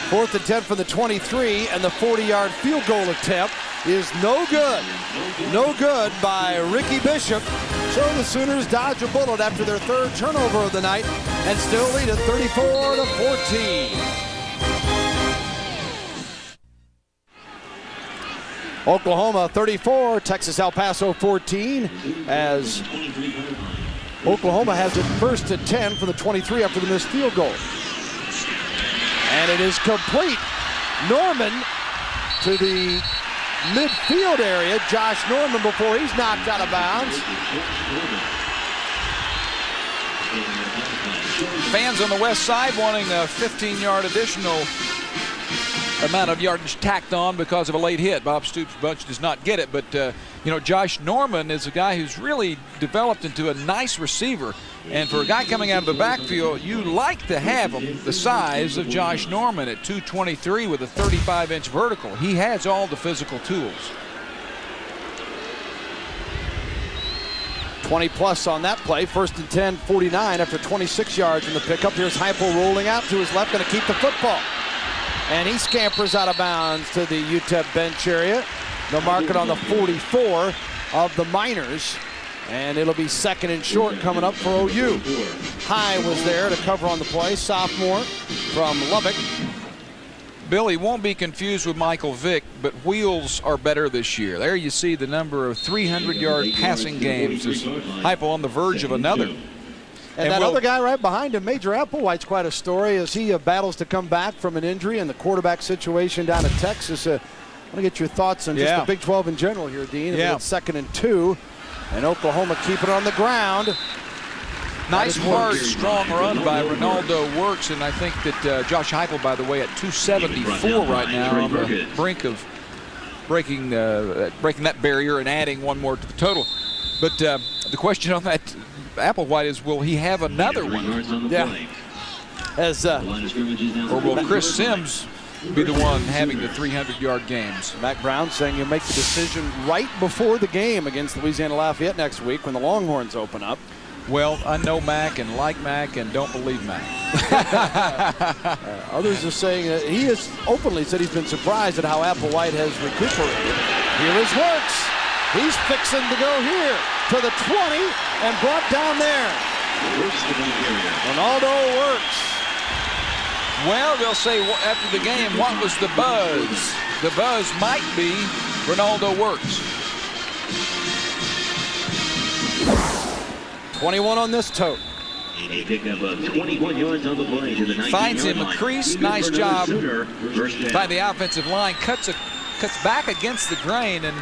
4th and 10 from the 23, and the 40-yard field goal attempt is no good. No good by Ricky Bishop. So the Sooners dodge a bullet after their 3rd turnover of the night and still lead at 34-14. Oklahoma 34, Texas El Paso 14, as Oklahoma has it 1st and 10 from the 23 after the missed field goal. And it is complete. Norman to the midfield area. Josh Norman before he's knocked out of bounds. Fans on the west side wanting a 15-yard additional amount of yardage tacked on because of a late hit. Bob Stoops' bunch does not get it, but you know, Josh Norman is a guy who's really developed into a nice receiver, and for a guy coming out of the backfield, you like to have him the size of Josh Norman at 223 with a 35-inch vertical. He has all the physical tools. 20+ on that play. 1st and 10, 49 after 26 yards in the pickup. Here's Heupel rolling out to his left, going to keep the football. And he scampers out of bounds to the UTEP bench area. They'll mark it on the 44 of the Miners. And it'll be second and short coming up for OU. High was there to cover on the play, sophomore from Lubbock. Billy won't be confused with Michael Vick, but wheels are better this year. There you see the number of 300-yard passing games. Is Heupel on the verge of another. And that other guy right behind him, Major Applewhite's quite a story as he battles to come back from an injury and the quarterback situation down at Texas. I want to get your thoughts on just the Big 12 in general here, Dean. It's second and 2, and Oklahoma keep it on the ground. Nice, hard, strong run by Ronaldo Works, and I think that Josh Heupel, by the way, at 274 right now on the brink of breaking that barrier and adding one more to the total. But the question on that Applewhite is, will he have another one? Yeah. Or will Chris Sims be the one having the 300-yard games? Mac Brown saying you'll make the decision right before the game against Louisiana Lafayette next week when the Longhorns open up. Well, I know Mac and like Mac and don't believe Mac. Others are saying that he has openly said he's been surprised at how Applewhite has recuperated. Here is Works. He's fixing to go here to the 20 and brought down there. Ronaldo Works. Well, they'll say after the game, what was the buzz? The buzz might be Ronaldo Works. 21 on this tote. A pickup of 21 yards on the play to the 19-yard finds him a line. crease. Nice job by the offensive line. Cuts back against the grain and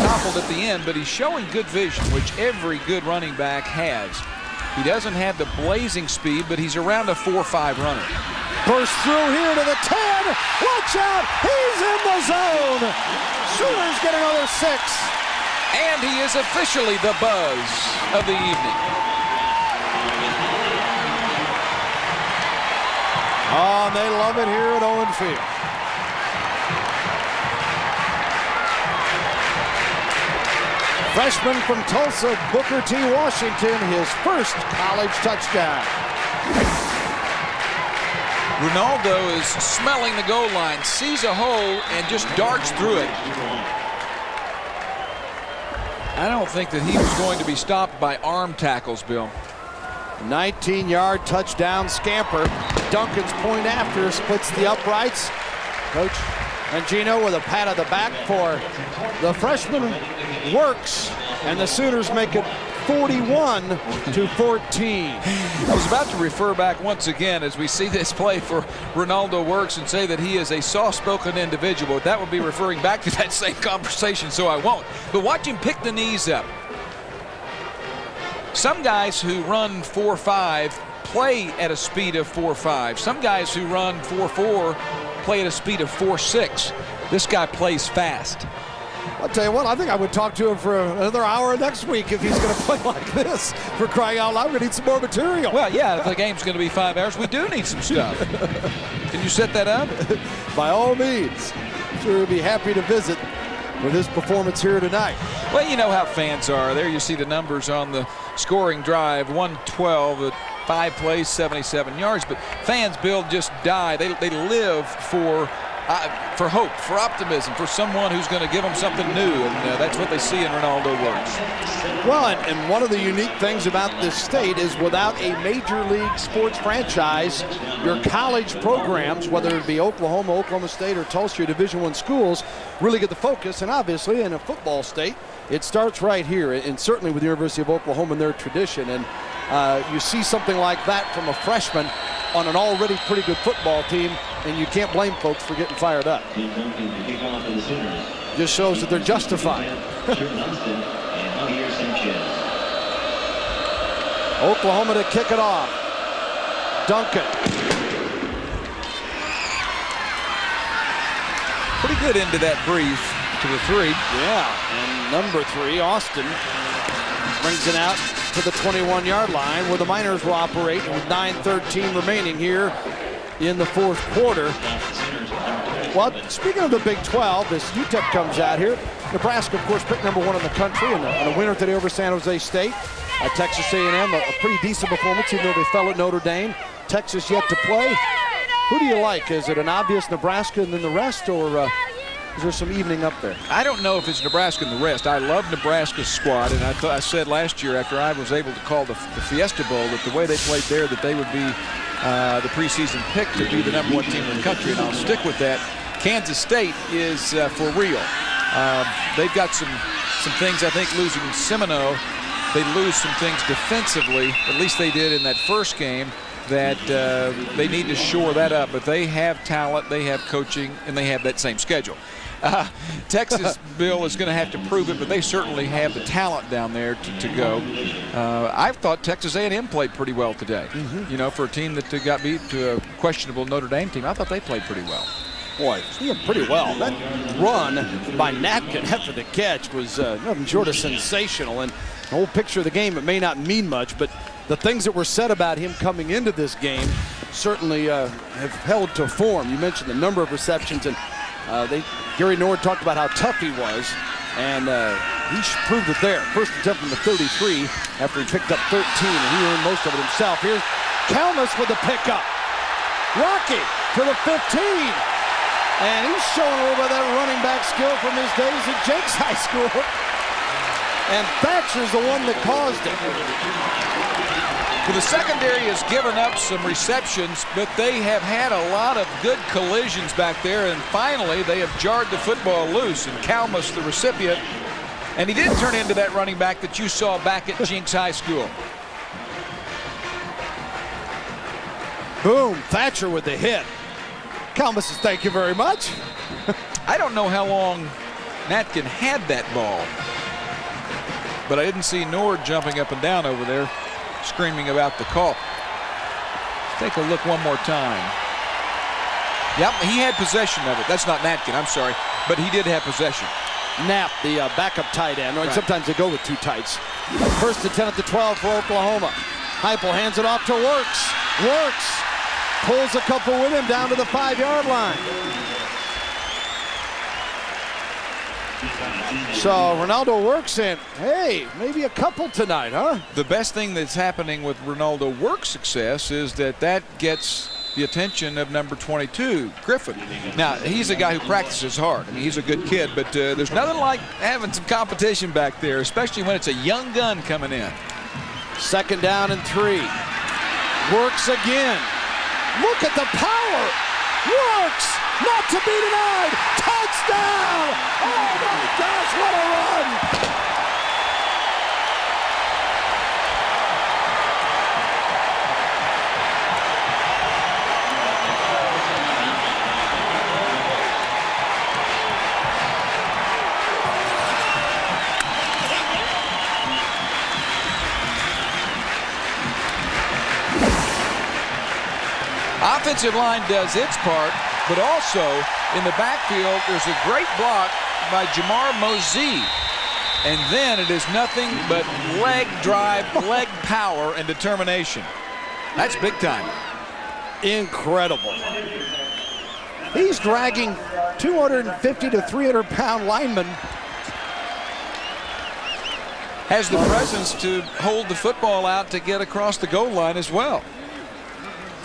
toppled at the end, but he's showing good vision, which every good running back has. He doesn't have the blazing speed, but he's around a 4.5 runner. Burst through here to the 10. Watch out. He's in the zone. Sooners get another 6. And he is officially the buzz of the evening. Oh, and they love it here at Owen Field. Freshman from Tulsa, Booker T. Washington, his first college touchdown. Ronaldo is smelling the goal line, sees a hole, and just darts through it. I don't think that he was going to be stopped by arm tackles, Bill. 19-yard touchdown scamper. Duncan's point after splits the uprights. Coach Mangino with a pat on the back for the freshman Works, and the Sooners make it 41-14. I was about to refer back once again as we see this play for Ronaldo Works and say that he is a soft-spoken individual. That would be referring back to that same conversation, so I won't. But watch him pick the knees up. Some guys who run 4.5 play at a speed of 4.5. Some guys who run 4.4 play at a speed of 4.6. This guy plays fast. I'll tell you what, I think I would talk to him for another hour next week if he's going to play like this. For crying out loud, we're going to need some more material. Well, yeah, if the game's going to be 5 hours, we do need some stuff. Can you set that up? By all means. Sure, we'll be happy to visit with his performance here tonight. Well, you know how fans are. There you see the numbers on the scoring drive, 112 at 5 plays, 77 yards. But fans, Bill, just die. They live for hope, for optimism, for someone who's going to give them something new, and that's what they see in Ronaldo Works. Well, and one of the unique things about this state is without a major league sports franchise, your college programs, whether it be Oklahoma, Oklahoma State, or Tulsa, your Division I schools, really get the focus. And obviously, in a football state, it starts right here, and certainly with the University of Oklahoma and their tradition. And you see something like that from a freshman on an already pretty good football team, and you can't blame folks for getting fired up. Just shows that they're justified. Oklahoma to kick it off. Duncan. Pretty good into that breeze to the 3. Yeah, and number 3, Austin, brings it out to the 21-yard line where the Miners will operate with 9:13 remaining here in the fourth quarter. Well, speaking of the Big 12, this UTEP comes out here. Nebraska, of course, picked number 1 in the country and a winner today over San Jose State. Texas A&M, a pretty decent performance, even though they fell at Notre Dame. Texas yet to play. Who do you like? Is it an obvious Nebraska and then the rest, or Is there some evening up there? I don't know if it's Nebraska and the rest. I love Nebraska's squad, and I said last year after I was able to call the Fiesta Bowl that the way they played there, that they would be the preseason pick to be the #1 team in the country, and I'll stick with that. Kansas State is for real. They've got some things. I think losing Semino, they lose some things defensively. At least they did in that first game. That they need to shore that up. But they have talent, they have coaching, and they have that same schedule. Texas, Bill, is going to have to prove it, but they certainly have the talent down there to go. I thought Texas A&M played pretty well today. You know, for a team that got beat to a questionable Notre Dame team, I thought they played pretty well. Boy, doing pretty well. That run by Natkin after the catch was nothing short of sensational. And the whole picture of the game, it may not mean much, but the things that were said about him coming into this game certainly have held to form. You mentioned the number of receptions, and Gary Nord talked about how tough he was, and he proved it there. First attempt from the 33 after he picked up 13, and he earned most of it himself. Here's Kalmus with the pickup. Rocky to the 15. And he's showing a little bit of that running back skill from his days at Jenks High School. And Thatcher's the one that caused it. Well, the secondary has given up some receptions, but they have had a lot of good collisions back there, and finally they have jarred the football loose, and Kalmus the recipient. And he did turn into that running back that you saw back at Jenks High School. Boom, Thatcher with the hit. Kalmus says, thank you very much. I don't know how long Natkin had that ball, but I didn't see Nord jumping up and down over there screaming about the call. Let's take a look one more time. Yep, he had possession of it. That's not Natkin, I'm sorry, but he did have possession. Knapp, the backup tight end. Right. Sometimes they go with two tights. First and 10 at the 12 for Oklahoma. Heupel hands it off to Works. Works pulls a couple with him down to the 5-yard line. So Ronaldo Works in. Hey, maybe a couple tonight, huh? The best thing that's happening with Ronaldo Works' success is that gets the attention of number 22, Griffin. Now, he's a guy who practices hard. I mean, he's a good kid, but there's nothing like having some competition back there, especially when it's a young gun coming in. Second down and 3. Works again. Look at the power. Works, not to be denied. Touchdown! Oh my gosh, what a run! Offensive line does its part, but also in the backfield, there's a great block by Jamar Mosey. And then it is nothing but leg drive, leg power, and determination. That's big time. Incredible. He's dragging 250 to 300-pound linemen. Has the presence to hold the football out to get across the goal line as well.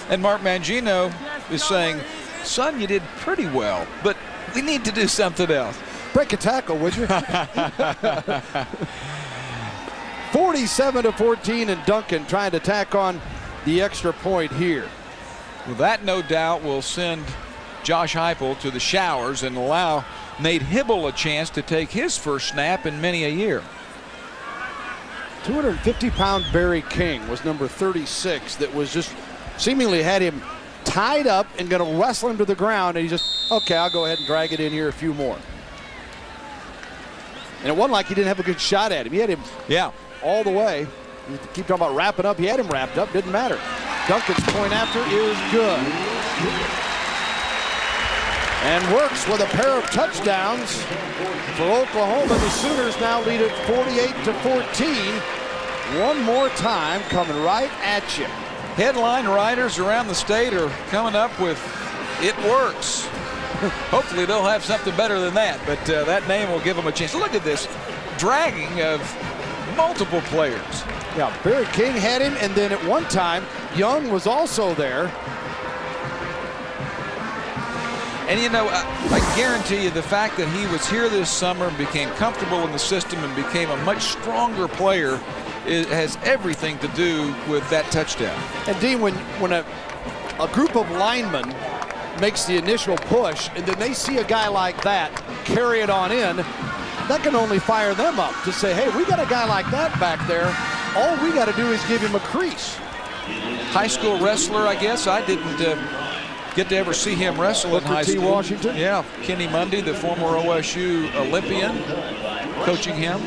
And Mark Mangino is saying, son, you did pretty well, but we need to do something else. Break a tackle, would you? 47-14, and Duncan trying to tack on the extra point here. Well, that no doubt will send Josh Heupel to the showers and allow Nate Hibble a chance to take his first snap in many a year. 250-pound Barry King was number 36 that was just seemingly had him tied up and going to wrestle him to the ground, and he just, okay, I'll go ahead and drag it in here a few more. And it wasn't like he didn't have a good shot at him. He had him all the way. You keep talking about wrapping up. He had him wrapped up. Didn't matter. Duncan's point after is good. And Works with a pair of touchdowns for Oklahoma. The Sooners now lead at 48-14. One more time coming right at you. Headline writers around the state are coming up with "It works." Hopefully they'll have something better than that, but that name will give them a chance. Look at this dragging of multiple players. Yeah, Barry King had him, and then at one time, Young was also there. And you know, I guarantee you the fact that he was here this summer and became comfortable in the system and became a much stronger player has everything to do with that touchdown. And Dean, when a group of linemen makes the initial push and then they see a guy like that carry it on in, that can only fire them up to say, hey, we got a guy like that back there. All we got to do is give him a crease. High school wrestler, I guess. I didn't get to ever see him wrestle in high school. Washington? Yeah, Kenny Mundy, the former OSU Olympian, coaching him.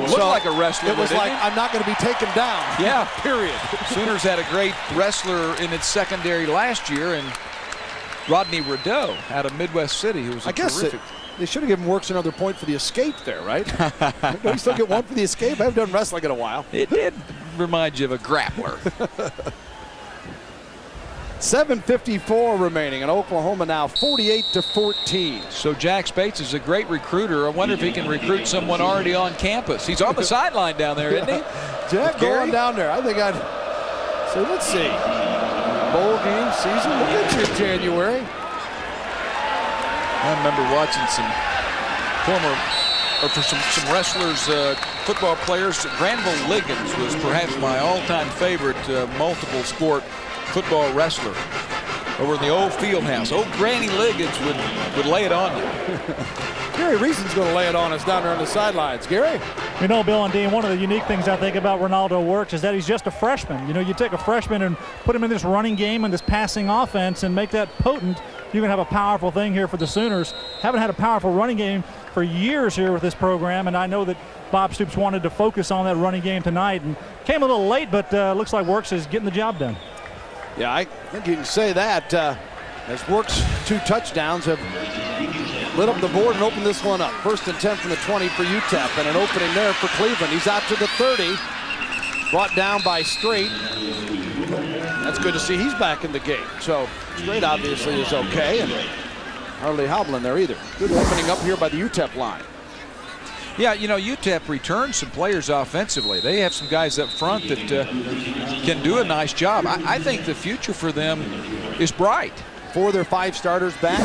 Looked like a wrestler. It was like, I'm not going to be taken down. Yeah. Period. Sooners had a great wrestler in its secondary last year, and Rodney Rideau out of Midwest City, who was terrific. They should have given Works another point for the escape there, right? Don't you still get one for the escape? I haven't done wrestling in a while. It did remind you of a grappler. 7:54 remaining, and Oklahoma now 48-14. So Jack Spates is a great recruiter. I wonder if he can recruit someone already on campus. He's on the sideline down there, isn't he? Jack going down there. I think I'd say, let's see. Bowl game season. Look at you in January. I remember watching some some wrestlers, football players. Granville Liggins was perhaps my all-time favorite multiple sport football wrestler over in the old field house. Old Granny Liggins would lay it on you. Gary Reason's going to lay it on us down there on the sidelines. Gary? You know, Bill and Dean, one of the unique things I think about Ronaldo Works is that he's just a freshman. You know, you take a freshman and put him in this running game and this passing offense and make that potent, you're going to have a powerful thing here for the Sooners. Haven't had a powerful running game for years here with this program, and I know that Bob Stoops wanted to focus on that running game tonight and came a little late, but looks like Works is getting the job done. Yeah, I think you can say that as Works' 2 touchdowns have lit up the board and opened this one up. 1st and 10 from the 20 for UTEP, and an opening there for Cleveland. He's out to the 30, brought down by Strait. That's good to see he's back in the game. So Strait obviously is okay, and hardly hobbling there either. Good opening up here by the UTEP line. Yeah, you know, UTEP returned some players offensively. They have some guys up front that can do a nice job. I think the future for them is bright. 4 of their 5 starters back.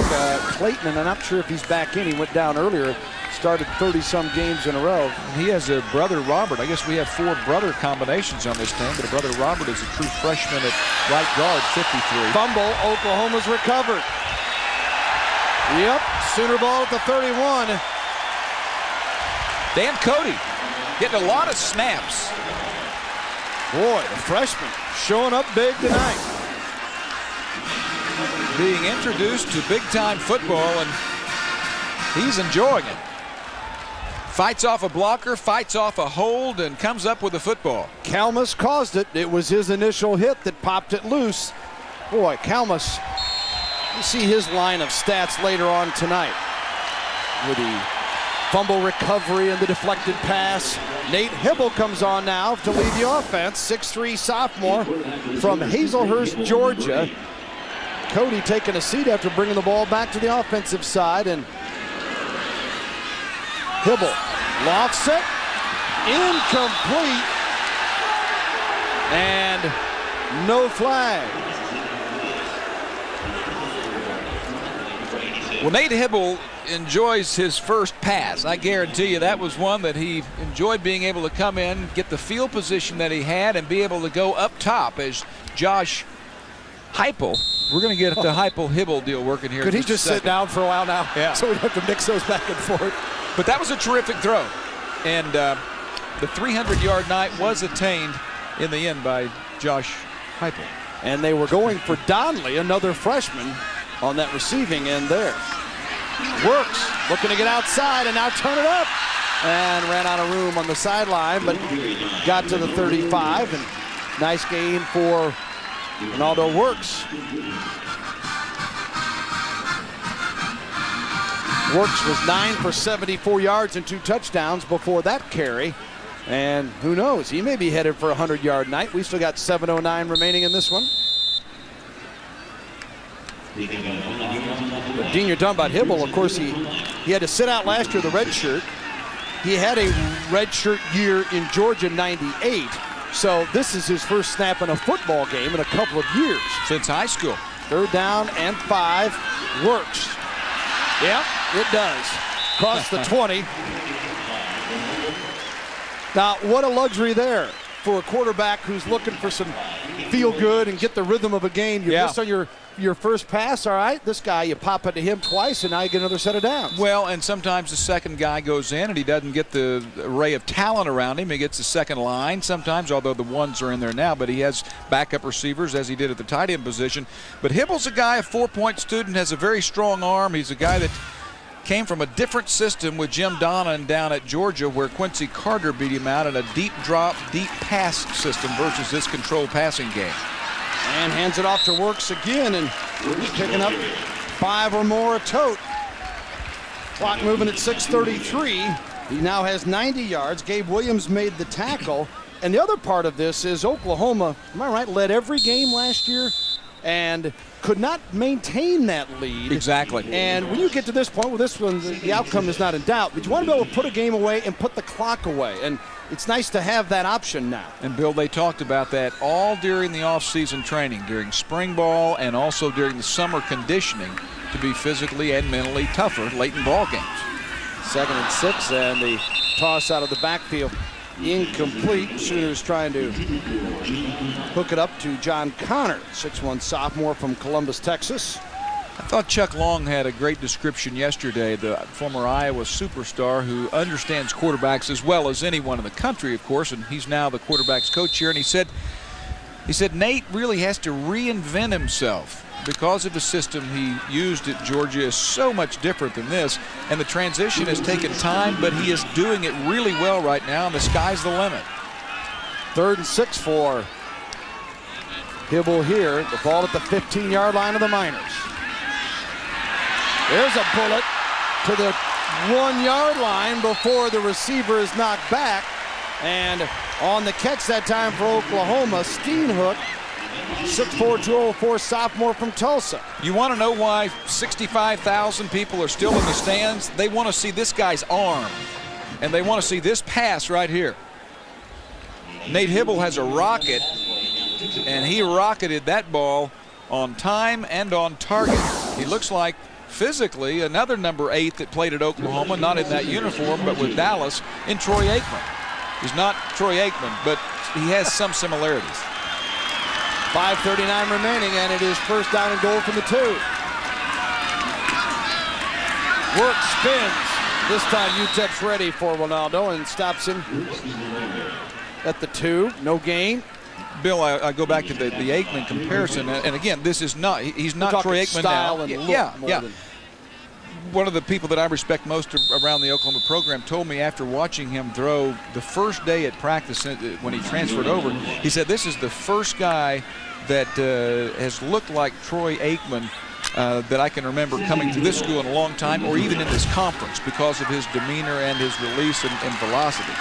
Clayton, and I'm not sure if he's back in. He went down earlier, started 30-some games in a row. He has a brother, Robert. I guess we have 4 brother combinations on this team, but a brother Robert is a true freshman at right guard, 53. Fumble, Oklahoma's recovered. Yep, Sooner ball at the 31. Dan Cody getting a lot of snaps. Boy, the freshman showing up big tonight. Being introduced to big-time football, and he's enjoying it. Fights off a blocker, fights off a hold, and comes up with the football. Kalmus caused it. It was his initial hit that popped it loose. Boy, Kalmus, you see his line of stats later on tonight with the fumble recovery and the deflected pass. Nate Hibble comes on now to lead the offense. 6'3" sophomore from Hazelhurst, Georgia. Cody taking a seat after bringing the ball back to the offensive side, and Hibble lofts it, incomplete, and no flag. Well, Nate Hibble enjoys his first pass. I guarantee you that was one that he enjoyed, being able to come in, get the field position that he had, and be able to go up top as Josh Heupel. We're going to get the Heupel-Hibble deal working here. Could he just sit down for a while now? Yeah. So we'd have to mix those back and forth. But that was a terrific throw. And the 300-yard night was attained in the end by Josh Heupel. And they were going for Donnelly, another freshman, on that receiving end there. Works, looking to get outside and now turn it up. And ran out of room on the sideline, but got to the 35. And nice gain for Ronaldo Works. Works was 9 for 74 yards and 2 touchdowns before that carry. And who knows, he may be headed for a 100-yard night. We still got 7:09 remaining in this one. But Dean, you're talking about Hibble. Of course, he had to sit out last year, the red shirt. He had a red shirt year in Georgia, 98. So this is his first snap in a football game in a couple of years. Since high school. 3rd down and 5. Works. Yep, it does. Across the 20. Now, what a luxury there for a quarterback who's looking for some feel good and get the rhythm of a game. You miss on your first pass, all right, this guy, you pop it to him twice, and now you get another set of downs. Well, and sometimes the second guy goes in and he doesn't get the array of talent around him. He gets the second line sometimes, although the ones are in there now, but he has backup receivers as he did at the tight end position. But Hibble's a guy, a 4-point student, has a very strong arm. He's a guy that came from a different system with Jim Donnan down at Georgia, where Quincy Carter beat him out in a deep drop, deep pass system versus this controlled passing game. And hands it off to Works again, and he's picking up 5 or more a tote. Clock moving at 6:33. He now has 90 yards. Gabe Williams made the tackle. And the other part of this is Oklahoma, am I right, led every game last year and could not maintain that lead. Exactly. And when you get to this point, with this one, the outcome is not in doubt, but you want to be able to put a game away and put the clock away. And it's nice to have that option now. And Bill, they talked about that all during the off-season training, during spring ball and also during the summer conditioning, to be physically and mentally tougher late in ball games. 2nd and 6, and the toss out of the backfield incomplete. Sooners trying to hook it up to John Connor, 6'1" sophomore from Columbus, Texas. I thought Chuck Long had a great description yesterday, the former Iowa superstar who understands quarterbacks as well as anyone in the country, of course, and he's now the quarterback's coach here. And he said Nate really has to reinvent himself because of the system he used at Georgia is so much different than this, and the transition has taken time, but he is doing it really well right now, and the sky's the limit. 3rd and 6 for Hibble here. The ball at the 15-yard line of the Miners. There's a bullet to the 1-yard line before the receiver is knocked back. And on the catch that time for Oklahoma, Steenhook, 6'4", 204 sophomore from Tulsa. You want to know why 65,000 people are still in the stands? They want to see this guy's arm, and they want to see this pass right here. Nate Hibble has a rocket, and he rocketed that ball on time and on target. He looks like physically another number 8 that played at Oklahoma, not in that uniform, but with Dallas, in Troy Aikman. He's not Troy Aikman, but he has some similarities. 5:39 remaining, and it is 1st down and goal from the 2. Work spins. This time UTEP's ready for Ronaldo and stops him at the 2. No gain. Bill, I go back to the Aikman comparison, and again, this is not, he's not Troy Aikman now. Yeah. One of the people that I respect most around the Oklahoma program told me after watching him throw the first day at practice when he transferred over, he said this is the first guy that has looked like Troy Aikman that I can remember coming to this school in a long time, or even in this conference, because of his demeanor and his release and velocity.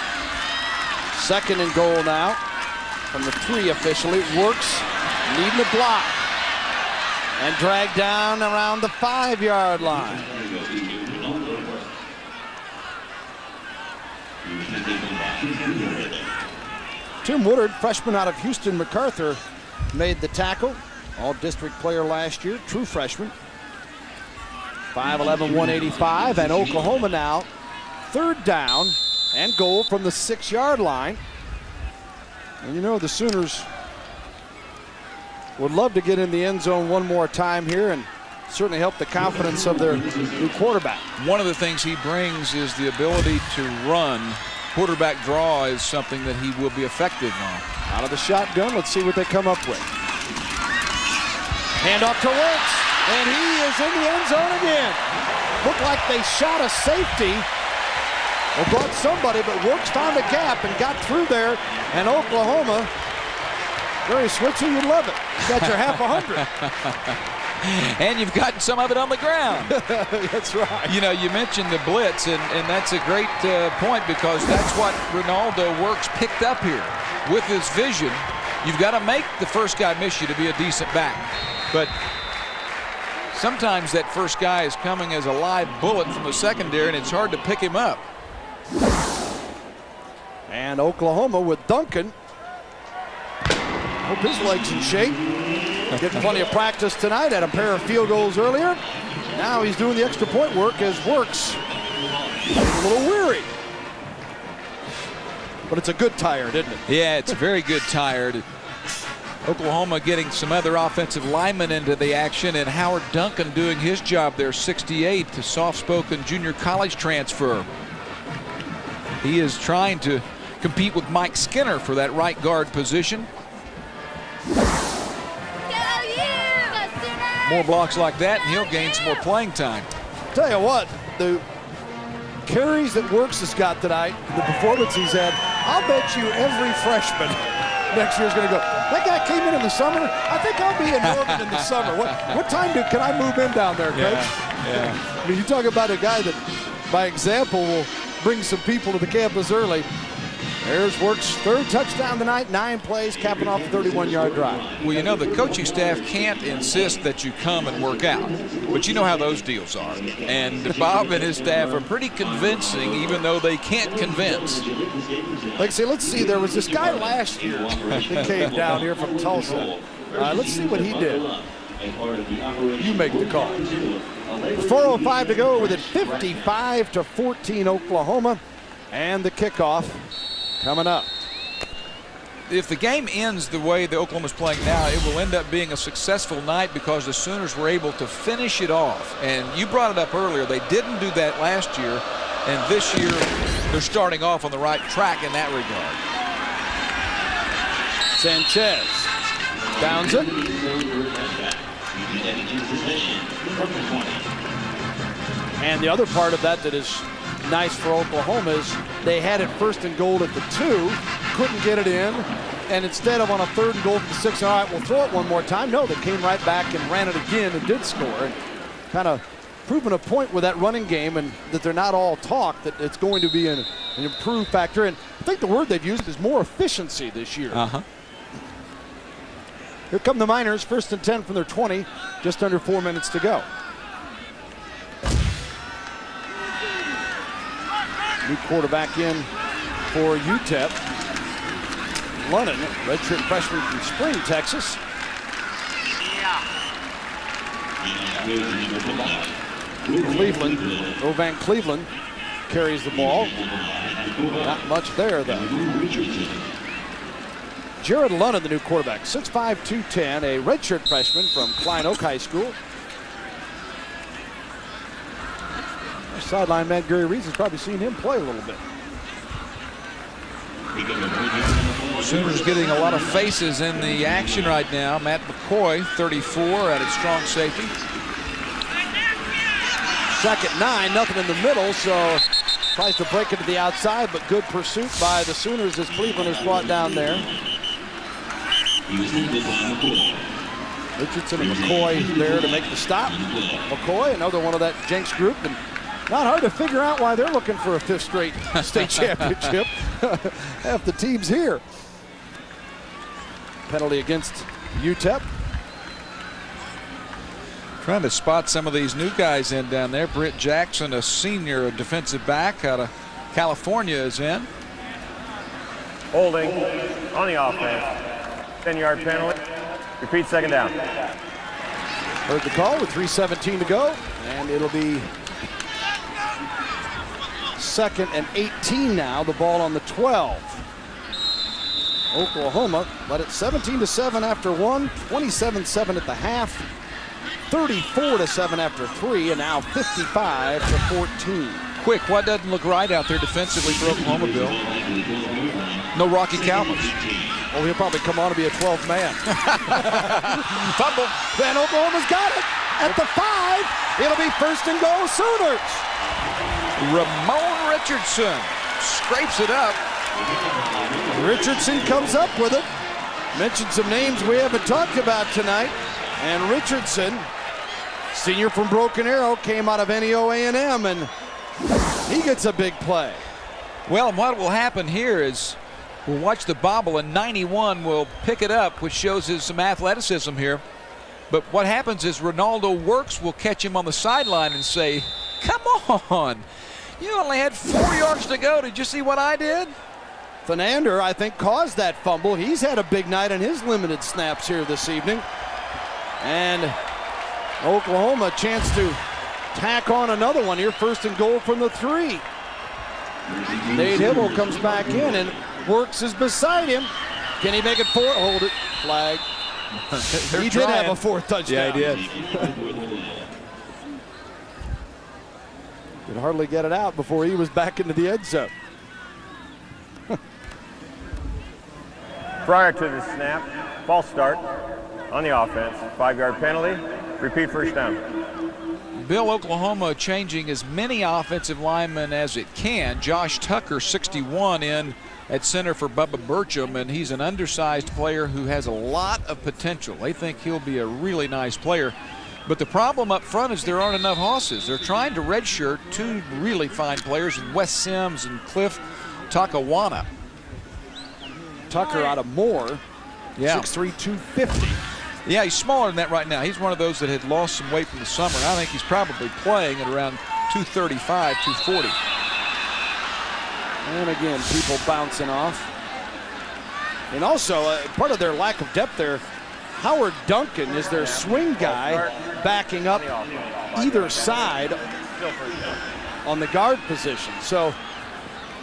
2nd and goal now from the 3 officially. Works leading the block and dragged down around the 5-yard line. Tim Woodard, freshman out of Houston MacArthur, made the tackle. All-district player last year, true freshman. 5'11", 185, and Oklahoma now 3rd down and goal from the 6-yard line. And you know the Sooners would love to get in the end zone one more time here and certainly help the confidence of their new quarterback. One of the things he brings is the ability to run. Quarterback draw is something that he will be effective on. Out of the shotgun, let's see what they come up with. Handoff to Works, and he is in the end zone again. Looked like they shot a safety or brought somebody, but Works found a gap and got through there, and Oklahoma, very switchy, you love it. You got your half 100. And you've gotten some of it on the ground. That's right. You know, you mentioned the blitz, and that's a great point, because that's what Ronaldo Works picked up here. With his vision, you've got to make the first guy miss you to be a decent back. But sometimes that first guy is coming as a live bullet from the secondary, and it's hard to pick him up. And Oklahoma with Duncan. Hope his leg's in shape. Getting plenty of practice tonight. Had a pair of field goals earlier. Now he's doing the extra point work as Works a little weary. But it's a good tired, isn't it? Yeah, it's a very good tired. Oklahoma getting some other offensive linemen into the action, and Howard Duncan doing his job there, 68, the soft-spoken junior college transfer. He is trying to compete with Mike Skinner for that right guard position. More blocks like that, and he'll gain some more playing time. Tell you what, the carries that Works has got tonight, the performance he's had, I'll bet you every freshman next year is going to go, that guy came in the summer, I think I'll be in Norman in the summer. What time can I move in down there, Coach? Yeah. I mean, you talk about a guy that, by example, will bring some people to the campus early. There's Works' third touchdown tonight, 9 plays, capping off a 31-yard drive. Well, you know, the coaching staff can't insist that you come and work out, but you know how those deals are. And Bob and his staff are pretty convincing, even though they can't convince. Like I say, let's see, there was this guy last year that came down here from Tulsa. Let's see what he did. You make the call. 4:05 to go with it, 55-14 Oklahoma, and the kickoff coming up. If the game ends the way the Oklahoma's playing now, it will end up being a successful night because the Sooners were able to finish it off. And you brought it up earlier, they didn't do that last year, and this year they're starting off on the right track in that regard. Sanchez downs it. And the other part of that is nice for Oklahoma is they had it first and goal at the 2, couldn't get it in, and instead of on a 3rd and goal from the 6, all right, we'll throw it one more time. No, they came right back and ran it again and did score, and kind of proving a point with that running game, and that they're not all talk, that it's going to be an improved factor. And I think the word they've used is more efficiency this year. Here come the Miners, 1st and 10 from their 20, just under 4 minutes to go. New quarterback in for UTEP. Lunnan, redshirt freshman from Spring, Texas. Cleveland, Rovan Cleveland carries the ball. Not much there, though. Jared Lunnan, the new quarterback, 6'5", 210, a redshirt freshman from Klein Oak High School. Sideline man Gary Reeves has probably seen him play a little bit. Sooners getting a lot of faces in the action right now. Matt McCoy, 34, at its strong safety. 2nd 9, nothing in the middle, so tries to break it to the outside, but good pursuit by the Sooners as Cleveland is brought down there. Richardson and McCoy there to make the stop. McCoy, another one of that Jenks group, and not hard to figure out why they're looking for a 5th straight state championship. Half the team's here. Penalty against UTEP. Trying to spot some of these new guys in down there. Britt Jackson, a senior defensive back out of California, is in. Holding on the offense. 10-yard penalty. Repeat 2nd down. Heard the call with 3:17 to go, and it'll be 2nd and 18 now. The ball on the 12. Oklahoma led it 17-7 after 1, 27-7 at the half, 34-7 after 3, and now 55-14. Quick, what doesn't look right out there defensively for Oklahoma, Bill? No Rocky Calmus. Oh, he'll probably come on to be a 12th man. Fumble. Then Oklahoma's got it at the 5. It'll be 1st and goal, Sooners. Ramon Richardson scrapes it up. Richardson comes up with it. Mentioned some names we haven't talked about tonight. And Richardson, senior from Broken Arrow, came out of NEO A&M, and he gets a big play. Well, and what will happen here is we'll watch the bobble, and 91 will pick it up, which shows us some athleticism here. But what happens is Ronaldo Works will catch him on the sideline and say, come on, you only had 4 yards to go. Did you see what I did? Fernandez, I think, caused that fumble. He's had a big night in his limited snaps here this evening. And Oklahoma a chance to tack on another one here. 1st and goal from the 3. Nate Hibble comes back in, and Works is beside him. Can he make it 4? Hold it. Flag. He did have a 4th touchdown. Yeah, he did. Could hardly get it out before he was back into the end zone. Prior to the snap, false start on the offense. 5-yard penalty. Repeat first down. Bill, Oklahoma changing as many offensive linemen as it can. Josh Tucker, 61, in at center for Bubba Burcham, and he's an undersized player who has a lot of potential. They think he'll be a really nice player. But the problem up front is there aren't enough hosses. They're trying to redshirt 2 really fine players, Wes Sims and Cliff Takawana. Tucker out of Moore, yeah. 6'3", 250. Yeah, he's smaller than that right now. He's one of those that had lost some weight from the summer. I think he's probably playing at around 235, 240. And again, people bouncing off. And also, part of their lack of depth there, Howard Duncan is their swing guy backing up either side on the guard position. So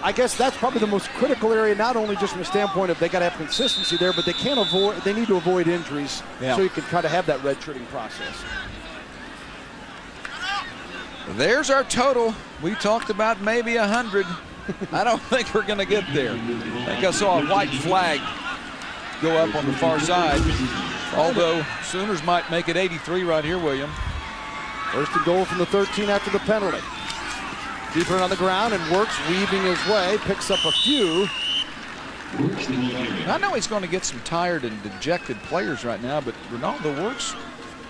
I guess that's probably the most critical area, not only just from the standpoint of they got to have consistency there, but they need to avoid injuries so you can kind of have that redshirting process. There's our total. We talked about maybe 100. I don't think we're going to get there. I think I saw a white flag go up on the far side. Although Sooners might make it 83 right here, William. 1st and goal from the 13 after the penalty. Keeper on the ground, and Works weaving his way, picks up a few. I know he's going to get some tired and dejected players right now, but Ronaldo Works,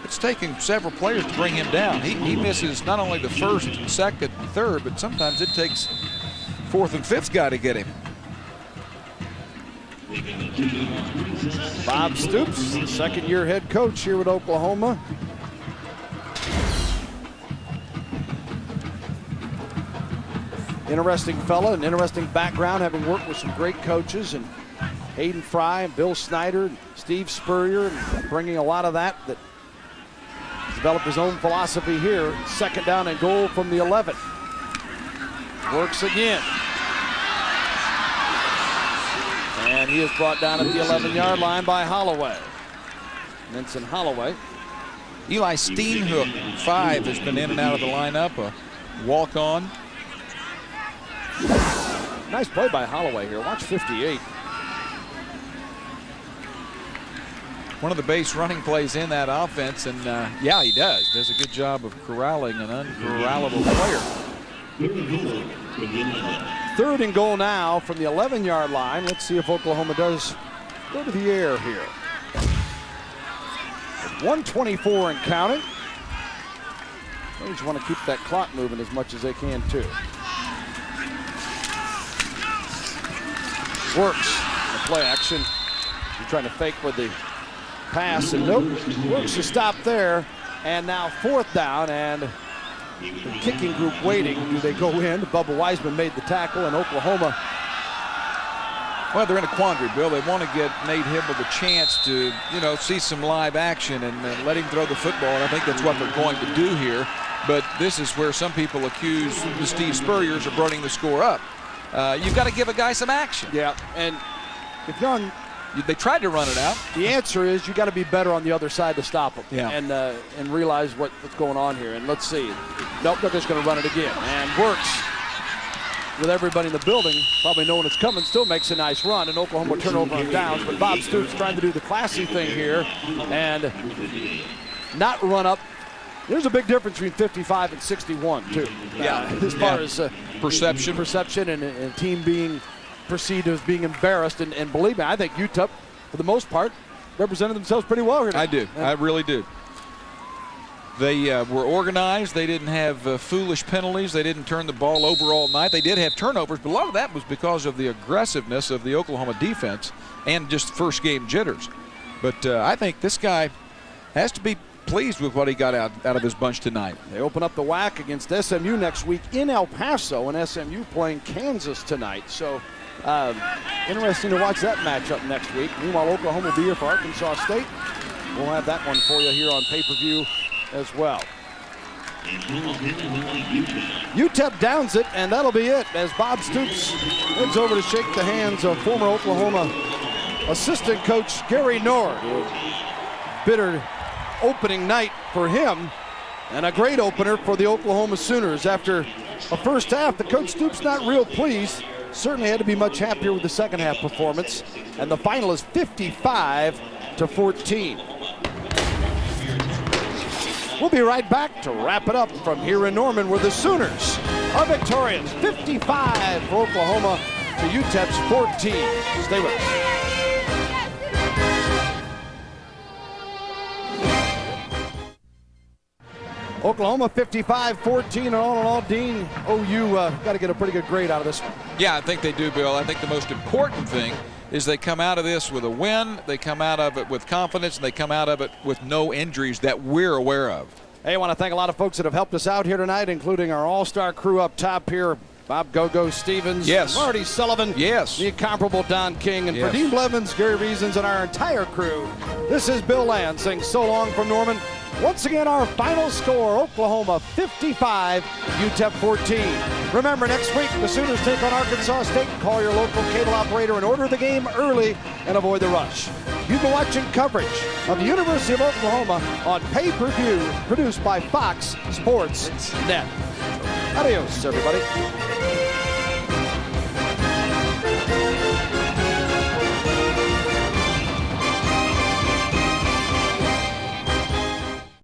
it's taking several players to bring him down. He misses not only the 1st, 2nd, and 3rd, but sometimes it takes 4th and 5th guy to get him. Bob Stoops, 2nd-year head coach here with Oklahoma. Interesting fella, an interesting background, having worked with some great coaches, and Hayden Fry and Bill Snyder and Steve Spurrier, and bringing a lot of that developed his own philosophy here. 2nd down and goal from the 11. Works again. And he is brought down at the 11-yard line by Holloway. Vincent Holloway. Eli Steenhook, 5, has been in and out of the lineup, a walk-on. Nice play by Holloway here. Watch 58. One of the base running plays in that offense, and yeah, he does. Does a good job of corralling an uncorrallable player. 3rd and goal now from the 11-yard line. Let's see if Oklahoma does go to the air here. 1:24 and counting. They just want to keep that clock moving as much as they can, too. Works the play action. You're trying to fake with the pass, and nope. Works to stop there, and now 4th down, and the kicking group waiting. Do they go in? Bubba Wiseman made the tackle, and Oklahoma. Well, they're in a quandary, Bill. They want to get Nate Hibble the chance to, see some live action and let him throw the football, and I think that's what they're going to do here. But this is where some people accuse the Steve Spurriers of running the score up. You've got to give a guy some action. Yeah, and if you're on, they tried to run it out. The answer is you got to be better on the other side to stop them. Yeah. And realize what's going on here. And let's see. Nope, they're just going to run it again. And Works, with everybody in the building probably knowing it's coming, still makes a nice run. And Oklahoma will turn over on downs. But Bob Stoops trying to do the classy thing here and not run up. There's a big difference between 55 and 61, too. Yeah. As far as perception and a team being perceived as being embarrassed. And believe me, I think UTEP, for the most part, represented themselves pretty well here. I do. I really do. They were organized. They didn't have foolish penalties. They didn't turn the ball over all night. They did have turnovers, but a lot of that was because of the aggressiveness of the Oklahoma defense and just first game jitters. But I think this guy has to be pleased with what he got out of his bunch tonight. They open up the WAC against SMU next week in El Paso, and SMU playing Kansas tonight. So interesting to watch that matchup next week. Meanwhile, Oklahoma will be here for Arkansas State. We'll have that one for you here on pay-per-view as well. UTEP downs it, and that'll be it as Bob Stoops heads over to shake the hands of former Oklahoma assistant coach Gary Nord. Bitter opening night for him, and a great opener for the Oklahoma Sooners. After a first half, the coach Stoops not real pleased. Certainly had to be much happier with the second half performance, and the final is 55-14. We'll be right back to wrap it up from here in Norman, where the Sooners are victorious, 55 for Oklahoma to UTEP's 14. Stay with us. Oklahoma 55-14, and all in all, Dean, OU got to get a pretty good grade out of this one. Yeah, I think they do, Bill. I think the most important thing is they come out of this with a win, they come out of it with confidence, and they come out of it with no injuries that we're aware of. Hey, I want to thank a lot of folks that have helped us out here tonight, including our all-star crew up top here, Bob Go-Go Stevens, yes, Marty Sullivan, yes, the incomparable Don King, and yes, for Dean Blevins, Gary Reasons, and our entire crew, this is Bill Land saying so long from Norman. Once again, our final score, Oklahoma 55, UTEP 14. Remember, next week, the Sooners take on Arkansas State. Call your local cable operator and order the game early and avoid the rush. You've been watching coverage of the University of Oklahoma on pay-per-view, produced by Fox Sports Net. Adios, everybody.